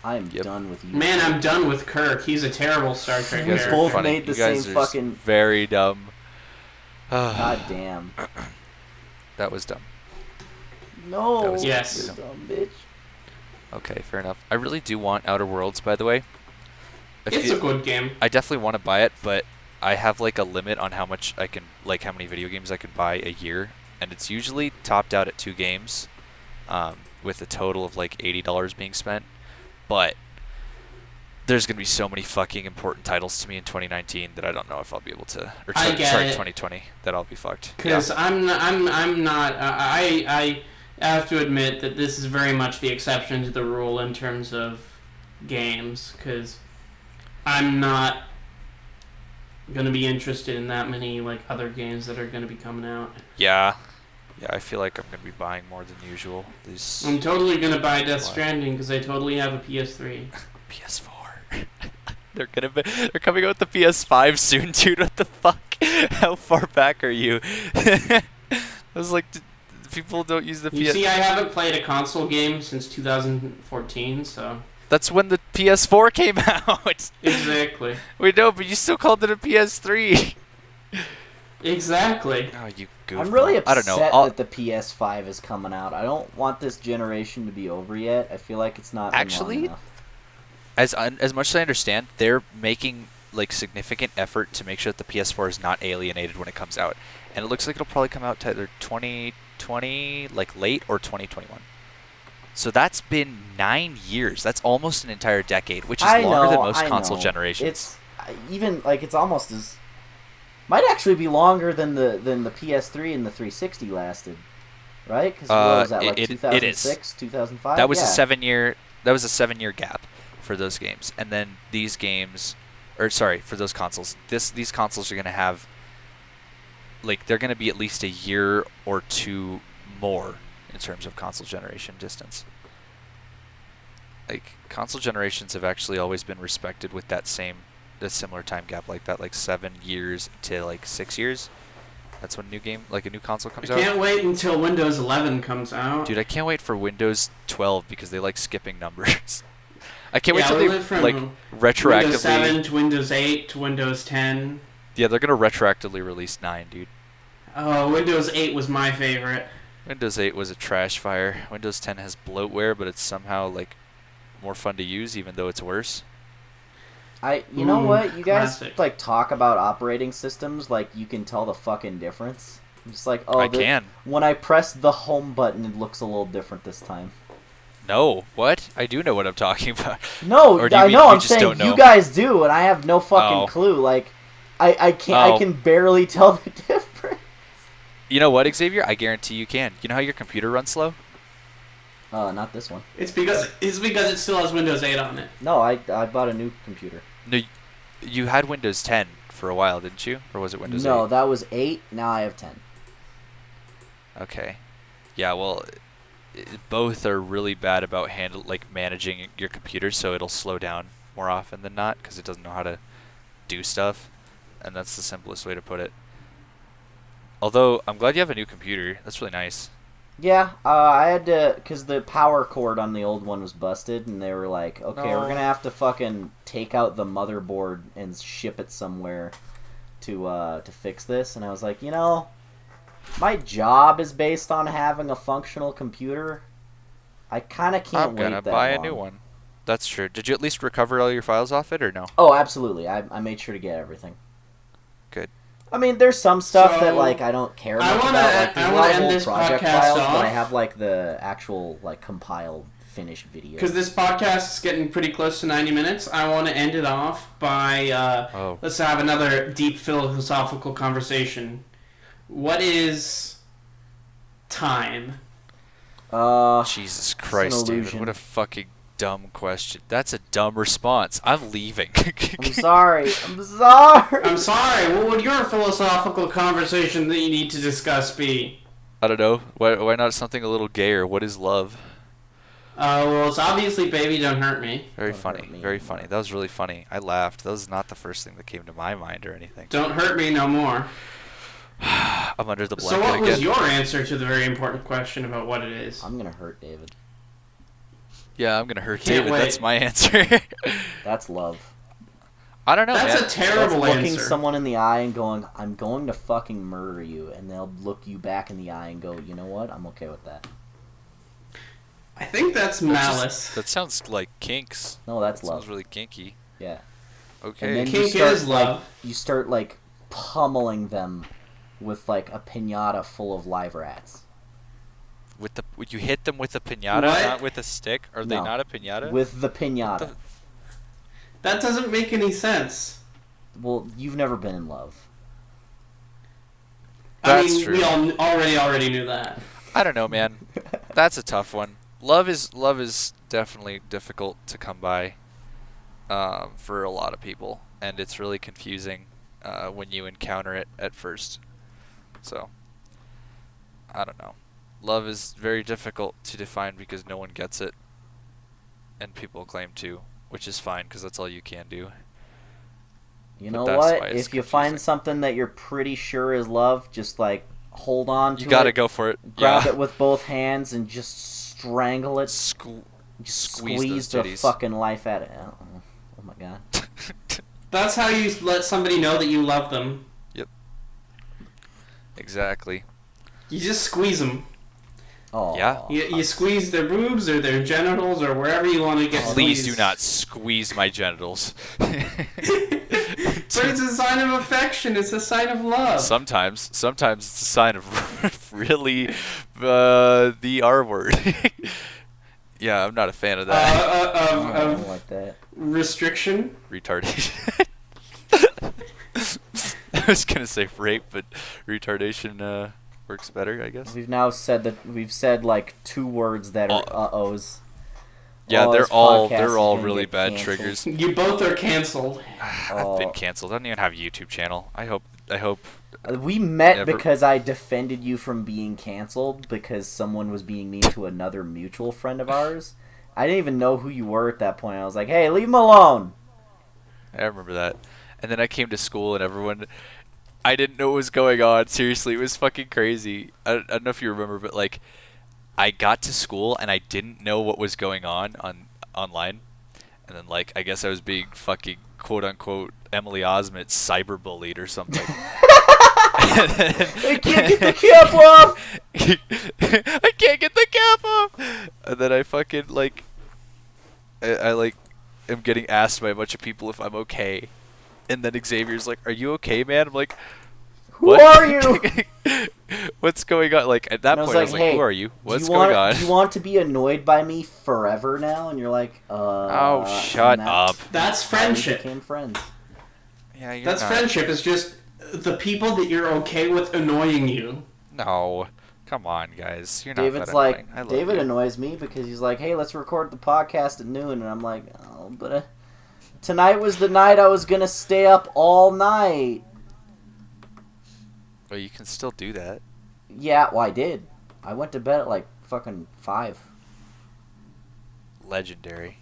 [SPEAKER 3] I'm
[SPEAKER 1] Yep.
[SPEAKER 3] done with you.
[SPEAKER 2] Man, I'm done with Kirk. He's a terrible Star Trek
[SPEAKER 1] You guys
[SPEAKER 2] character.
[SPEAKER 1] are
[SPEAKER 3] both
[SPEAKER 1] funny.
[SPEAKER 3] made the
[SPEAKER 1] You guys
[SPEAKER 3] same
[SPEAKER 1] are
[SPEAKER 3] fucking-
[SPEAKER 1] very dumb.
[SPEAKER 3] God damn.
[SPEAKER 1] That was dumb.
[SPEAKER 3] No.
[SPEAKER 1] That was
[SPEAKER 2] Yes.
[SPEAKER 3] you dumb bitch.
[SPEAKER 1] Okay, fair enough. I really do want Outer Worlds, by the way.
[SPEAKER 2] It's a good game.
[SPEAKER 1] I definitely want to buy it, but I have like a limit on how much I can, like how many video games I can buy a year, and it's usually topped out at 2 games, with a total of like $80 being spent. But there's gonna be so many fucking important titles to me in 2019 that I don't know if I'll be able to. Or
[SPEAKER 2] I get
[SPEAKER 1] sorry,
[SPEAKER 2] it.
[SPEAKER 1] 2020 that I'll be fucked.
[SPEAKER 2] Because I'm not. I have to admit that this is very much the exception to the rule in terms of games. Because I'm not gonna be interested in that many like other games that are gonna be coming out.
[SPEAKER 1] Yeah, I feel like I'm gonna be buying more than usual. These
[SPEAKER 2] I'm totally gonna buy Death
[SPEAKER 1] Why?
[SPEAKER 2] Stranding because I totally have a PS3.
[SPEAKER 1] PS4. They're coming out with the PS5 soon, dude. What the fuck? How far back are you? I was like, people don't use the
[SPEAKER 2] You
[SPEAKER 1] PS.
[SPEAKER 2] see, I haven't played a console game since 2014, so
[SPEAKER 1] That's when the PS4 came out.
[SPEAKER 2] exactly,
[SPEAKER 1] We know, but you still called it a PS3.
[SPEAKER 2] exactly.
[SPEAKER 1] Oh, you goofball.
[SPEAKER 3] I'm really
[SPEAKER 1] I don't
[SPEAKER 3] upset
[SPEAKER 1] know.
[SPEAKER 3] that the PS5 is coming out. I don't want this generation to be over yet. I feel like it's not been long
[SPEAKER 1] Actually,
[SPEAKER 3] enough.
[SPEAKER 1] As much as I understand, they're making like significant effort to make sure that the PS4 is not alienated when it comes out, and it looks like it'll probably come out to either 2020, like late, or 2021. So that's been 9 years. That's almost an entire decade, which is longer than most console generations.
[SPEAKER 3] It's even like it's almost as might actually be longer than the PS3 and the 360 lasted, right? Because what was that, like
[SPEAKER 1] it is.
[SPEAKER 3] 2006, 2005?
[SPEAKER 1] That was
[SPEAKER 3] yeah.
[SPEAKER 1] a 7-year. That was a 7-year gap for those games, and then these games, or sorry, for those consoles. These consoles are gonna have, like, they're gonna be at least a year or 2 more in terms of console generation distance. Like, console generations have actually always been respected with that same a similar time gap like that, like 7 years to like 6 years. That's when a new console comes
[SPEAKER 2] I
[SPEAKER 1] out.
[SPEAKER 2] can't wait until Windows 11 comes out.
[SPEAKER 1] Dude, I can't wait for Windows 12 because they like skipping numbers. I can't wait
[SPEAKER 2] Yeah,
[SPEAKER 1] till
[SPEAKER 2] we
[SPEAKER 1] they
[SPEAKER 2] went from
[SPEAKER 1] like retroactively.
[SPEAKER 2] Windows 7 to Windows 8 to Windows 10.
[SPEAKER 1] Yeah, they're gonna retroactively release 9, dude.
[SPEAKER 2] Oh, Windows 8 was my favorite.
[SPEAKER 1] Windows 8 was a trash fire. Windows 10 has bloatware, but it's somehow like more fun to use, even though it's worse.
[SPEAKER 3] You know what? You guys
[SPEAKER 2] classic.
[SPEAKER 3] like talk about operating systems like you can tell the fucking difference. I'm just like, oh,
[SPEAKER 1] I can.
[SPEAKER 3] When I press the home button, it looks a little different this time.
[SPEAKER 1] No, what? I do know what I'm talking about.
[SPEAKER 3] No,
[SPEAKER 1] Or do you
[SPEAKER 3] I
[SPEAKER 1] mean
[SPEAKER 3] know.
[SPEAKER 1] you
[SPEAKER 3] I'm
[SPEAKER 1] just
[SPEAKER 3] saying
[SPEAKER 1] don't know?
[SPEAKER 3] you guys do, and I have no fucking
[SPEAKER 1] Oh.
[SPEAKER 3] clue. Like, I can't.
[SPEAKER 1] Oh.
[SPEAKER 3] I can barely tell the difference.
[SPEAKER 1] You know what, Xavier? I guarantee you can. You know how your computer runs slow?
[SPEAKER 3] Not this one.
[SPEAKER 2] It's because it still has Windows 8 on it.
[SPEAKER 3] No, I bought a new computer.
[SPEAKER 1] No, you had Windows 10 for a while, didn't you? Or was it Windows 8?
[SPEAKER 3] No, that was 8. Now I have 10.
[SPEAKER 1] Okay. Yeah, well, both are really bad about managing your computer, so it'll slow down more often than not because it doesn't know how to do stuff, and that's the simplest way to put it. Although, I'm glad you have a new computer. That's really nice.
[SPEAKER 3] Yeah, I had to, because the power cord on the old one was busted, and they were like, okay,
[SPEAKER 1] No.
[SPEAKER 3] we're going to have to fucking take out the motherboard and ship it somewhere to fix this. And I was like, my job is based on having a functional computer. I kind of can't
[SPEAKER 1] I'm
[SPEAKER 3] wait
[SPEAKER 1] gonna
[SPEAKER 3] that
[SPEAKER 1] buy
[SPEAKER 3] long.
[SPEAKER 1] a new one. That's true. Did you at least recover all your files off it, or no?
[SPEAKER 3] Oh, absolutely. I made sure to get everything.
[SPEAKER 1] Good.
[SPEAKER 3] I mean, there's some stuff
[SPEAKER 2] So,
[SPEAKER 3] that like I don't care
[SPEAKER 2] I
[SPEAKER 3] much
[SPEAKER 2] wanna-
[SPEAKER 3] about. Like, there's
[SPEAKER 2] I
[SPEAKER 3] a
[SPEAKER 2] wanna
[SPEAKER 3] lot of
[SPEAKER 2] end
[SPEAKER 3] old
[SPEAKER 2] this
[SPEAKER 3] project
[SPEAKER 2] podcast
[SPEAKER 3] files, but I
[SPEAKER 2] off.
[SPEAKER 3] have like the actual like compiled finished video.
[SPEAKER 2] Because this podcast is getting pretty close to 90 minutes, I want to end it off by let's have another deep philosophical conversation. What is time?
[SPEAKER 1] Jesus Christ, David,
[SPEAKER 3] illusion.
[SPEAKER 1] what a fucking dumb question. That's a dumb response. I'm leaving.
[SPEAKER 3] I'm sorry. I'm sorry.
[SPEAKER 2] I'm sorry, what would your philosophical conversation that you need to discuss be?
[SPEAKER 1] I don't know. Why not something a little gayer? What is love?
[SPEAKER 2] Well, it's obviously Baby Don't Hurt Me.
[SPEAKER 1] Very
[SPEAKER 3] Don't
[SPEAKER 1] funny.
[SPEAKER 3] hurt me.
[SPEAKER 1] Very funny. That was really funny. I laughed. That was not the first thing that came to my mind or anything.
[SPEAKER 2] Don't Hurt Me No More.
[SPEAKER 1] I'm under the
[SPEAKER 2] So
[SPEAKER 1] blanket
[SPEAKER 2] what was
[SPEAKER 1] again.
[SPEAKER 2] your answer to the very important question about what it is?
[SPEAKER 3] I'm gonna hurt David.
[SPEAKER 1] Yeah, I'm gonna hurt
[SPEAKER 2] Can't
[SPEAKER 1] David.
[SPEAKER 2] wait.
[SPEAKER 1] That's my answer.
[SPEAKER 3] That's love.
[SPEAKER 1] I don't know,
[SPEAKER 2] That's
[SPEAKER 1] man.
[SPEAKER 2] a terrible
[SPEAKER 3] That's looking
[SPEAKER 2] answer.
[SPEAKER 3] someone in the eye and going, "I'm going to fucking murder you," and they'll look you back in the eye and go, "You know what? I'm okay with that."
[SPEAKER 2] I think that's malice.
[SPEAKER 1] That sounds like kinks.
[SPEAKER 3] No, that's
[SPEAKER 1] That
[SPEAKER 3] love.
[SPEAKER 1] sounds really kinky.
[SPEAKER 3] Yeah.
[SPEAKER 1] Okay.
[SPEAKER 3] And then
[SPEAKER 2] Kink
[SPEAKER 3] you start
[SPEAKER 2] is love.
[SPEAKER 3] you start like pummeling them with like a piñata full of live rats.
[SPEAKER 1] You hit them with a piñata,
[SPEAKER 2] What?
[SPEAKER 1] not with a stick. Are they
[SPEAKER 3] No.
[SPEAKER 1] not a piñata?
[SPEAKER 3] With the piñata.
[SPEAKER 2] That doesn't make any sense.
[SPEAKER 3] Well, you've never been in love.
[SPEAKER 2] I
[SPEAKER 1] That's
[SPEAKER 2] mean,
[SPEAKER 1] true.
[SPEAKER 2] we all already knew that.
[SPEAKER 1] I don't know, man. That's a tough one. Love is definitely difficult to come by for a lot of people, and it's really confusing when you encounter it at first. So, I don't know. Love is very difficult to define because no one gets it, and people claim to, which is fine because that's all you can do.
[SPEAKER 3] You
[SPEAKER 1] But
[SPEAKER 3] know
[SPEAKER 1] that's
[SPEAKER 3] what?
[SPEAKER 1] why it's
[SPEAKER 3] If you find
[SPEAKER 1] confusing.
[SPEAKER 3] something that you're pretty sure is love, just like hold on to
[SPEAKER 1] You gotta
[SPEAKER 3] it,
[SPEAKER 1] go for it.
[SPEAKER 3] grab
[SPEAKER 1] Yeah.
[SPEAKER 3] it with both hands, and just strangle it. Just
[SPEAKER 1] Squeeze
[SPEAKER 3] squeeze
[SPEAKER 1] those
[SPEAKER 3] the
[SPEAKER 1] titties.
[SPEAKER 3] fucking life out of it. Oh my god.
[SPEAKER 2] That's how you let somebody know that you love them.
[SPEAKER 1] Exactly.
[SPEAKER 2] You just squeeze them.
[SPEAKER 3] Oh.
[SPEAKER 1] Yeah.
[SPEAKER 2] You squeeze their boobs or their genitals or wherever you want to get
[SPEAKER 1] Please
[SPEAKER 2] squeezed.
[SPEAKER 1] do not squeeze my genitals.
[SPEAKER 2] But it's a sign of affection. It's a sign of love.
[SPEAKER 1] Sometimes it's a sign of really the R word. Yeah, I'm not a fan of that.
[SPEAKER 3] I
[SPEAKER 2] Of
[SPEAKER 3] don't like that.
[SPEAKER 2] restriction.
[SPEAKER 1] Retardation. I was gonna say rape, but retardation works better, I guess.
[SPEAKER 3] We've said like 2 words that are uh-ohs.
[SPEAKER 1] Yeah,
[SPEAKER 3] Oh,
[SPEAKER 1] they're
[SPEAKER 3] this
[SPEAKER 1] all
[SPEAKER 3] podcast is gonna
[SPEAKER 1] really
[SPEAKER 3] get
[SPEAKER 1] bad
[SPEAKER 3] canceled.
[SPEAKER 1] triggers.
[SPEAKER 2] You both are canceled.
[SPEAKER 1] I've been
[SPEAKER 3] Oh.
[SPEAKER 1] canceled. I don't even have a YouTube channel. I hope.
[SPEAKER 3] We met
[SPEAKER 1] Never-
[SPEAKER 3] because I defended you from being canceled because someone was being mean to another mutual friend of ours. I didn't even know who you were at that point. I was like, "Hey, leave him alone."
[SPEAKER 1] I remember that. And then I came to school and everyone, I didn't know what was going on. Seriously, it was fucking crazy. I don't know if you remember, but like, I got to school and I didn't know what was going on online. And then like, I guess I was being fucking quote unquote Emily Osment cyberbullied or something.
[SPEAKER 3] I can't get the cap off!
[SPEAKER 1] I can't get the cap off! And then I fucking like, I like am getting asked by a bunch of people if I'm okay. And then Xavier's like, "Are you okay, man?" I'm like,
[SPEAKER 3] Who are you?
[SPEAKER 1] What's going on? Like at that
[SPEAKER 3] And
[SPEAKER 1] point, I was like,
[SPEAKER 3] hey,
[SPEAKER 1] "Who are you? What's
[SPEAKER 3] do
[SPEAKER 1] going on?"
[SPEAKER 3] Do you want to be annoyed by me forever now? And you're like,
[SPEAKER 1] Oh, shut up.
[SPEAKER 2] That's
[SPEAKER 3] We
[SPEAKER 2] friendship.
[SPEAKER 3] became friends.
[SPEAKER 1] Yeah, you're
[SPEAKER 2] That's
[SPEAKER 1] not.
[SPEAKER 2] friendship. It's just the people that you're okay with annoying you.
[SPEAKER 1] No, come on, guys. You're not
[SPEAKER 3] David's
[SPEAKER 1] that
[SPEAKER 3] like,
[SPEAKER 1] annoying. I love
[SPEAKER 3] David
[SPEAKER 1] you.
[SPEAKER 3] annoys me because he's like, hey, let's record the podcast at noon. And I'm like, oh, but tonight was the night I was going to stay up all night.
[SPEAKER 1] Well, you can still do that.
[SPEAKER 3] Yeah, well, I did. I went to bed at like fucking 5.
[SPEAKER 1] Legendary.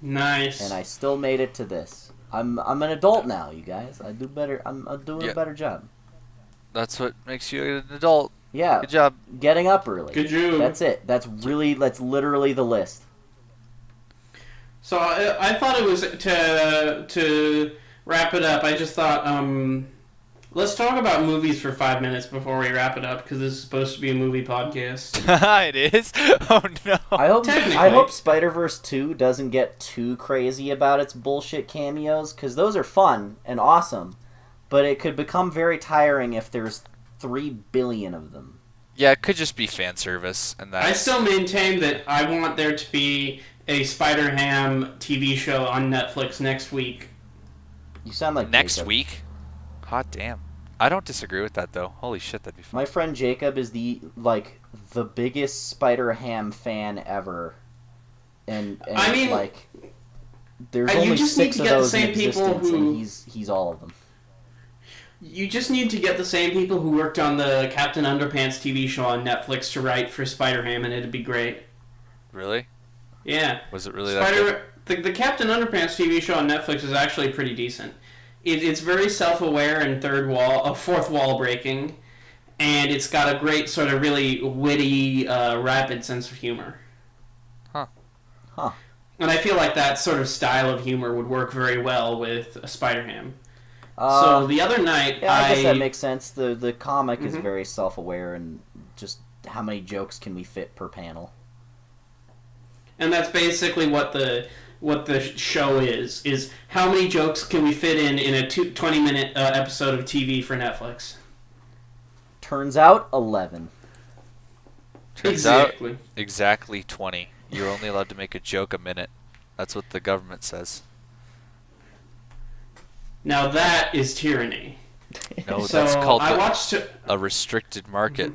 [SPEAKER 2] Nice.
[SPEAKER 3] And I still made it to this. I'm an adult now, you guys. I do better. I'm doing a better job.
[SPEAKER 1] That's what makes you an adult.
[SPEAKER 3] Yeah.
[SPEAKER 1] Good job.
[SPEAKER 3] Getting up early.
[SPEAKER 2] Good job.
[SPEAKER 3] That's it. That's literally the list.
[SPEAKER 2] So I thought it was to wrap it up. I just thought let's talk about movies for 5 minutes before we wrap it up because this is supposed to be a movie podcast.
[SPEAKER 1] It is? Oh, no.
[SPEAKER 3] I hope Spider-Verse 2 doesn't get too crazy about its bullshit cameos, because those are fun and awesome, but it could become very tiring if there's 3 billion of them.
[SPEAKER 1] Yeah, it could just be fan service. And
[SPEAKER 2] I still maintain that I want there to be a Spider-Ham TV show on Netflix next week.
[SPEAKER 3] You sound like
[SPEAKER 1] Next
[SPEAKER 3] Jacob.
[SPEAKER 1] week? Hot damn. I don't disagree with that, though. Holy shit, that'd be fun.
[SPEAKER 3] My friend Jacob is the biggest Spider-Ham fan ever. And
[SPEAKER 2] I mean,
[SPEAKER 3] like, there's
[SPEAKER 2] you
[SPEAKER 3] only
[SPEAKER 2] just need
[SPEAKER 3] 6
[SPEAKER 2] to
[SPEAKER 3] of
[SPEAKER 2] get the
[SPEAKER 3] those in
[SPEAKER 2] same people
[SPEAKER 3] existence,
[SPEAKER 2] who-
[SPEAKER 3] and he's all of them.
[SPEAKER 2] You just need to get the same people who worked on the Captain Underpants TV show on Netflix to write for Spider-Ham, and it'd be great.
[SPEAKER 1] Really?
[SPEAKER 2] Yeah.
[SPEAKER 1] Was it really that good?
[SPEAKER 2] The Captain Underpants TV show on Netflix is actually pretty decent. It's very self-aware and fourth wall breaking, and it's got a great sort of really witty, rapid sense of humor.
[SPEAKER 1] Huh.
[SPEAKER 2] And I feel like that sort of style of humor would work very well with Spider-Ham. So
[SPEAKER 3] Uh,
[SPEAKER 2] the other night,
[SPEAKER 3] yeah, I guess that makes sense. The comic is very self-aware, and just how many jokes can we fit per panel?
[SPEAKER 2] and that's basically what the show is how many jokes can we fit in a 20-minute episode of TV for Netflix?
[SPEAKER 3] Turns out 11.
[SPEAKER 1] Turns out exactly 20. You're only allowed to make a joke a minute. That's what the government says.
[SPEAKER 2] Now that is tyranny.
[SPEAKER 1] No,
[SPEAKER 2] So
[SPEAKER 1] that's called
[SPEAKER 2] I watched.
[SPEAKER 1] a restricted market.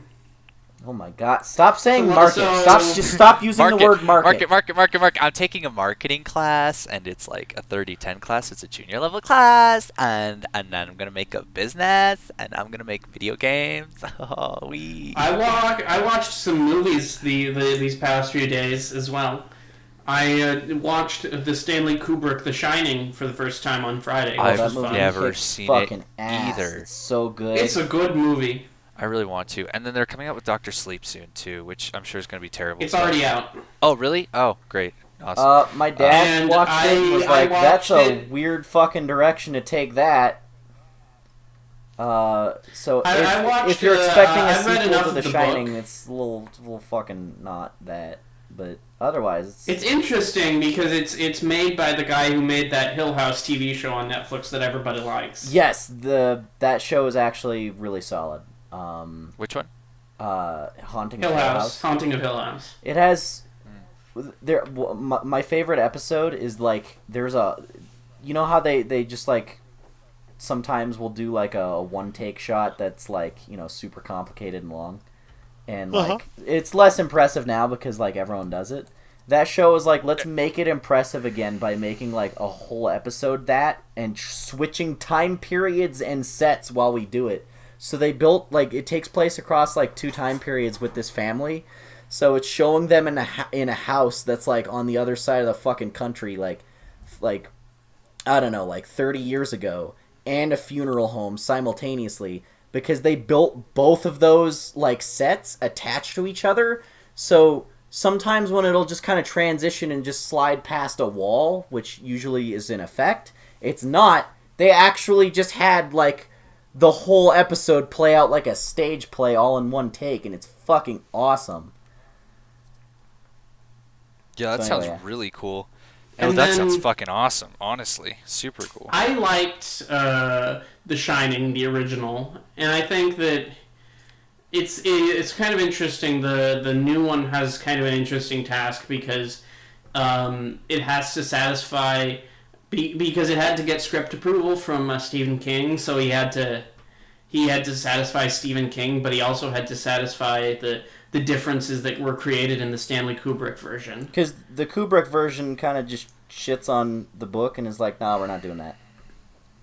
[SPEAKER 3] Oh my god! Stop saying
[SPEAKER 2] So-
[SPEAKER 3] market.
[SPEAKER 2] so-
[SPEAKER 3] Just stop using the word market.
[SPEAKER 1] Market. I'm taking a marketing class, and it's like a 30-10 class. It's a junior level class, and then I'm gonna make a business, and I'm gonna make video games. Oh,
[SPEAKER 2] I watched some movies these past few days as well. I watched the Stanley Kubrick The Shining for the first time on Friday.
[SPEAKER 1] I've
[SPEAKER 2] which was fun.
[SPEAKER 1] never
[SPEAKER 3] kicks
[SPEAKER 1] seen
[SPEAKER 3] fucking
[SPEAKER 1] it
[SPEAKER 3] ass.
[SPEAKER 1] either.
[SPEAKER 3] It's so good.
[SPEAKER 2] It's a good movie.
[SPEAKER 1] I really want to. And then they're coming out with Doctor Sleep soon too, which I'm sure is gonna be terrible.
[SPEAKER 2] It's already out.
[SPEAKER 1] Oh, really? Oh, great. Awesome.
[SPEAKER 3] My dad
[SPEAKER 2] And
[SPEAKER 3] watched it and was
[SPEAKER 2] I
[SPEAKER 3] like, "That's
[SPEAKER 2] watched
[SPEAKER 3] a
[SPEAKER 2] it-
[SPEAKER 3] weird fucking direction to take that." So
[SPEAKER 2] I watched,
[SPEAKER 3] if you're expecting a
[SPEAKER 2] I've read
[SPEAKER 3] sequel
[SPEAKER 2] enough
[SPEAKER 3] to
[SPEAKER 2] of
[SPEAKER 3] The
[SPEAKER 2] the
[SPEAKER 3] Shining,
[SPEAKER 2] book.
[SPEAKER 3] it's a little fucking not that. But otherwise,
[SPEAKER 2] It's interesting because it's made by the guy who made that Hill House TV show on Netflix that everybody likes.
[SPEAKER 3] yes, that show is actually really solid.
[SPEAKER 1] Which one?
[SPEAKER 3] Haunting
[SPEAKER 2] Hill
[SPEAKER 3] of Hill
[SPEAKER 2] House,
[SPEAKER 3] House.
[SPEAKER 2] Haunting of Hill House.
[SPEAKER 3] It has my favorite episode is like there's a, you know how they just like sometimes will do like a one take shot that's like, you know, super complicated and long, and like it's less impressive now because like everyone does it. That show is like, let's make it impressive again by making like a whole episode that and switching time periods and sets while we do it. So they built, like, it takes place across like 2 time periods with this family. So it's showing them in a house that's like on the other side of the fucking country, like I don't know, like 30 years ago, and a funeral home simultaneously, because they built both of those like sets attached to each other. So sometimes when it'll just kind of transition and just slide past a wall, which usually is in effect, it's not. They actually just had like the whole episode play out like a stage play all in one take, and it's fucking awesome.
[SPEAKER 1] Yeah, that
[SPEAKER 3] So
[SPEAKER 1] sounds
[SPEAKER 3] anyway,
[SPEAKER 1] really cool.
[SPEAKER 2] And
[SPEAKER 1] No, that
[SPEAKER 2] then-
[SPEAKER 1] sounds fucking awesome. Honestly, super cool.
[SPEAKER 2] I liked The Shining, the original, and I think that it's kind of interesting. The new one has kind of an interesting task because it has to satisfy because it had to get script approval from Stephen King, so he had to satisfy Stephen King, but he also had to satisfy the differences that were created in the Stanley Kubrick version.
[SPEAKER 3] because the Kubrick version kind of just shits on the book and is like, nah, we're not doing that.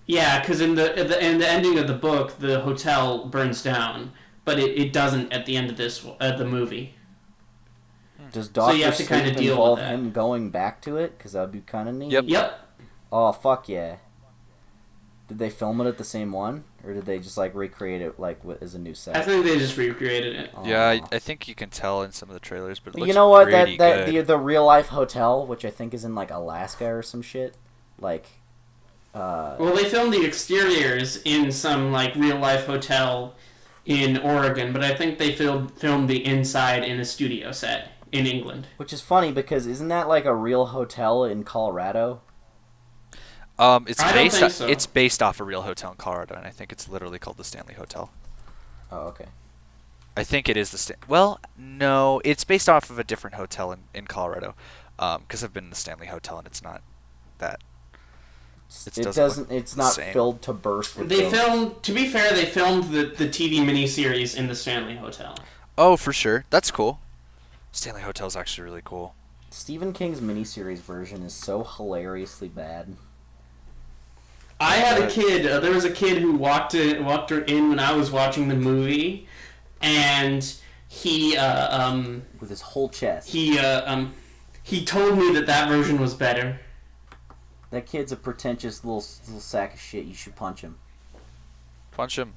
[SPEAKER 2] Yeah, because in the ending of the book, the hotel burns down, but it doesn't at the end of the movie.
[SPEAKER 3] Does Doctor
[SPEAKER 2] you have to
[SPEAKER 3] Sleep
[SPEAKER 2] kinda deal
[SPEAKER 3] involve
[SPEAKER 2] with that.
[SPEAKER 3] him going back to it? Because that would be kind of neat.
[SPEAKER 1] Yep.
[SPEAKER 2] Yep.
[SPEAKER 3] Oh, fuck yeah. Did they film it at the same one? Or did they just, like, recreate it, like, as a new set?
[SPEAKER 2] I think they just recreated it.
[SPEAKER 3] Aw.
[SPEAKER 1] Yeah, I think you can tell in some of the trailers, but it looks
[SPEAKER 3] You know what?
[SPEAKER 1] pretty
[SPEAKER 3] That
[SPEAKER 1] good.
[SPEAKER 3] the real life hotel, which I think is in, like, Alaska or some shit. Like,
[SPEAKER 2] Well, they filmed the exteriors in some like real life hotel in Oregon, but I think they filmed the inside in a studio set in England.
[SPEAKER 3] which is funny because isn't that, like, a real hotel in Colorado?
[SPEAKER 1] It's
[SPEAKER 2] I don't
[SPEAKER 1] based.
[SPEAKER 2] think so.
[SPEAKER 1] It's based off a real hotel in Colorado, and I think it's literally called the Stanley Hotel.
[SPEAKER 3] Oh, okay.
[SPEAKER 1] I think it is the Well, no, it's based off of a different hotel in Colorado. Because I've been in the Stanley Hotel, and it's not that. It doesn't look
[SPEAKER 3] It's
[SPEAKER 1] the
[SPEAKER 3] not
[SPEAKER 1] same.
[SPEAKER 3] filled to burst with
[SPEAKER 2] They
[SPEAKER 3] jokes.
[SPEAKER 2] filmed. To be fair, they filmed the TV miniseries in the Stanley Hotel.
[SPEAKER 1] Oh, for sure. That's cool. Stanley Hotel is actually really cool.
[SPEAKER 3] Stephen King's miniseries version is so hilariously bad.
[SPEAKER 2] I had a kid. There was a kid who walked in when I was watching the movie, and he
[SPEAKER 3] With his whole chest.
[SPEAKER 2] he told me that version was better.
[SPEAKER 3] That kid's a pretentious little sack of shit. You should punch him.
[SPEAKER 1] Punch him.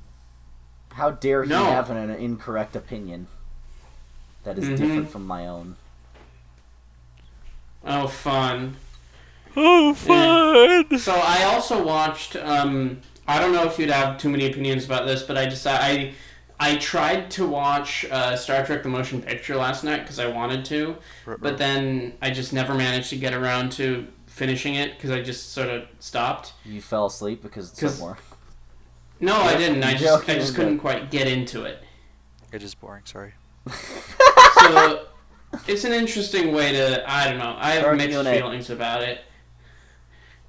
[SPEAKER 3] How dare he
[SPEAKER 2] No.
[SPEAKER 3] have an incorrect opinion that is different from my own?
[SPEAKER 2] Oh, fun.
[SPEAKER 1] Oh, fun!
[SPEAKER 2] So I also watched. I don't know if you'd have too many opinions about this, but I tried to watch Star Trek: The Motion Picture last night because I wanted to, but then I just never managed to get around to finishing it because I just sort of stopped.
[SPEAKER 3] You fell asleep because it's
[SPEAKER 2] 'Cause-
[SPEAKER 3] so more.
[SPEAKER 2] No, I didn't. I
[SPEAKER 3] Joking,
[SPEAKER 2] just couldn't quite get into it.
[SPEAKER 1] It is boring. Sorry.
[SPEAKER 2] So it's an interesting way to. I don't know. I have
[SPEAKER 3] Start
[SPEAKER 2] mixed
[SPEAKER 3] Q&A.
[SPEAKER 2] feelings about it.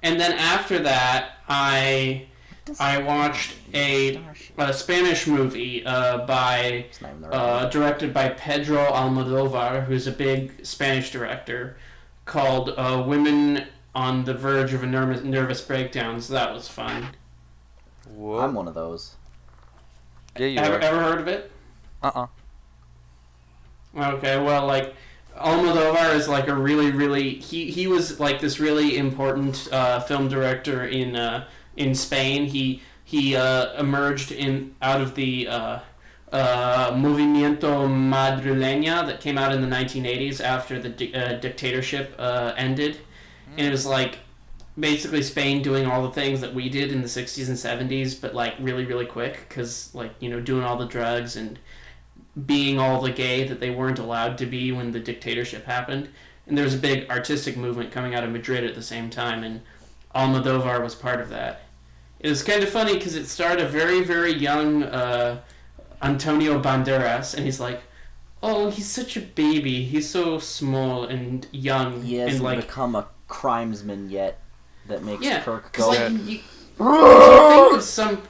[SPEAKER 2] And then after that, I watched a Spanish movie by
[SPEAKER 3] It's not even the right
[SPEAKER 2] directed by Pedro Almodovar, who's a big Spanish director, called "Women on the Verge of a Nervous Breakdown." So that was fun.
[SPEAKER 1] Whoa.
[SPEAKER 3] I'm one of those.
[SPEAKER 1] Yeah, you
[SPEAKER 2] Ever
[SPEAKER 1] are.
[SPEAKER 2] heard of it?
[SPEAKER 1] Uh-uh.
[SPEAKER 2] Okay, well, like, Almodovar is like a really he was like this really important film director in Spain. He emerged out of the Movimiento Madrileña that came out in the 1980s after the dictatorship ended, and it was like basically Spain doing all the things that we did in the 60s and 70s, but like really quick, because like, you know, doing all the drugs and being all the gay that they weren't allowed to be when the dictatorship happened. And there was a big artistic movement coming out of Madrid at the same time, and Almodovar was part of that. It was kind of funny because it starred a very young Antonio Banderas, and he's like, oh, he's such a baby, he's so small and young.
[SPEAKER 3] He
[SPEAKER 2] and
[SPEAKER 3] hasn't
[SPEAKER 2] like,
[SPEAKER 3] become a crimesman yet that makes
[SPEAKER 2] yeah,
[SPEAKER 3] Kirk
[SPEAKER 2] because
[SPEAKER 3] go.
[SPEAKER 2] like, you think of some...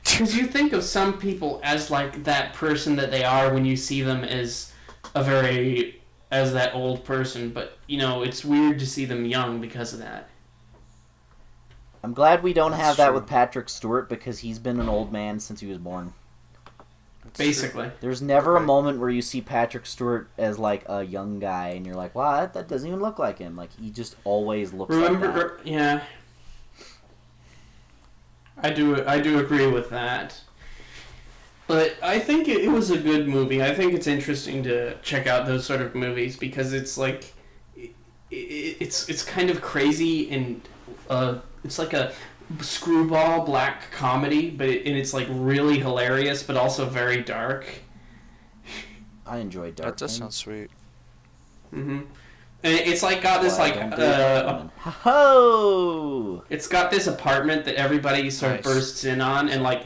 [SPEAKER 2] Because you think of some people as like that person that they are when you see them as as that old person, but you know, it's weird to see them young because of that.
[SPEAKER 3] I'm glad we don't
[SPEAKER 1] That's
[SPEAKER 3] have that
[SPEAKER 1] true.
[SPEAKER 3] with Patrick Stewart because he's been an old man since he was born.
[SPEAKER 2] Basically.
[SPEAKER 3] There's never a
[SPEAKER 1] Right.
[SPEAKER 3] moment where you see Patrick Stewart as like a young guy and you're like, wow, that doesn't even look like him. Like he just always looks like that.
[SPEAKER 2] Yeah. I do agree with that. But I think it was a good movie. I think it's interesting to check out those sort of movies because it's like it's kind of crazy and it's like a screwball black comedy, but and it's like really hilarious, but also very dark.
[SPEAKER 3] I enjoy dark.
[SPEAKER 1] That does sound sweet.
[SPEAKER 2] Mm-hmm. And it's like got this like
[SPEAKER 3] ho.
[SPEAKER 2] it's got this apartment that everybody sort of bursts in on, and like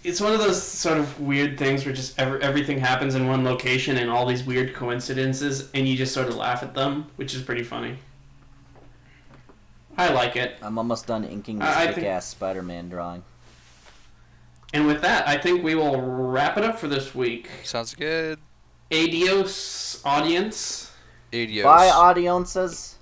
[SPEAKER 2] it's one of those sort of weird things where just everything happens in one location and all these weird coincidences, and you just sort of laugh at them, which is pretty funny. I like it.
[SPEAKER 3] I'm almost done inking this kick-ass Spider-Man drawing.
[SPEAKER 2] And with that, I think we will wrap it up for this week.
[SPEAKER 1] Sounds good.
[SPEAKER 2] Adios, audience.
[SPEAKER 1] Adios.
[SPEAKER 3] Bye, audiences.